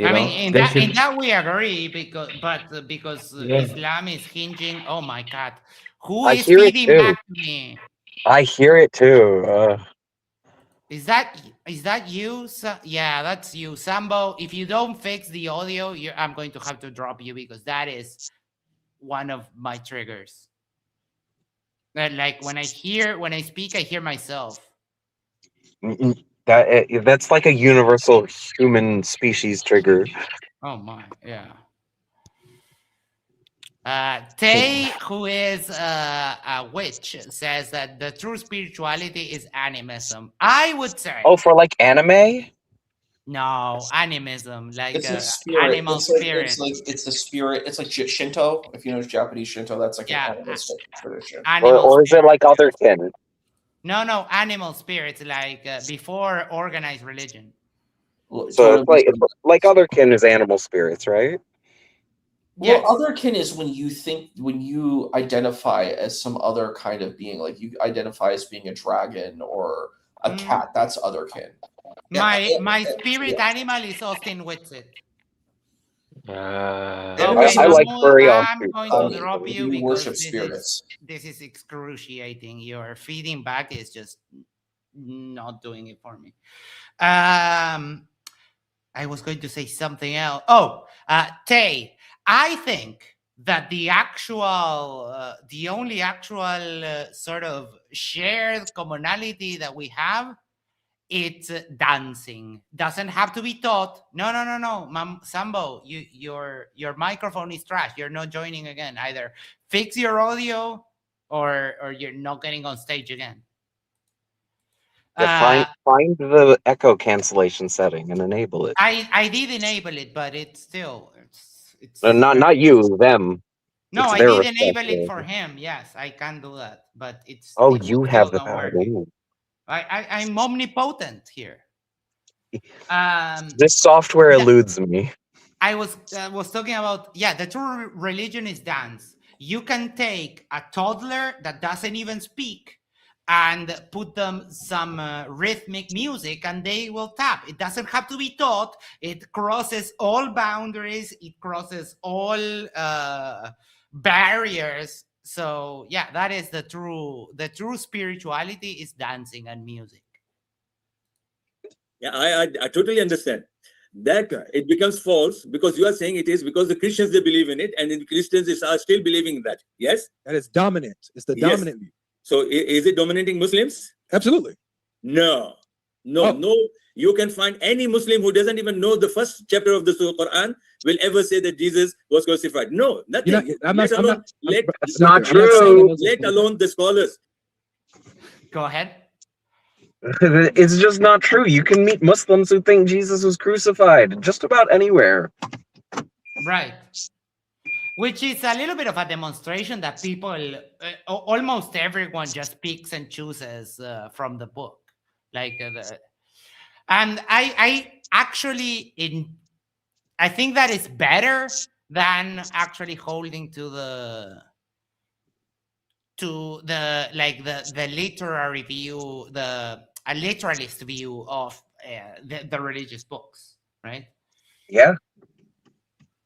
I mean, in that we agree, because Islam is hinging. Oh my God, who is feeding back to me? I hear it too. Is that you? Yeah, that's you, Sambo. If you don't fix the audio, I'm going to have to drop you, because that is one of my triggers. Like when I speak, I hear myself. That's like a universal human species trigger. Oh my, yeah. Tay, who is a witch, says that the true spirituality is animism. I would say. Oh, for like anime? No, animism, like it's a spirit. animal it's like, spirit. It's a spirit. It's like Shinto. If you know Japanese Shinto, that's like an animalistic tradition. Or is it like otherkin? No, animal spirits, like before organized religion. So it's like otherkin is animal spirits, right? Well, otherkin is when you identify as some other kind of being, like you identify as being a dragon or a cat. That's otherkin. My spirit animal is Austin Whitsitt. I like furry on I'm going to drop you we because worship spirits. This is excruciating. Your feeding back is just not doing it for me. I was going to say something else. Tay, I think that the only actual sort of shared commonality that we have, it's dancing. Doesn't have to be taught. No, Sambo, your microphone is trash. You're not joining again. Either fix your audio or you're not getting on stage again. Yeah, find the echo cancellation setting and enable it. I did enable it, but it's still it's not you, them. No, I did enable it for him. Yes, I can do that, but it's you have the power. I'm omnipotent here. This software eludes me. I was talking about, the true religion is dance. You can take a toddler that doesn't even speak and put them some rhythmic music and they will tap. It doesn't have to be taught. It crosses all boundaries. It crosses all barriers. So that is the true spirituality is dancing and music. Yeah, I totally understand. That it becomes false because you are saying it is because the Christians, they believe in it, and the Christians are still believing in that. Yes? That is dominant. It's the dominant view. So is it dominating Muslims? Absolutely. No. You can find any Muslim who doesn't even know the first chapter of the Quran will ever say that Jesus was crucified. No, nothing. It's not true. Let alone the scholars. Go ahead. It's just not true. You can meet Muslims who think Jesus was crucified just about anywhere. Right. Which is a little bit of a demonstration that people, almost everyone just picks and chooses from the book. And I actually, I think that is better than actually holding to the literary view, a literalist view of the religious books, right? Yeah.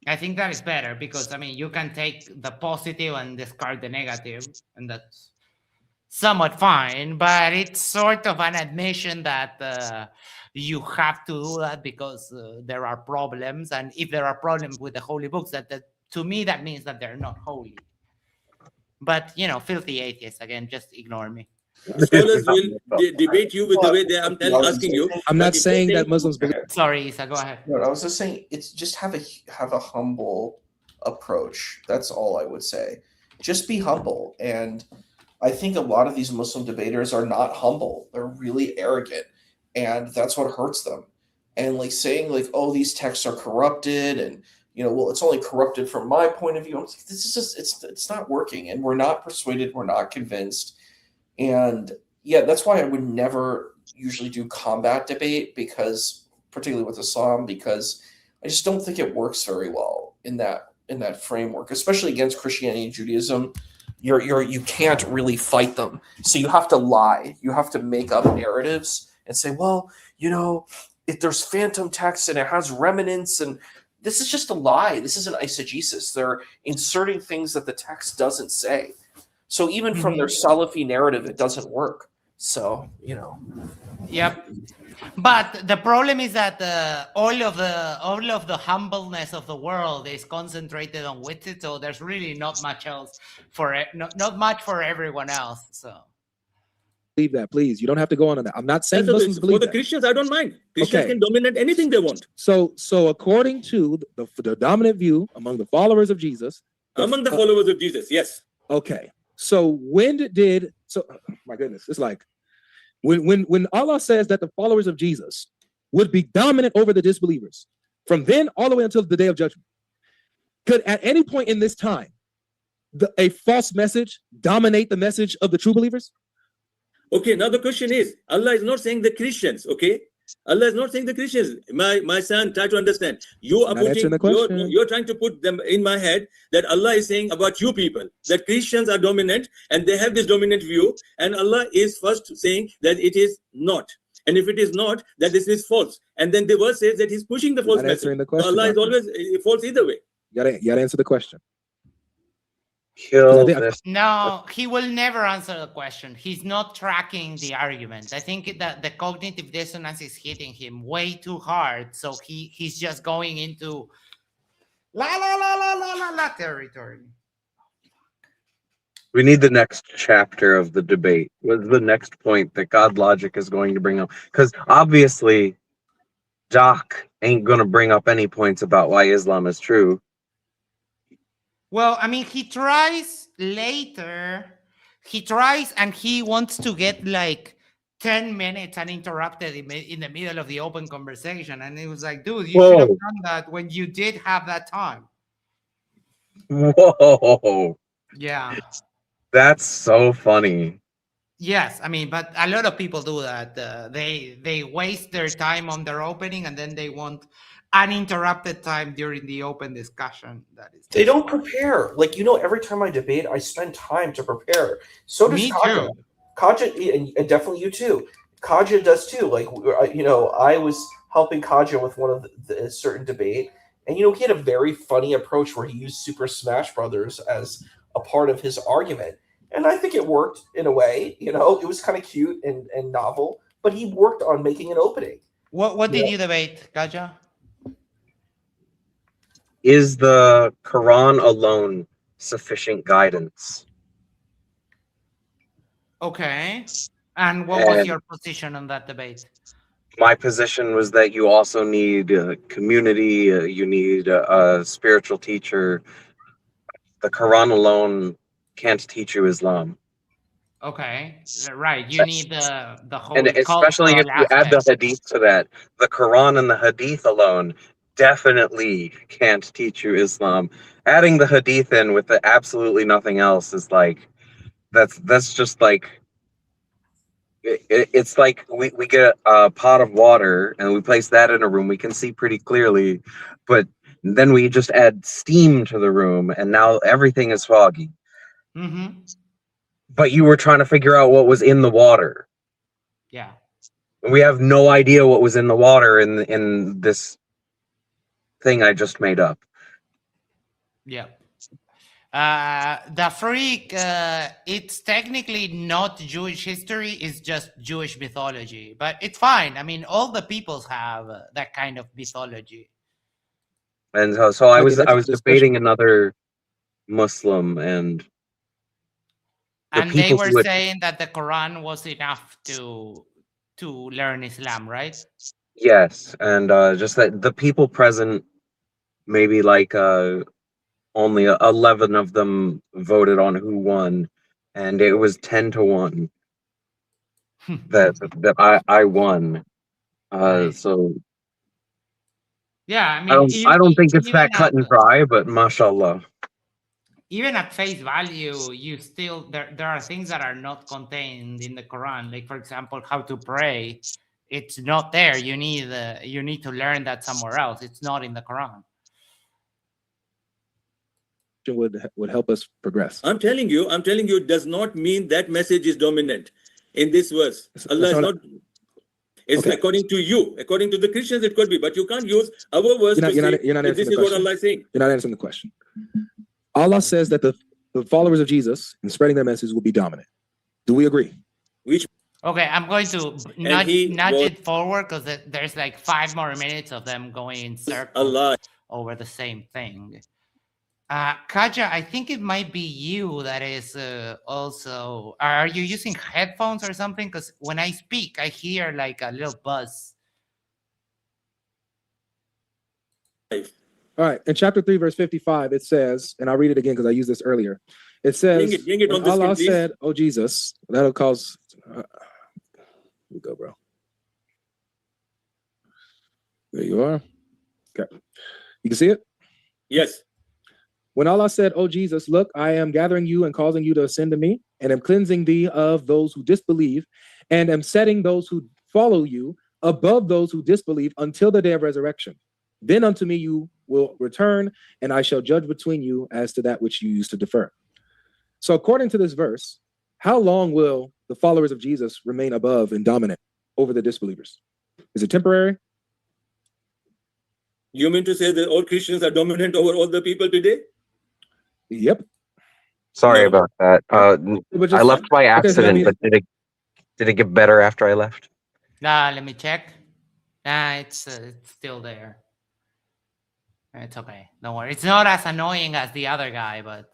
I think that is better because, you can take the positive and discard the negative, and that's somewhat fine, but it's sort of an admission that you have to do that because there are problems, and if there are problems with the holy books, that to me, that means that they're not holy. But, filthy atheists, again, just ignore me. Scholars will debate you with the way they are asking you. I'm not saying that Muslims believe. Sorry, Isa, go ahead. No, I was just saying, it's just have a humble approach. That's all I would say. Just be humble. And I think a lot of these Muslim debaters are not humble. They're really arrogant, and that's what hurts them. And saying oh, these texts are corrupted, and well, it's only corrupted from my point of view. I'm like, this is just it's not working, and we're not persuaded, we're not convinced. And that's why I would never usually do combat debate, because particularly with Islam, because I just don't think it works very well in that framework, especially against Christianity and Judaism. You can't really fight them. So you have to lie. You have to make up narratives and say, well, if there's phantom text and it has remnants, and this is just a lie. This is an eisegesis. They're inserting things that the text doesn't say. So even from their Salafi narrative, it doesn't work. So, Yep. But the problem is that all of the humbleness of the world is concentrated on Witzit, so there's really not much else not much for everyone else. So believe that, please. You don't have to go on that. I'm not saying Muslims believe that. For the Christians, I don't mind. Christians can dominate anything they want. So according to the dominant view among the followers of Jesus, among the followers of Jesus, yes. Okay. So my goodness, it's like when Allah says that the followers of Jesus would be dominant over the disbelievers from then all the way until the day of judgment, could at any point in this time a false message dominate the message of the true believers? Okay, now the question is, Allah is not saying the Christians, okay? Allah is not saying the Christians. My son, try to understand. You're trying to put them in my head that Allah is saying about you people, that Christians are dominant and they have this dominant view, and Allah is first saying that it is not. And if it is not, that this is false. And then the verse says that he's pushing the false message. Question, Allah is always false either way. You gotta answer the question. No, he will never answer the question. He's not tracking the argument. I think that the cognitive dissonance is hitting him way too hard. So he's just going into La territory. We need the next chapter of the debate. What's the next point that God logic is going to bring up? Because obviously, Doc ain't going to bring up any points about why Islam is true. Well, I mean, he tries later. He tries and he wants to get like 10 minutes uninterrupted in the middle of the open conversation. And it was like, dude, you should have done that when you did have that time. Whoa. Yeah. That's so funny. Yes, I mean, but a lot of people do that. They waste their time on their opening and then they want uninterrupted time during the open discussion. They don't prepare. Like, every time I debate, I spend time to prepare. So does Me Kaja. too. Kaja, and definitely you too. Kaja does too. Like, I was helping Kaja with one of the certain debate, and he had a very funny approach where he used Super Smash Brothers as a part of his argument. And I think it worked in a way. It was kind of cute and novel, but he worked on making an opening. What did you debate, Kaja? Is the Quran alone sufficient guidance? Okay. And what was your position on that debate? My position was that you also need a community, you need a spiritual teacher. The Quran alone can't teach you Islam. Okay, right. You need the whole, and especially if you add the hadith to that. The Quran and the hadith alone definitely can't teach you Islam. Adding the hadith in with absolutely nothing else is like, that's just like, it's like we get a pot of water and we place that in a room, we can see pretty clearly, but then we just add steam to the room and now everything is foggy. Mm-hmm. But you were trying to figure out what was in the water. Yeah. We have no idea what was in the water in this thing I just made up. Yeah. The freak, it's technically not Jewish history, it's just Jewish mythology, but it's fine. I mean, all the peoples have that kind of mythology. And so I was debating another Muslim, and they were saying that the Quran was enough to learn Islam, right? Yes, and just that the people present, maybe like only 11 of them voted on who won, and it was 10-1 that I won. So yeah, I mean, I don't think it's that cut and dry, but mashallah. Even at face value, you still there are things that are not contained in the Quran. Like, for example, how to pray. It's not there. You need to learn that somewhere else. It's not in the Quran. Would help us progress. I'm telling you, it does not mean that message is dominant in this verse. Allah is not. It's okay. According to you, according to the Christians, it could be, but you can't use our verse to say this is what Allah is saying. You're not answering the question. Allah says that the followers of Jesus in spreading their message will be dominant. Do we agree? Okay, I'm going to nudge it forward because there's like 5 more minutes of them going in circles over the same thing. Kaja, I think it might be you that is also. Are you using headphones or something? Because when I speak, I hear like a little buzz. All right. In chapter 3, verse 55, it says, and I'll read it again because I used this earlier. It says, bring it on the Allah screen, said, "Oh Jesus," that'll cause. Here we go, bro. There you are. Okay. You can see it? Yes. When Allah said, "Oh Jesus, look, I am gathering you and causing you to ascend to me, and am cleansing thee of those who disbelieve, and am setting those who follow you above those who disbelieve until the day of resurrection. Then unto me you will return, and I shall judge between you as to that which you used to defer." So according to this verse, how long will the followers of Jesus remain above and dominant over the disbelievers? Is it temporary? You mean to say that all Christians are dominant over all the people today? Yep. Sorry about that. I left by accident, but did it get better after I left? Let me check. It's still there. It's okay. Don't worry. It's not as annoying as the other guy, but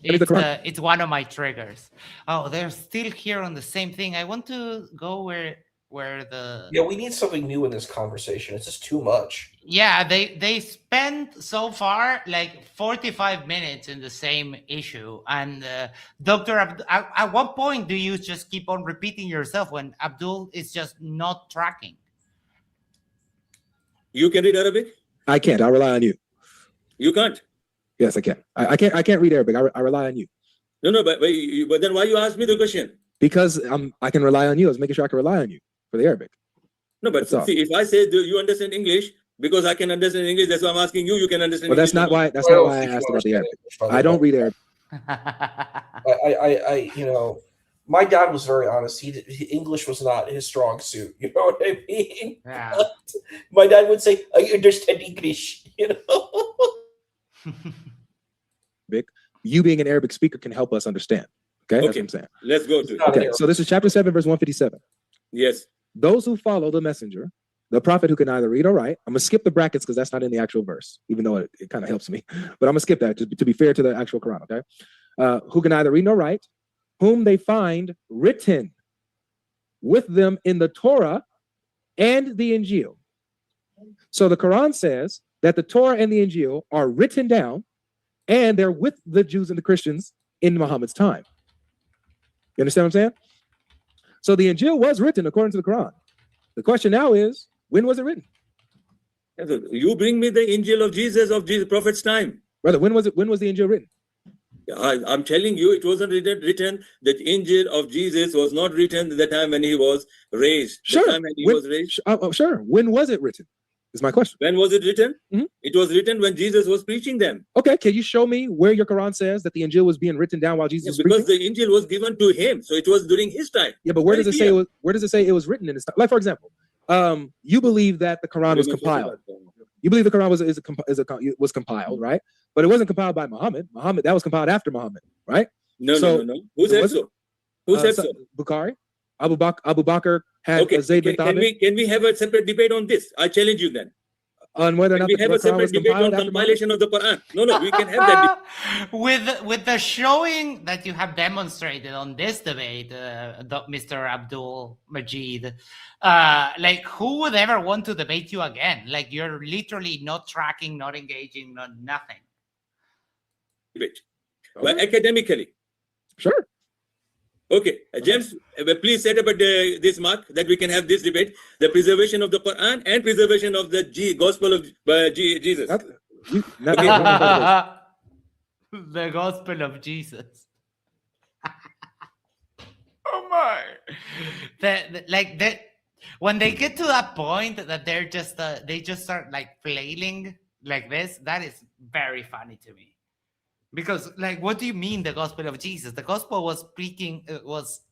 it's one of my triggers. Oh, they're still here on the same thing. I want to go where the... Yeah, we need something new in this conversation. It's just too much. Yeah, they spent so far like 45 minutes in the same issue. And Dr. at what point do you just keep on repeating yourself when Abdul is just not tracking? You can read Arabic? I can't. I rely on you. You can't? Yes, I can. I can't read Arabic. I rely on you. No, but then why you ask me the question? Because I can rely on you. I was making sure I can rely on you for the Arabic. No, but see, if I say, do you understand English? Because I can understand English, that's why I'm asking you. You can understand. Well, that's not why. That's not why I asked about the Arabic. I don't read Arabic. You know, my dad was very honest. English was not his strong suit. You know what I mean? Yeah. My dad would say, "I understand English." You know. You being an Arabic speaker can help us understand. Okay, that's what I'm saying. Let's go to it. Okay, so this is chapter 7, verse 157. Yes. Those who follow the messenger, the prophet who can neither read or write. I'm gonna skip the brackets because that's not in the actual verse, even though it kind of helps me. But I'm gonna skip that to be fair to the actual Quran. Okay, who can neither read nor write, whom they find written with them in the Torah and the Injil. So the Quran says that the Torah and the Injil are written down, and they're with the Jews and the Christians in Muhammad's time. You understand what I'm saying? So the Injil was written according to the Quran. The question now is, when was it written? You bring me the Injil of Jesus Prophet's time. Brother, when was the Injil written? I'm telling you, it wasn't written. That Injil of Jesus was not written the time when he was raised. Sure. The time when he was raised. Sure. When was it written? Is my question. When was it written? Mm-hmm. It was written when Jesus was preaching them. Okay, can you show me where your Quran says that the Injil was being written down while Jesus was because preaching? the Injil was given to him, so it was during his time. Yeah, but where does it say? Where does it say it was written in his time? Like, for example, you believe that the Quran was compiled. You believe the Quran was compiled, right? But it wasn't compiled by Muhammad. That was compiled after Muhammad, right? No. Who said so? Who said so? Bukhari, Abu Bakr had Zayd bin Thabit. Can we have a separate debate on this? I challenge you then. On whether or not we have a separate debate on compilation of the Quran. No, we can have that. With the showing that you have demonstrated on this debate, Mr. Abdul Majid, like who would ever want to debate you again? Like you're literally not tracking, not engaging, not nothing. Debate, but academically, sure. Okay, James, please set up this mark that we can have this debate: the preservation of the Quran and preservation of the Gospel of Jesus. The Gospel of Jesus. Oh my! When they get to that point that they just start like flailing like this, that is very funny to me. Because, like, what do you mean the gospel of Jesus? The gospel was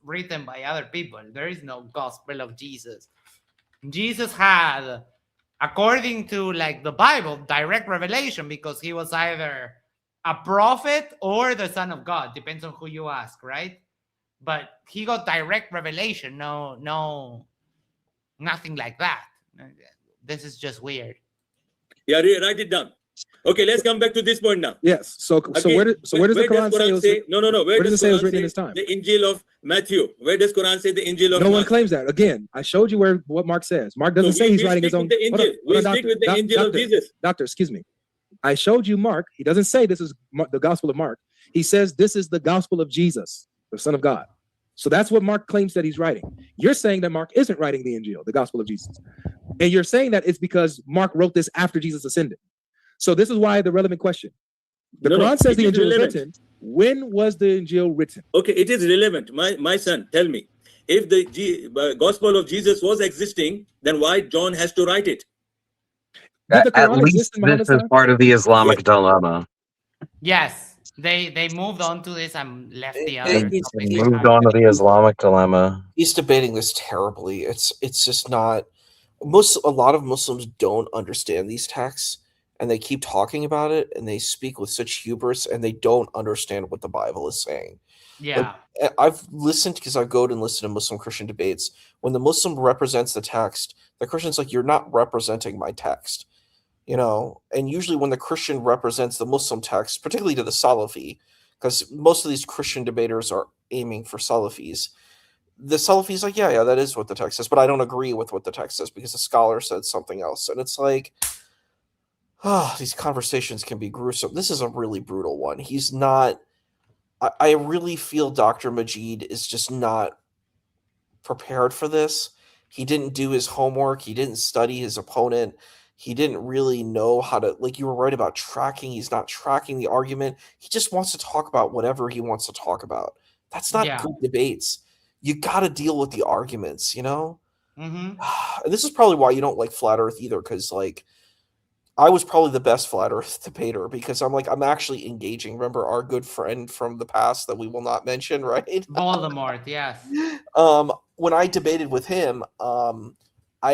written by other people. There is no gospel of Jesus. Jesus had, according to like the Bible, direct revelation because he was either a prophet or the Son of God. Depends on who you ask, right? But he got direct revelation. No, nothing like that. This is just weird. Yeah, write it down. Okay, let's come back to this point now. Yes. So where does the Quran say? No. Where does it say it was written in his time? The Injil of Matthew. Where does Quran say the Injil of? No one claims that. Again, I showed you what Mark says. Mark doesn't say he's writing his own. We stick with the Injil of Jesus. Doctor, excuse me. I showed you Mark. He doesn't say this is the Gospel of Mark. He says this is the Gospel of Jesus, the Son of God. So that's what Mark claims that he's writing. You're saying that Mark isn't writing the Injil, the Gospel of Jesus, and you're saying that it's because Mark wrote this after Jesus ascended. So this is why the relevant question. The Quran says the Injil was written. When was the Injil written? Okay, it is relevant. My son, tell me. If the Gospel of Jesus was existing, then why John has to write it? At least this is part of the Islamic dilemma. Yes, they moved on to this and left the other. Moved on to the Islamic dilemma. He's debating this terribly. It's just not. A lot of Muslims don't understand these texts. And they keep talking about it, and they speak with such hubris, and they don't understand what the Bible is saying. Yeah. Like, I've listened because I go and listen to Muslim Christian debates. When the Muslim represents the text, the Christian's like, you're not representing my text. and usually when the Christian represents the Muslim text, particularly to the Salafi, because most of these Christian debaters are aiming for Salafis. The Salafi's like, yeah, that is what the text says, but I don't agree with what the text says because the scholar said something else. And it's like, these conversations can be gruesome. This is a really brutal one. He's not, I really feel Dr. Majid is just not prepared for this. He didn't do his homework. He didn't study his opponent. He didn't really know how to, like you were right about tracking. He's not tracking the argument. He just wants to talk about whatever he wants to talk about. That's not good debates. You got to deal with the arguments, Mm-hmm. And this is probably why you don't like flat earth either. Cause like I was probably the best flat earth debater because I'm actually engaging. Remember our good friend from the past that we will not mention, right? Voldemort. Yes. When I debated with him, I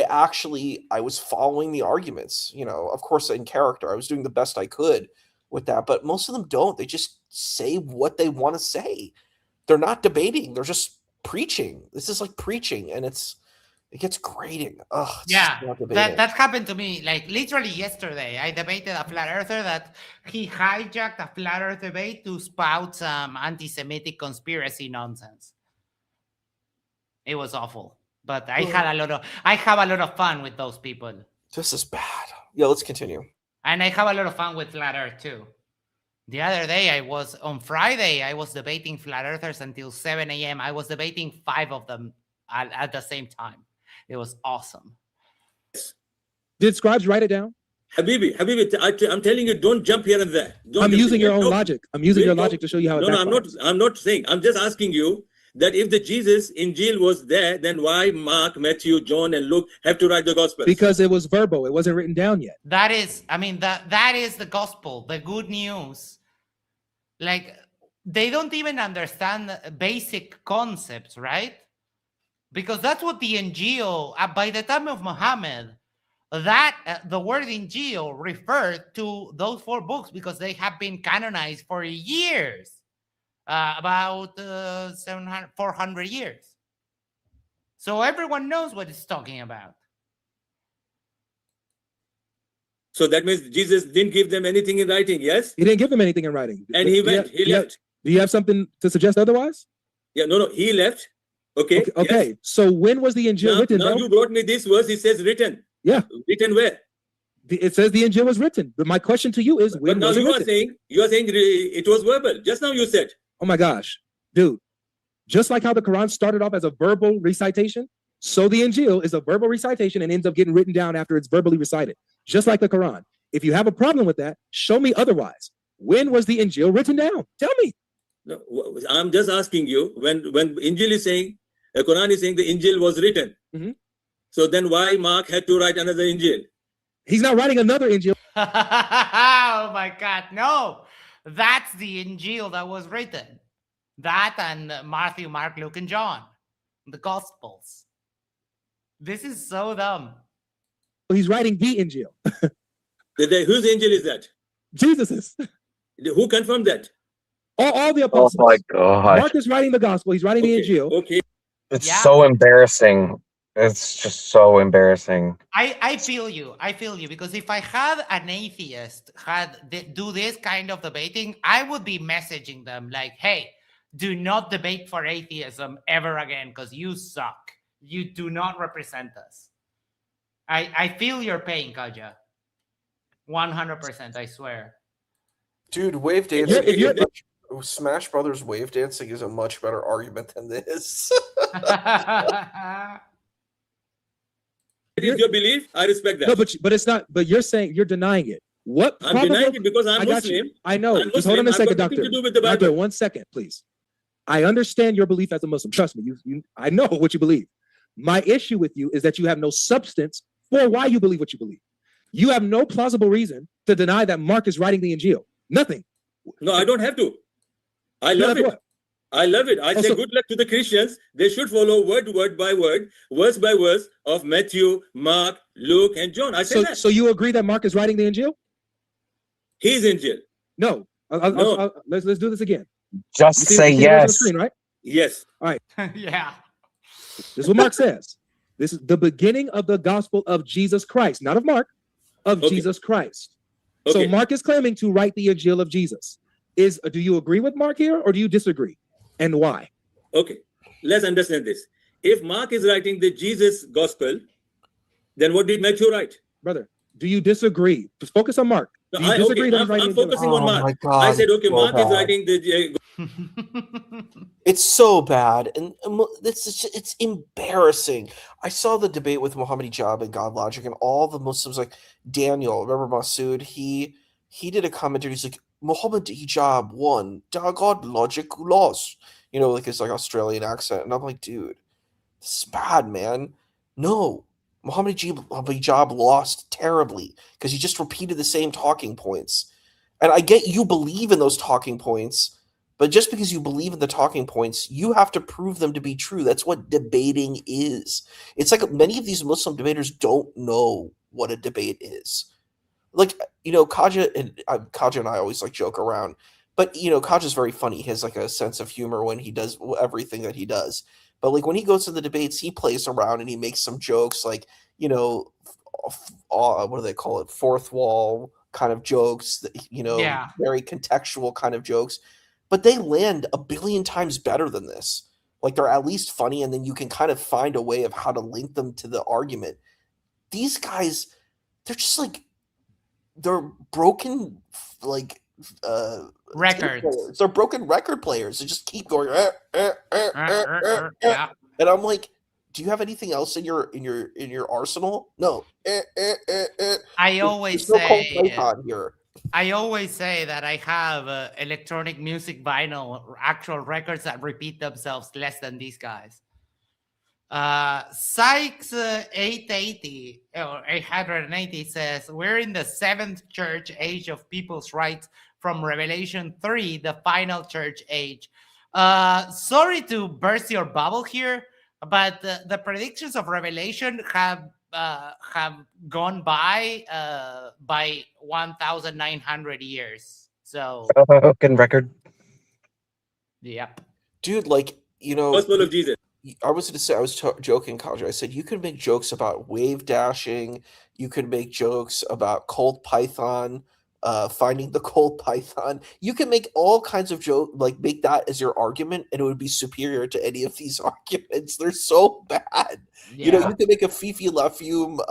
was following the arguments, of course, in character. I was doing the best I could with that, but most of them don't. They just say what they want to say. They're not debating. They're just preaching. This is like preaching, and it gets grating. That happened to me like literally yesterday. I debated a flat earther that he hijacked a flat earth debate to spout some anti-Semitic conspiracy nonsense. It was awful. But I have a lot of fun with those people. This is bad. Yeah, let's continue. And I have a lot of fun with flat earth too. The other day on Friday, I was debating flat earthers until 7 a.m. I was debating 5 of them at the same time. It was awesome. Did scribes write it down? Habibi, I'm telling you, don't jump here and there. I'm using your own logic. I'm using your logic to show you how it backfires. I'm not saying. I'm just asking you that if the Jesus Injil was there, then why Mark, Matthew, John, and Luke have to write the Gospels? Because it was verbal. It wasn't written down yet. That is the gospel, the good news. Like, they don't even understand basic concepts, right? Because that's what the Injil, by the time of Muhammad, the word Injil referred to those 4 books because they have been canonized for years. About 400 years. So everyone knows what it's talking about. So that means Jesus didn't give them anything in writing, yes? He didn't give them anything in writing. And he went, he left. Do you have something to suggest otherwise? Yeah, no, he left. Okay. Yes. So when was the Injil written? Now you brought me this verse, it says written. Yeah. Written where? It says the Injil was written. But my question to you is, when was it written? You are saying it was verbal. Just now you said. Oh my gosh, dude. Just like how the Quran started off as a verbal recitation, so the Injil is a verbal recitation and ends up getting written down after it's verbally recited. Just like the Quran. If you have a problem with that, show me otherwise. When was the Injil written down? Tell me. No, I'm just asking you, when Injil is saying, the Quran is saying the Injil was written. Mm-hmm. So then why Mark had to write another Injil? He's not writing another Injil. Oh my God, no. That's the Injil that was written. That and Matthew, Mark, Luke, and John. The Gospels. This is so dumb. He's writing the Injil. Whose Injil is that? Jesus's. Who confirmed that? All the apostles. Oh my God. Mark is writing the Gospel. He's writing the Injil. Okay. It's so embarrassing. It's just so embarrassing. I feel you. I feel you. Because if I had an atheist do this kind of debating, I would be messaging them like, hey, do not debate for atheism ever again because you suck. You do not represent us. I feel your pain, Kaja. 100%, I swear. Dude, wave dancing. Smash Brothers wave dancing is a much better argument than this. It is your belief. I respect that. No, but it's not. But you're saying you're denying it. What? I'm denying it because I'm Muslim. I know. Just hold on a second, Doctor. Doctor, 1 second, please. I understand your belief as a Muslim. Trust me. I know what you believe. My issue with you is that you have no substance for why you believe what you believe. You have no plausible reason to deny that Mark is writing the Injil. Nothing. No, I don't have to. I love it. I love it. I say good luck to the Christians. They should follow word by word, verse by verse of Matthew, Mark, Luke, and John. I say that. So you agree that Mark is writing the Injil? He's Injil. No. Let's do this again. Just say yes. Screen, right? Yes. All right. Yeah. This is what Mark says. This is the beginning of the gospel of Jesus Christ, not of Mark. of Jesus Christ. So Mark is claiming to write the Injil of Jesus. Do you agree with Mark here, or do you disagree? And why? Okay, let's understand this. If Mark is writing the Jesus gospel, then what did Matthew write? Brother, do you disagree? Just focus on Mark. Do you disagree that he's writing I'm focusing on Mark. my God, I said, okay, so Mark is bad. writing the... It's so bad, and it's embarrassing. I saw the debate with Muhammad Hijab and God Logic, and all the Muslims, like Daniel, remember Masood? He did a commentary. He's like, Muhammad Hijab won, God Logic lost. You know, like his like Australian accent, and I'm like, dude, this is bad, man. No, Muhammad Hijab lost terribly because he just repeated the same talking points. And I get you believe in those talking points, but just because you believe in the talking points, you have to prove them to be true. That's what debating is. It's like many of these Muslim debaters don't know what a debate is. Like, you know, Kaja and I always like joke around, but you know, Kaja's very funny. He has like a sense of humor when he does everything that he does. But like when he goes to the debates, he plays around and he makes some jokes, like, you know, what do they call it? Fourth wall kind of jokes, that, you know, very contextual kind of jokes. But they land a billion times better than this. Like they're at least funny, and then you can kind of find a way of how to link them to the argument. These guys, they're just like, they're broken, like records. They're broken record players. They just keep going. Yeah. And I'm like, do you have anything else in your arsenal? No. I always say that I have electronic music vinyl, actual records that repeat themselves less than these guys. Sykes 880 or 880 says, we're in the 7th church age of people's rights from Revelation 3, the final church age. Sorry to burst your bubble here, but the predictions of Revelation have gone by 1,900 years. So broken record. Yep. Dude, like, you know, Gospel of Jesus. I was going to say, I was joking, Kaja. I said you could make jokes about wave dashing. You could make jokes about cold python, finding the cold python. You can make all kinds of jokes, like make that as your argument, and it would be superior to any of these arguments. They're so bad. Yeah. You know, you could make a Fifi La Fume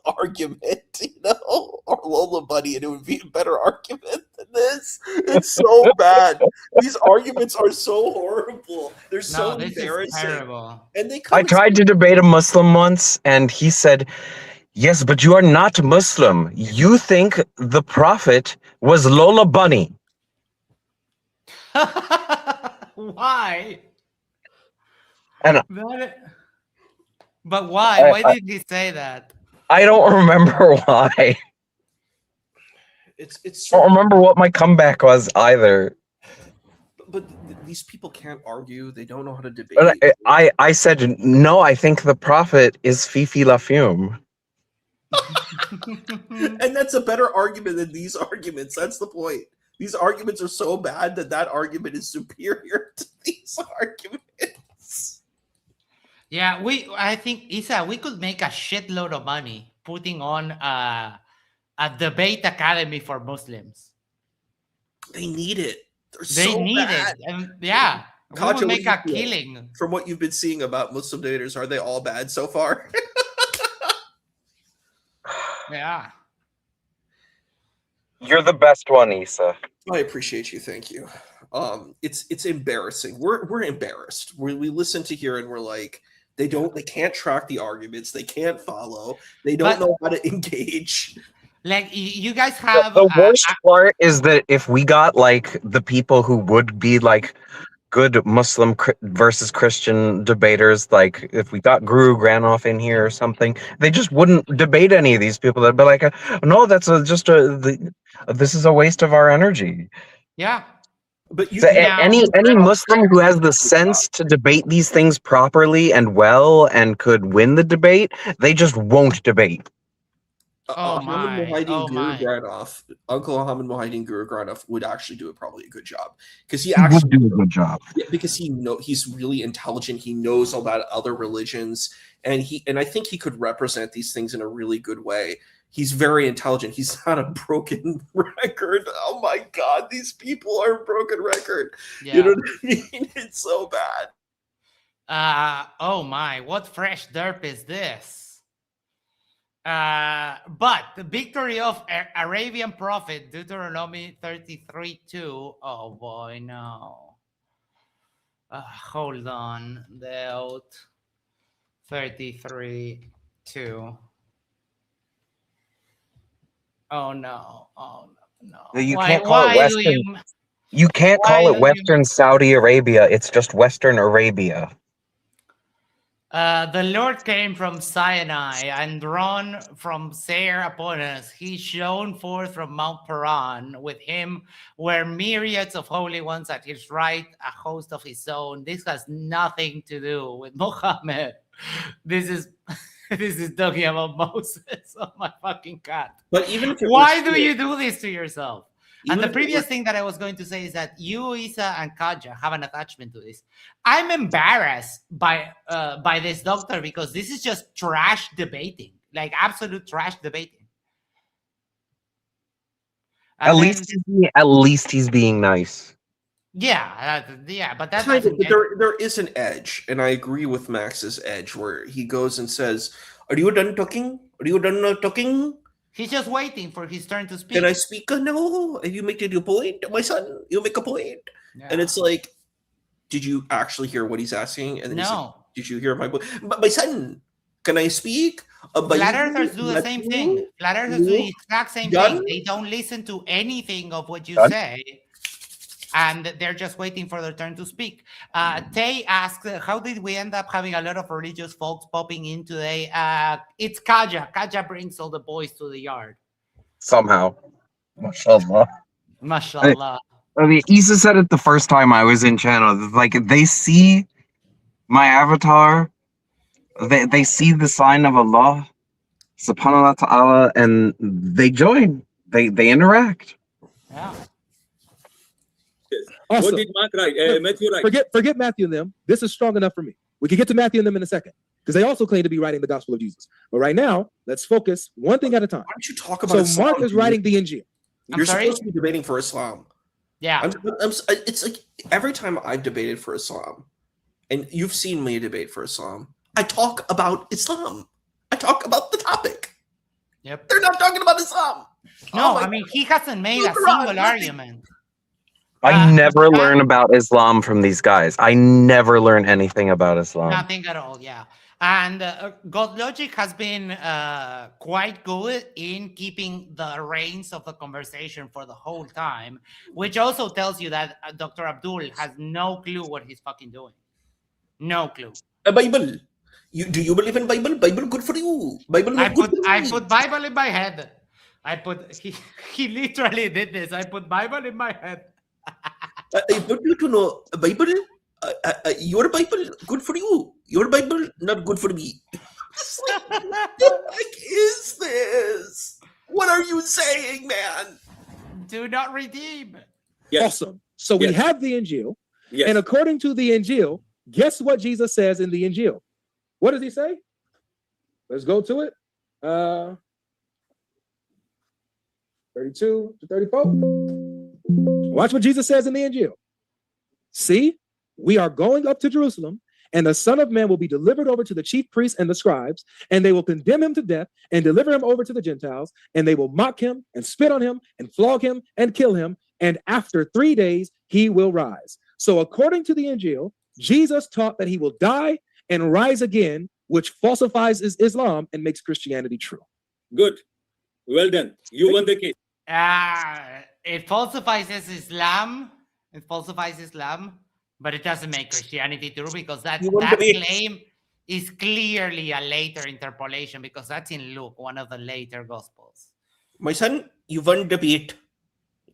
argument, you know, or Lola Bunny, and it would be a better argument than this. It's so bad. These arguments are so horrible. They're so embarrassing. Terrible. And they I tried to debate a Muslim once, and he said, yes, but you are not Muslim. You think the prophet was Lola Bunny. Why? And but why? Why did he say that? I don't remember why. It's I don't remember what my comeback was either. But these people can't argue. They don't know how to debate. But I said, no, I think the prophet is Fifi La Fume. And that's a better argument than these arguments. That's the point. These arguments are so bad that argument is superior to these arguments. Yeah, I think, Isa, we could make a shitload of money putting on a debate academy for Muslims. They need it. They need it. And yeah, we would make a killing. From what you've been seeing about Muslim debaters, are they all bad so far? Yeah. You're the best one, Isa. I appreciate you. Thank you. It's embarrassing. We're embarrassed. We listen to here and we're like, they can't track the arguments. They can't follow. They don't know how to engage. Like you guys have the worst part is that if we got like the people who would be like good Muslim versus Christian debaters, like if we got Guru Granoff in here or something, they just wouldn't debate any of these people. They'd be like, no, that's this is a waste of our energy. Yeah. But any Muslim who has the sense to debate these things properly and well and could win the debate, they just won't debate. Ahmed Mohideen Guru my. Granov, Uncle Ahmed Mohideen Guru Granov would actually do probably a good job because he He actually would do a good job. because he's really intelligent. He knows about other religions, and I think he could represent these things in a really good way. He's very intelligent. He's not a broken record. Oh my God, these people are a broken record. Yeah. You know what I mean? It's so bad. Oh my, what fresh derp is this? But the victory of Arabian prophet, Deuteronomy 33:2. Oh boy, no. Hold on. Deut 33:2. Oh no. Oh no. You can't call it Western. You can't call it Western Saudi Arabia. It's just Western Arabia. The Lord came from Sinai and drawn from Seir upon us. He shone forth from Mount Paran. With him were myriads of holy ones at his right, a host of his own. This has nothing to do with Muhammad. This is talking about Moses. Oh my fucking God. But even if why do you do this to yourself? And Even the if it previous were- thing that I was going to say is that you, Isa, and Kaja have an attachment to this. I'm embarrassed by this doctor because this is just trash debating, like absolute trash debating. At least he's being nice. Yeah, but that's kind of, but there is an edge, and I agree with Max's edge where he goes and says, "Are you done talking? Are you done talking?" He's just waiting for his turn to speak. Can I speak? No. Have you made a point, my son? You make a point. Yeah. And it's like, did you actually hear what he's asking? And then he's No. like, did you hear my point? But my son, can I speak? Flat earthers do the same thing. Flat earthers do the exact same thing. They don't listen to anything of what you say, and they're just waiting for their turn to speak. Tay asked, how did we end up having a lot of religious folks popping in today? It's Kaja. Kaja brings all the boys to the yard. Somehow. Mashallah. Mashallah. I mean, Isa said it the first time I was in channel. Like, they see my avatar, they see the sign of Allah, subhanahu wa ta'ala, and they join. They interact. Yeah. Awesome. What did Mark write? Matthew write? Forget Matthew and them. This is strong enough for me. We can get to Matthew and them in a second because they also claim to be writing the gospel of Jesus. But right now, let's focus one thing at a time. Why don't you talk about So Mark is writing the Injil. You're supposed to be debating for Islam. Yeah. It's like every time I've debated for Islam, and you've seen me debate for Islam, I talk about Islam. I talk about the topic. Yep. They're not talking about Islam. No, I mean, he hasn't made a single argument. I never learn about Islam from these guys. I never learn anything about Islam. Nothing at all, yeah. And God Logic has been quite good in keeping the reins of the conversation for the whole time, which also tells you that Dr. Abdul has no clue what he's fucking doing. No clue. A Bible. Do you believe in Bible? Bible good for you. Bible not good for me. I put Bible in my head. He literally did this. I put Bible in my head. I want you to know, Bible, your Bible, good for you. Your Bible, not good for me. What the heck is this? What are you saying, man? Do not redeem. Yes. Awesome. So we have the Injil. Yes. And according to the Injil, guess what Jesus says in the Injil? What does he say? Let's go to it. 32 to 34. Watch what Jesus says in the Injil. See, we are going up to Jerusalem, and the Son of Man will be delivered over to the chief priests and the scribes, and they will condemn him to death and deliver him over to the Gentiles, and they will mock him and spit on him and flog him and kill him, and after 3 days he will rise. So according to the Injil, Jesus taught that he will die and rise again, which falsifies Islam and makes Christianity true. Good. Well done. You won the case. It falsifies Islam. It falsifies Islam, but it doesn't make Christianity true because that claim is clearly a later interpolation because that's in Luke, one of the later Gospels. My son, you won debate.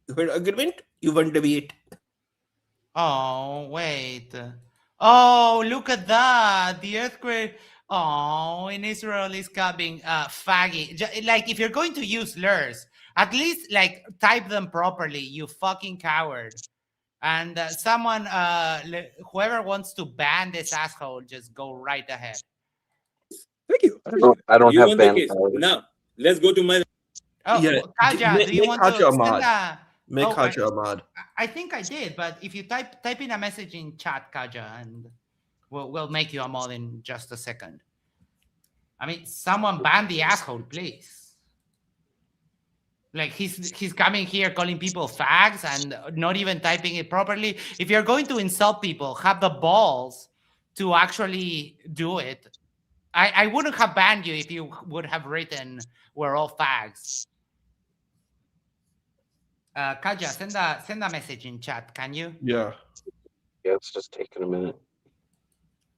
You heard agreement? You won debate. Oh, wait. Oh, look at that. The earthquake. Oh, in Israel is coming faggy. Like if you're going to use slurs, at least like type them properly, you fucking coward. And someone, whoever wants to ban this asshole, just go right ahead. Thank you. I don't You have won the band case. powers. Now let's go to my. Oh, Yeah, Kaja, do you make want Kaja to a send mod. a... Make Oh, Kaja a mod. I think I did, but if you type in a message in chat, Kaja, and we'll make you a mod in just a second. I mean, someone ban the asshole, please. Like he's coming here calling people fags and not even typing it properly. If you're going to insult people, have the balls to actually do it. I wouldn't have banned you if you would have written "we're all fags." Kaja, send a message in chat, can you? Yeah. Yeah, it's just taking a minute.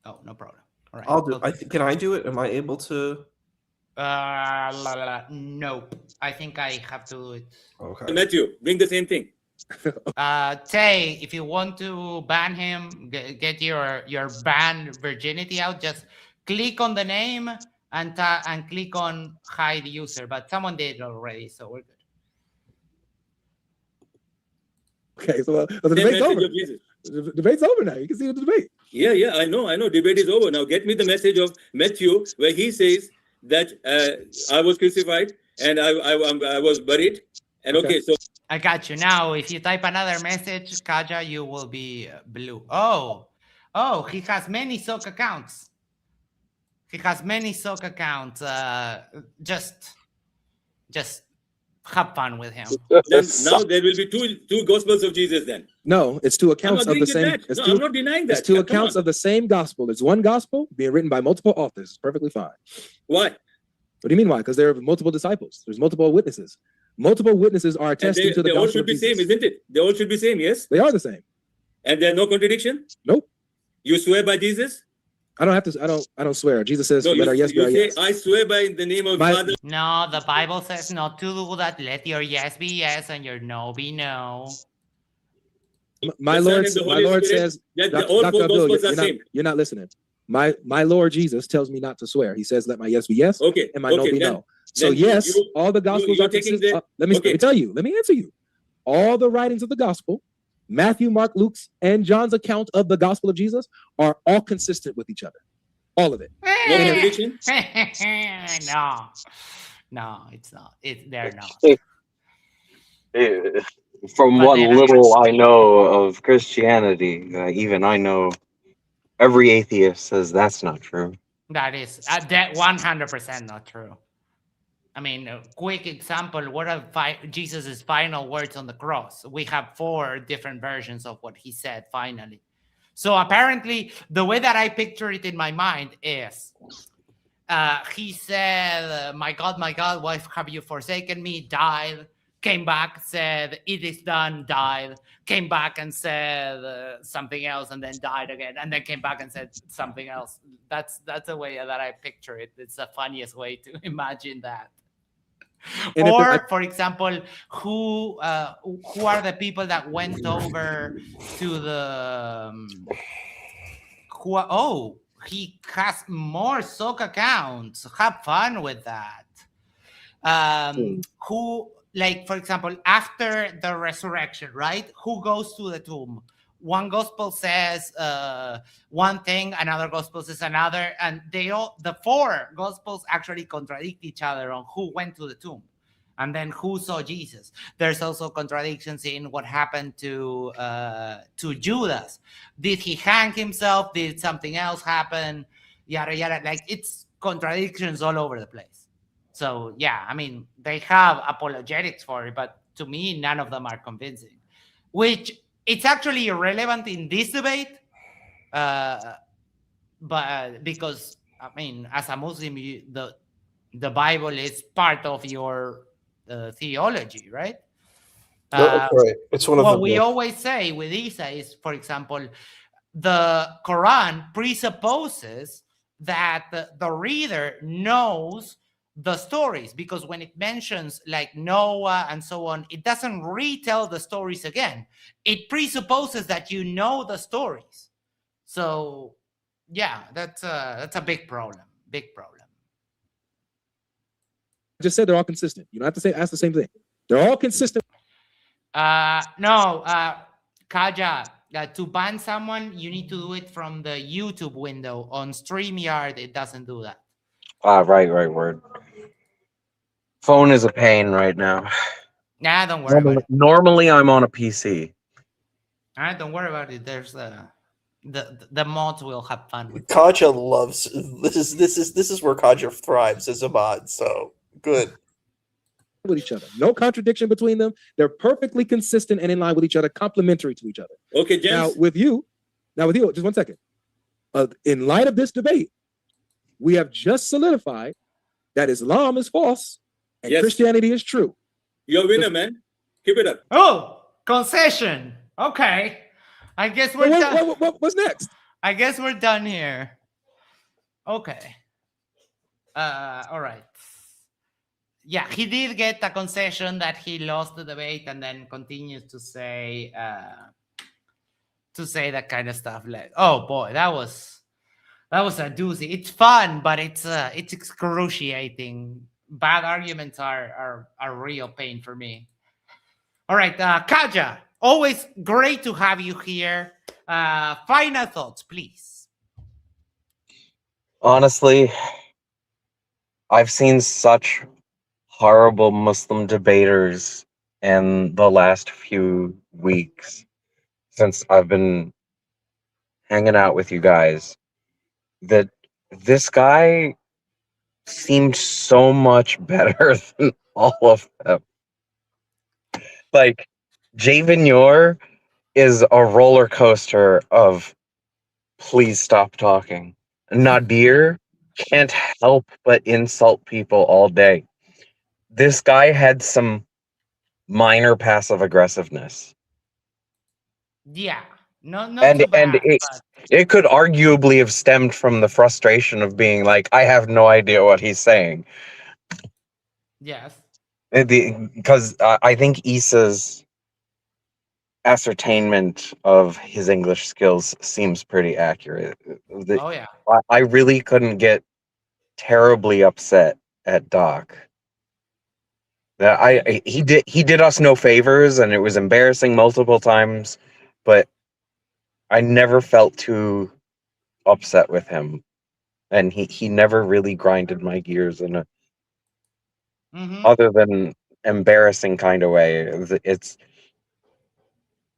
Oh, no problem. All right. I'll do. Can I do it? Am I able to? Nope. I think I have to do it. Okay. Matthew, bring the same thing. Tay, if you want to ban him, get your ban virginity out, just click on the name and click on hide user. But someone did it already, so we're good. Okay, so the debate's over. The debate's over now. You can see the debate. Yeah, I know. Debate is over. Now get me the message of Matthew where he says that I was crucified and I was buried. And okay, so I got you. Now, if you type another message, Kaja, you will be blue. Oh, he has many sock accounts. Just have fun with him. Then now there will be two gospels of Jesus then. No, it's two accounts of the same. I'm not denying that. It's two accounts of the same gospel. It's one gospel being written by multiple authors. It's perfectly fine. Why? What do you mean why? Because there are multiple disciples. There's multiple witnesses. Multiple witnesses are attesting to the gospel. They all should be same, isn't it? They all should be same, yes? They are the same. And there's no contradiction? Nope. You swear by Jesus? I don't have to. I don't swear. Jesus says, no, "Let our yes be our yes." I swear by the name of Father. No, the Bible says not to do that. Let your yes be yes and your no be no. My Lord says, that all Dr. Abdul, you're not listening. My Lord Jesus tells me not to swear. He says, "Let my yes be yes, and my no be no." So yes, all the gospels are consistent. Let me tell you. Let me answer you. All the writings of the gospel, Matthew, Mark, Luke's, and John's account of the gospel of Jesus are all consistent with each other. All of it. No contradiction? No, it's not. They're not. From what little I know of Christianity, even I know every atheist says that's not true. That is that 100% not true. I mean, a quick example, what are Jesus' final words on the cross? We have 4 different versions of what he said finally. So apparently, the way that I picture it in my mind is, he said, my God, why have you forsaken me? Died, came back, said, it is done, died, came back and said something else, and then died again, and then came back and said something else. That's the way that I picture it. It's the funniest way to imagine that. Or, for example, who are the people that went over to the he has more sock accounts. Have fun with that. Who, like, for example, after the resurrection, right? Who goes to the tomb? One gospel says one thing, another gospel says another, and the 4 gospels actually contradict each other on who went to the tomb and then who saw Jesus. There's also contradictions in what happened to Judas. Did he hang himself? Did something else happen? Yada yada. Like, it's contradictions all over the place. So yeah, I mean, they have apologetics for it, but to me, none of them are convincing. Which, it's actually irrelevant in this debate, but because, I mean, as a Muslim, the Bible is part of your theology, right? That's right. It's one of what them, we yeah. always say with Isa is, for example, the Quran presupposes that the reader knows the stories, because when it mentions like Noah and so on, it doesn't retell the stories again. It presupposes that you know the stories. So yeah, that's a big problem. Big problem. I just said they're all consistent. You don't have to say ask the same thing. They're all consistent. No, Kaja, to ban someone, you need to do it from the YouTube window. On StreamYard, it doesn't do that. Right, word. Phone is a pain right now. Nah, don't worry about it. Normally, I'm on a PC. Don't worry about it. There's the mods will have fun with Kaja loves this is where Kaja thrives as a mod. So good. With each other, no contradiction between them. They're perfectly consistent and in line with each other, complementary to each other. Okay, James. Now with you, just 1 second. In light of this debate, we have just solidified that Islam is false and Christianity is true. You're a winner, man. Keep it up. Oh, concession. Okay. I guess we're done. What's next? I guess we're done here. Okay. All right. Yeah, he did get a concession that he lost the debate, and then continues to say that kind of stuff. Like, oh boy, that was a doozy. It's fun, but it's excruciating. Bad arguments are a real pain for me. All right, Kaja, always great to have you here. Final thoughts, please. Honestly, I've seen such horrible Muslim debaters in the last few weeks since I've been hanging out with you guys that this guy seemed so much better than all of them. Like, Jay Vignor is a roller coaster of please stop talking. Nadir can't help but insult people all day. This guy had some minor passive aggressiveness. Yeah. Not And too bad, it could arguably have stemmed from the frustration of being like, I have no idea what he's saying. Yes. Because I think Issa's ascertainment of his English skills seems pretty accurate. Oh yeah. I really couldn't get terribly upset at Doc. He did us no favors, and it was embarrassing multiple times, but I never felt too upset with him, and he never really grinded my gears in a other than embarrassing kind of way. It's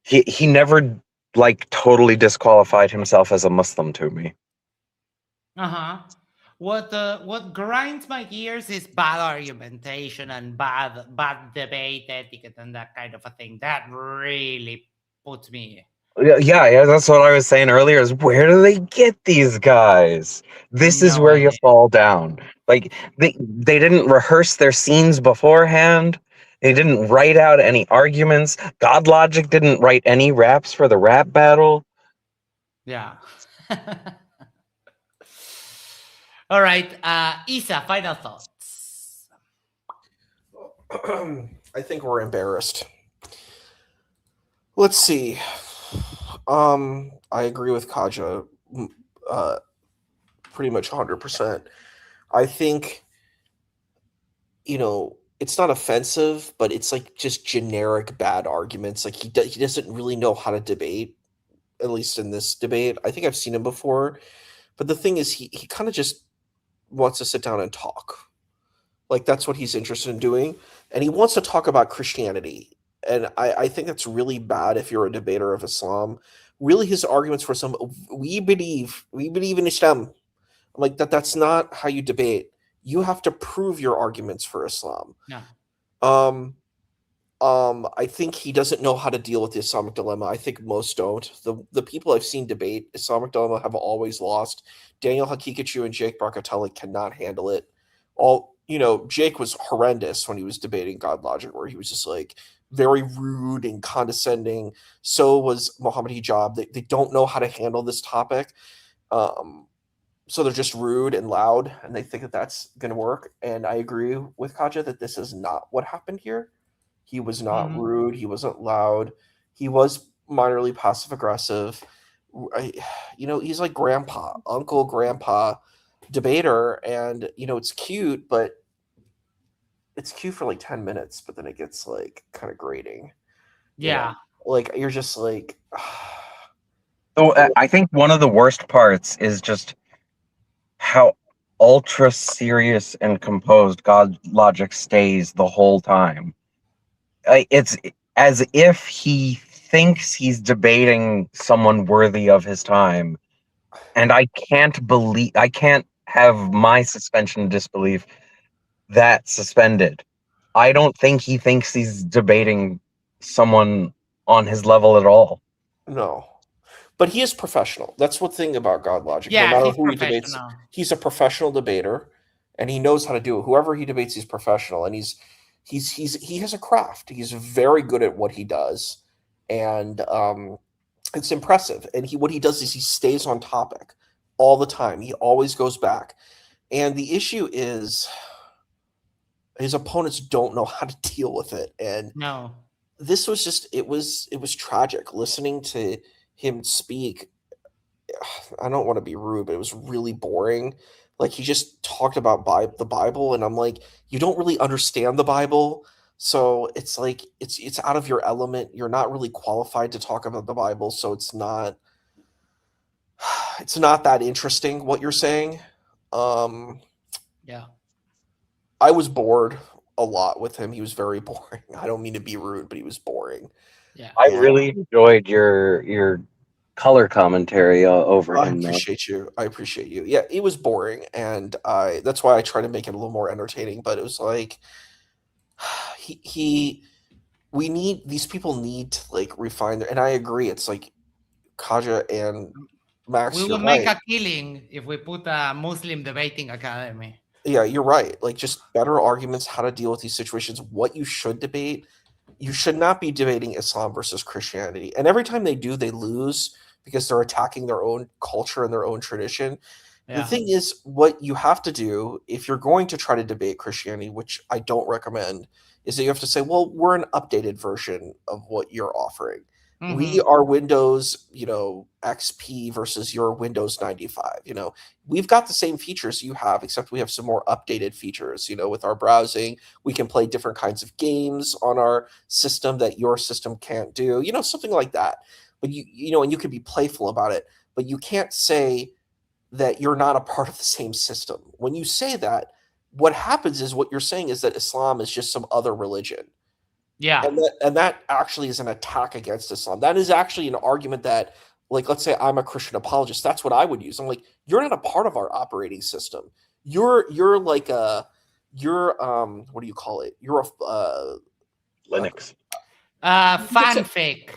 he never like totally disqualified himself as a Muslim to me. What grinds my gears is bad argumentation and bad debate etiquette and that kind of a thing. That really puts me. Yeah, that's what I was saying earlier, is where do they get these guys? This is where you fall down. Like, they didn't rehearse their scenes beforehand. They didn't write out any arguments. God Logic didn't write any raps for the rap battle. Yeah. All right, Isa, final thoughts. I think we're embarrassed. Let's see. I agree with Kaja pretty much 100%. I think, it's not offensive, but it's like just generic bad arguments. Like he doesn't really know how to debate, at least in this debate. I think I've seen him before, but the thing is he kind of just wants to sit down and talk. Like that's what he's interested in doing. And he wants to talk about Christianity. And I think that's really bad if you're a debater of Islam. Really, his arguments for we believe in Islam. I'm like, that's not how you debate. You have to prove your arguments for Islam. Yeah. I think he doesn't know how to deal with the Islamic dilemma. I think most don't. The people I've seen debate Islamic dilemma have always lost. Daniel Hakikachu and Jake Barcatelli cannot handle it. Jake was horrendous when he was debating God Logic, where he was just like very rude and condescending. So was Mohammed Hijab. They don't know how to handle this topic. So they're just rude and loud, and they think that that's going to work. And I agree with Kaja that this is not what happened here. He was not rude. He wasn't loud. He was minorly passive aggressive. He's like grandpa, uncle, grandpa. debater, and it's cute, but it's cute for like 10 minutes, but then it gets like kind of grating. Yeah. Like you're just like. So I think one of the worst parts is just how ultra serious and composed God logic stays the whole time. It's as if he thinks he's debating someone worthy of his time, and I can't have my suspension of disbelief that suspended. I don't think he thinks he's debating someone on his level at all. No. But he is professional. That's one thing about God logic. Yeah, no matter he's who he debates, professional. he's a professional debater, and he knows how to do it. Whoever he debates, he's professional, and he has a craft. He's very good at what he does, and it's impressive. And what he does is he stays on topic all the time. He always goes back. And the issue is his opponents don't know how to deal with it. And No. this was just it was tragic listening to him speak. I don't want to be rude, but it was really boring. Like he just talked about the Bible, and I'm like, you don't really understand the Bible, so it's like it's out of your element. You're not really qualified to talk about the Bible, so it's not that interesting what you're saying. Yeah. I was bored a lot with him. He was very boring. I don't mean to be rude, but he was boring. Yeah. I really enjoyed your color commentary over him. I appreciate you. Yeah, it was boring, and that's why I try to make it a little more entertaining. But it was like these people need to like refine their. And I agree. It's like Kaja and Max. We You're will make right. a killing if we put a Muslim debating academy. Yeah, you're right. Like just better arguments, how to deal with these situations, what you should debate. You should not be debating Islam versus Christianity. And every time they do, they lose because they're attacking their own culture and their own tradition. Yeah. The thing is, what you have to do if you're going to try to debate Christianity, which I don't recommend, is that you have to say, well, we're an updated version of what you're offering. Mm-hmm. We are Windows, XP versus your Windows 95. We've got the same features you have, except we have some more updated features. With our browsing, we can play different kinds of games on our system that your system can't do. Something like that. But and you can be playful about it. But you can't say that you're not a part of the same system. When you say that, what happens is what you're saying is that Islam is just some other religion. Yeah. And that actually is an attack against Islam. That is actually an argument that, like, let's say I'm a Christian apologist. That's what I would use. I'm like, you're not a part of our operating system. You're like what do you call it? You're a Linux. Fanfic.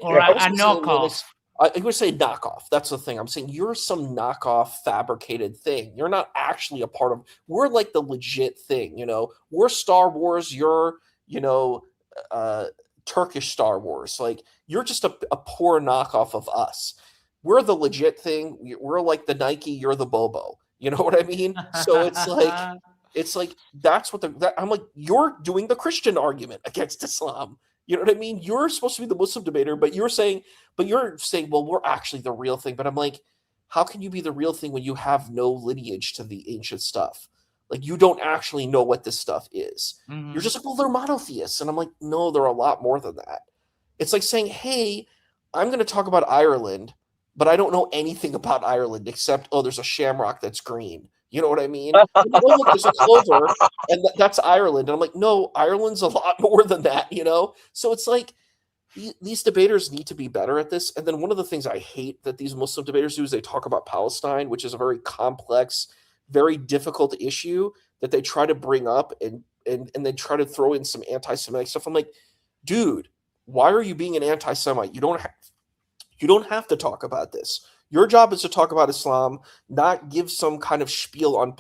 Or a knockoff. I would say knockoff. That's the thing. I'm saying you're some knockoff fabricated thing. You're not actually a part of. We're like the legit thing. We're Star Wars. You're Turkish Star Wars. Like you're just a poor knockoff of us. We're the legit thing. We're like the Nike. You're the Bobo. You know what I mean? So it's like that's what I'm like. You're doing the Christian argument against Islam. You know what I mean? You're supposed to be the Muslim debater, but you're saying, well, we're actually the real thing. But I'm like, how can you be the real thing when you have no lineage to the ancient stuff? Like you don't actually know what this stuff is. Mm-hmm. You're just like, well, they're monotheists. And I'm like, no, they're a lot more than that. It's like saying, hey, I'm going to talk about Ireland, but I don't know anything about Ireland except, there's a shamrock that's green. You know what I mean? Look, there's a clover, and that's Ireland. And I'm like, no, Ireland's a lot more than that, So it's like these debaters need to be better at this. And then one of the things I hate that these Muslim debaters do is they talk about Palestine, which is a very complex, very difficult issue that they try to bring up and they try to throw in some anti-Semitic stuff. I'm like, dude, why are you being an anti-Semite? You don't have to talk about this. Your job is to talk about Islam, not give some kind of spiel on,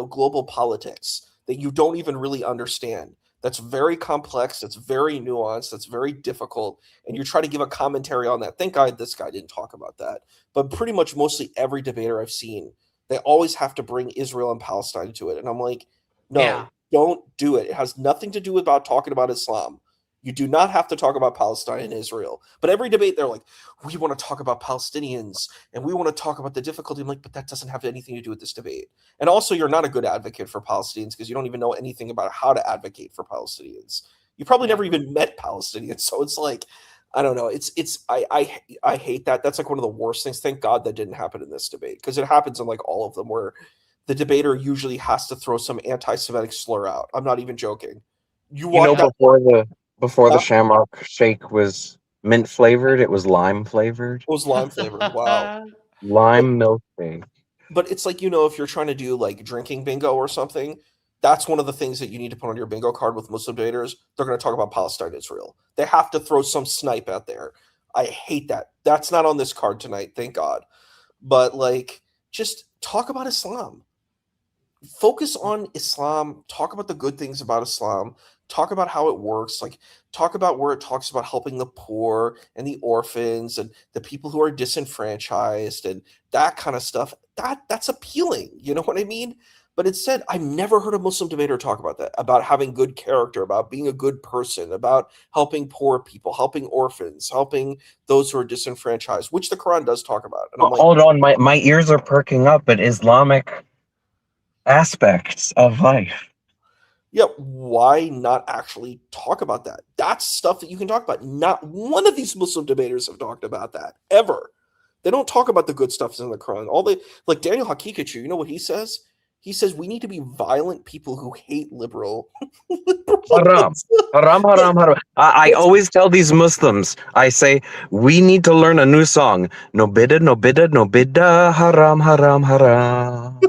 global politics that you don't even really understand. That's very complex. That's very nuanced. That's very difficult. And you try to give a commentary on that. Thank God this guy didn't talk about that. But pretty much mostly every debater I've seen, they always have to bring Israel and Palestine to it. And I'm like, no, don't do it. It has nothing to do about talking about Islam. You do not have to talk about Palestine and Israel. But every debate, they're like, we want to talk about Palestinians and we want to talk about the difficulty. I'm like, but that doesn't have anything to do with this debate. And also, you're not a good advocate for Palestinians because you don't even know anything about how to advocate for Palestinians. You probably never even met Palestinians. So it's like, I don't know. I hate that. That's like one of the worst things. Thank God that didn't happen in this debate because it happens in like all of them where the debater usually has to throw some anti-Semitic slur out. I'm not even joking. Before the Shamrock Shake was mint flavored, it was lime flavored. It was lime flavored. Wow. Lime milkshake. But it's like, if you're trying to do like drinking bingo or something, that's one of the things that you need to put on your bingo card with Muslim debaters. They're going to talk about Palestine, Israel. They have to throw some snipe out there. I hate that. That's not on this card tonight, thank God. But like, just talk about Islam. Focus on Islam. Talk about the good things about Islam. Talk about how it works. Like, talk about where it talks about helping the poor and the orphans and the people who are disenfranchised and that kind of stuff. That's appealing. You know what I mean? But instead, I've never heard a Muslim debater talk about that, about having good character, about being a good person, about helping poor people, helping orphans, helping those who are disenfranchised, which the Quran does talk about. And I'm like, hold on, my ears are perking up at Islamic aspects of life. Yeah, why not actually talk about that? That's stuff that you can talk about. Not one of these Muslim debaters have talked about that ever. They don't talk about the good stuff in the Quran. Like Daniel Hakikachu, you know what he says? He says we need to be violent people who hate liberal. Haram. I always tell these Muslims, I say, we need to learn a new song. No bidda, no bidda, no bidda, haram, haram, haram.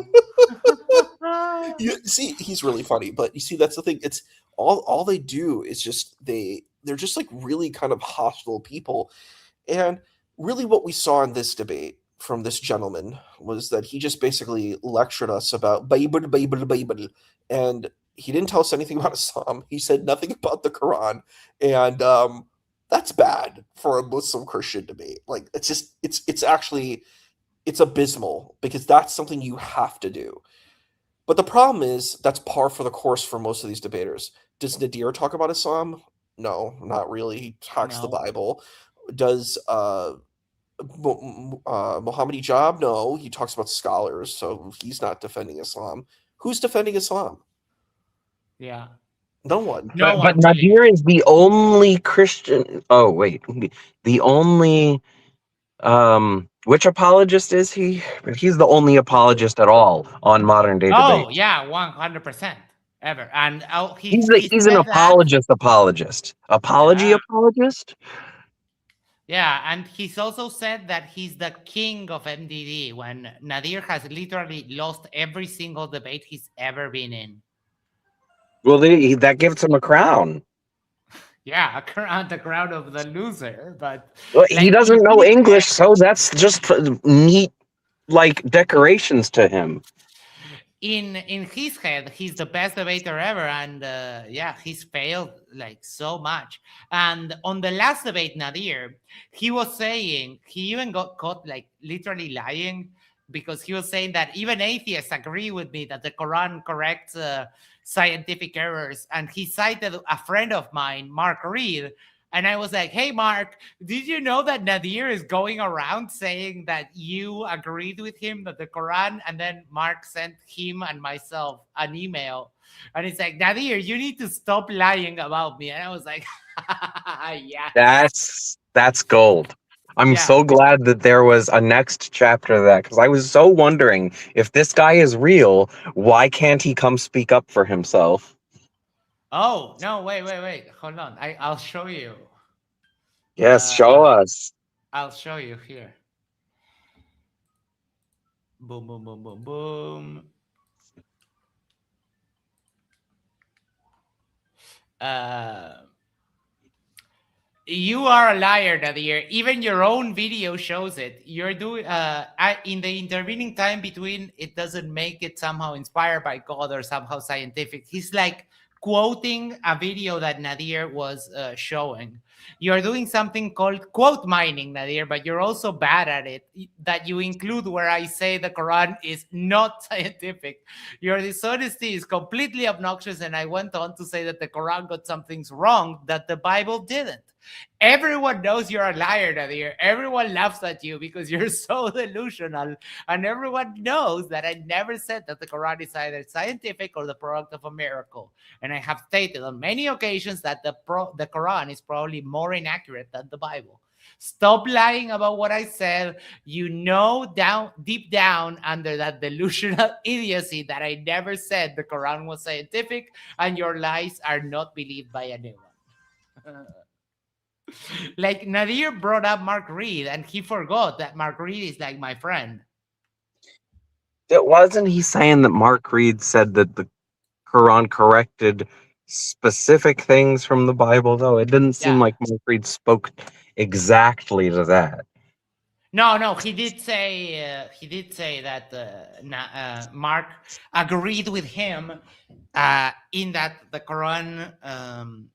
You see, he's really funny, but you see, that's the thing. It's all they do is just they're just like really kind of hostile people. And really what we saw in this debate from this gentleman was that he just basically lectured us about Bible, and he didn't tell us anything about Islam. He said nothing about the Quran, and that's bad for a Muslim Christian debate. Like, it's actually abysmal because that's something you have to do. But the problem is that's par for the course for most of these debaters. Does Nadir talk about Islam? No, not really. He talks the Bible. Does Muhammad Ijab? No, he talks about scholars, so he's not defending Islam. Who's defending Islam? Yeah. No one. But Nadir is the only Christian. Oh, wait. The only. Which apologist is he? He's the only apologist at all on modern day debate. Oh, yeah, 100% ever. And he's an apologist. Apologist? Yeah, and he's also said that he's the king of MDD when Nadir has literally lost every single debate he's ever been in. Well, that gives him a crown. Yeah, the crown of the loser, but he doesn't know English, so that's just neat, like, decorations to him. In his head, he's the best debater ever, and he's failed like so much. And on the last debate, Nadir, he was saying, he even got caught like literally lying, because he was saying that even atheists agree with me that the Quran corrects scientific errors. And he cited a friend of mine, Mark Reed. And I was like, hey, Mark, did you know that Nadir is going around saying that you agreed with him that the Quran? And then Mark sent him and myself an email. And it's like, Nadir, you need to stop lying about me. And I was like, yeah. That's gold. I'm so glad that there was a next chapter of that, because I was so wondering, if this guy is real, why can't he come speak up for himself? Oh, no, wait. Hold on. I'll show you. Yes, show us. I'll show you here. Boom, boom, boom, boom, boom. You are a liar, Nadir. Even your own video shows it. You're doing in the intervening time between, it doesn't make it somehow inspired by God or somehow scientific. He's like quoting a video that Nadir was showing. You're doing something called quote mining, Nadir, but you're also bad at it, that you include where I say the Quran is not scientific. Your dishonesty is completely obnoxious, and I went on to say that the Quran got some things wrong that the Bible didn't. Everyone knows you're a liar, Nadir. Everyone laughs at you because you're so delusional. And everyone knows that I never said that the Quran is either scientific or the product of a miracle. And I have stated on many occasions that the Quran is probably more inaccurate than the Bible. Stop lying about what I said. You know deep down under that delusional idiocy that I never said the Quran was scientific, and your lies are not believed by anyone. Like Nadir brought up Mark Reed, and he forgot that Mark Reed is like my friend. Wasn't he saying that Mark Reed said that the Quran corrected specific things from the Bible, though? It didn't seem like Mark Reed spoke exactly to that. No, he did say that Mark agreed with him in that the Quran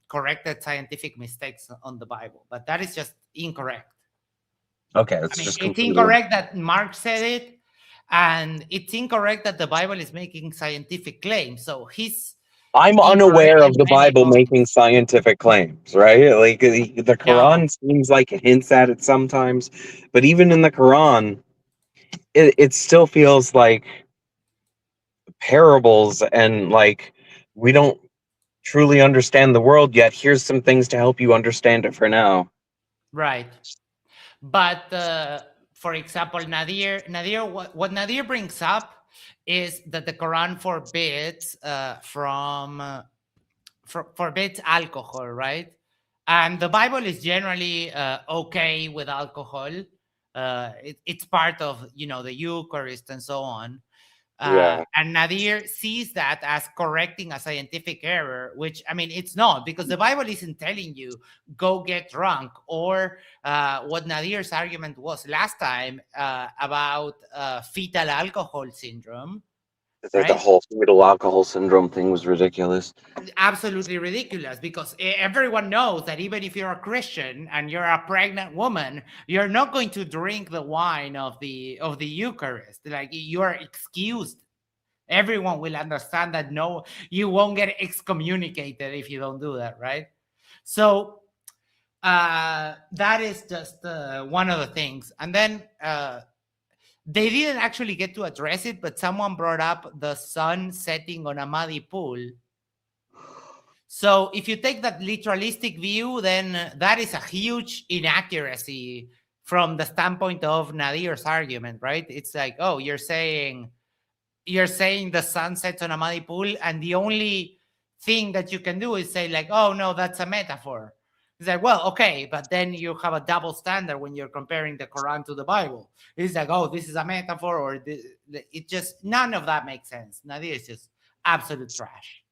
corrected scientific mistakes on the Bible, but that is just incorrect. Okay, it's incorrect that Mark said it, and it's incorrect that the Bible is making scientific claims. So I'm unaware of the Bible making scientific claims, right? Like the Quran seems like it hints at it sometimes, but even in the Quran, it still feels like parables, and like we don't truly understand the world yet. Here's some things to help you understand it for now. Right. But for example, Nadir, what Nadir brings up is that the Quran forbids forbids alcohol, right? And the Bible is generally okay with alcohol. It's part of the Eucharist and so on. And Nadir sees that as correcting a scientific error, which, I mean, it's not, because the Bible isn't telling you go get drunk, or what Nadir's argument was last time about fetal alcohol syndrome. Right? The whole fetal alcohol syndrome thing was ridiculous. Absolutely ridiculous, because everyone knows that even if you're a Christian and you're a pregnant woman, you're not going to drink the wine of the Eucharist. Like, you are excused. Everyone will understand that. No, you won't get excommunicated if you don't do that, right? So that is just one of the things. And then they didn't actually get to address it, but someone brought up the sun setting on a muddy pool. So if you take that literalistic view, then that is a huge inaccuracy from the standpoint of Nadir's argument, right? It's like, oh, you're saying the sun sets on a muddy pool, and the only thing that you can do is say, like, oh, no, that's a metaphor. It's like, well, okay, but then you have a double standard when you're comparing the Quran to the Bible. It's like, oh, this is a metaphor, or it just, none of that makes sense. Nadir is just absolute trash.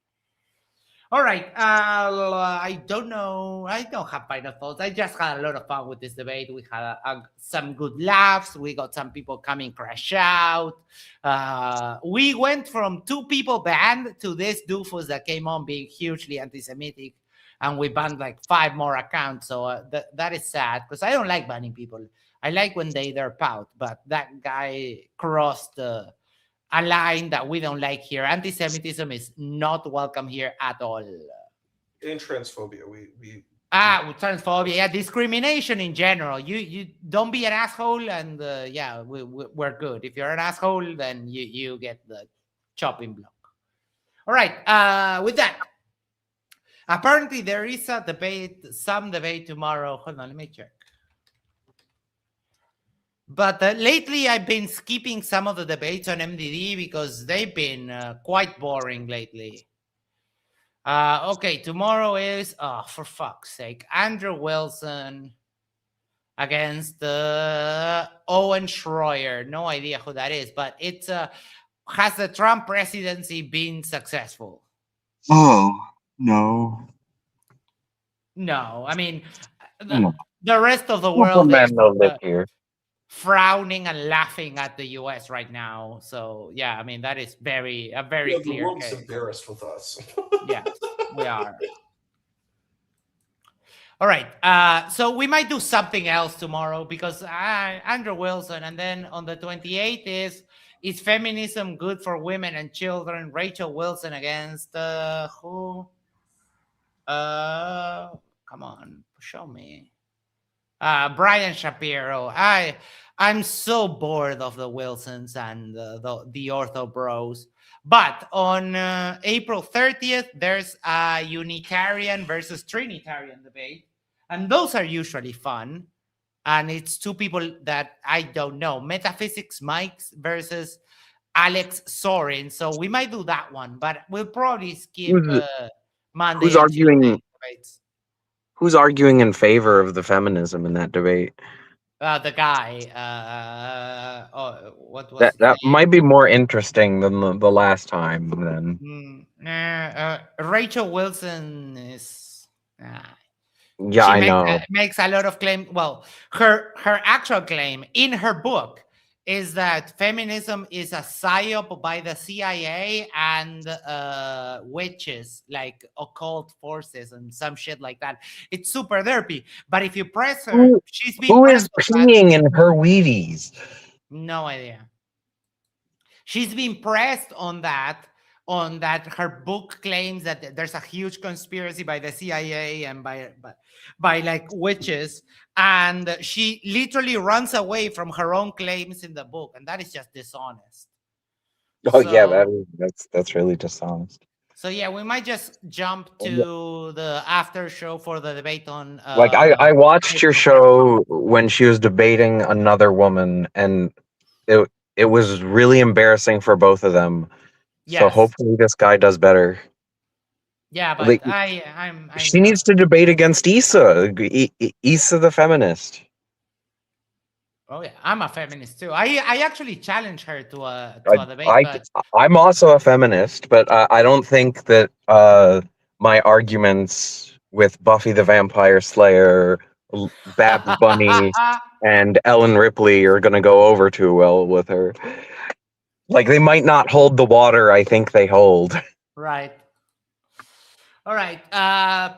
All right, I don't know. I don't have final thoughts. I just had a lot of fun with this debate. We had some good laughs. We got some people coming crash out. We went from 2 people banned to this doofus that came on being hugely anti-Semitic, and we banned like 5 more accounts. So that is sad, because I don't like banning people. I like when they derp out, but that guy crossed a line that we don't like here. Anti-Semitism is not welcome here at all. And transphobia, transphobia, yeah, discrimination in general. You don't be an asshole, and we're good. If you're an asshole, then you get the chopping block. All right. With that, apparently there is some debate tomorrow. Hold on, let me check. But lately, I've been skipping some of the debates on MDD because they've been quite boring lately. Okay, tomorrow is, for fuck's sake, Andrew Wilson against Owen Schroyer. No idea who that is, but it's has the Trump presidency been successful? Oh, no. No, I mean, the rest of the world Superman don't live here. frowning and laughing at the U.S. right now. So yeah, I mean that is a very The clear world's case. embarrassed with us. Yes, we are. All right. So we might do something else tomorrow because Andrew Wilson, and then on the 28th is feminism good for women and children? Rachel Wilson against who? Come on, show me. Brian Shapiro. I'm so bored of the Wilsons and the Ortho Bros. But on April 30th, there's a Unitarian versus Trinitarian debate. And those are usually fun. And it's two people that I don't know. Metaphysics Mike's versus Alex Sorin. So we might do that one, but we'll probably skip Monday who's and arguing? Tuesday debates. Who's arguing in favor of the feminism in that debate? The guy. What was That might be more interesting than the last time. Then Rachel Wilson is. yeah, I know. Makes a lot of claim. Well, her actual claim in her book is that feminism is a psyop by the CIA and witches, like occult forces and some shit like that. It's super derpy. But if you press her, she's been who is peeing in her Wheaties? No idea. She's been pressed on that. Her book claims that there's a huge conspiracy by the CIA and by like witches, and she literally runs away from her own claims in the book, and that is just dishonest. Oh yeah, that's really dishonest. So yeah, we might just jump to the after show for the debate on. Like I watched your show when she was debating another woman, and it was really embarrassing for both of them. Yes. So hopefully this guy does better. Yeah, but like, she needs to debate against Issa the feminist. Oh yeah, I'm a feminist too. I actually challenged her to a debate. I'm also a feminist, but I don't think that my arguments with Buffy the Vampire Slayer, Babs Bunny, and Ellen Ripley are going to go over too well with her. Like, they might not hold the water I think they hold. Right. All right.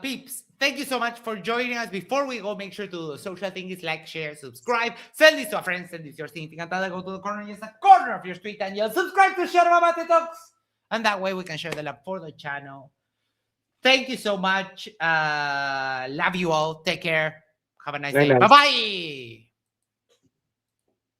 Peeps, thank you so much for joining us. Before we go, make sure to do social things like share, subscribe, send this to a friend, send this to your significant other, go to the corner, yes, the corner of your street, and you'll subscribe to Yerba Mate Talks. And that way we can share the love for the channel. Thank you so much. Love you all. Take care. Have a nice day. Bye-bye.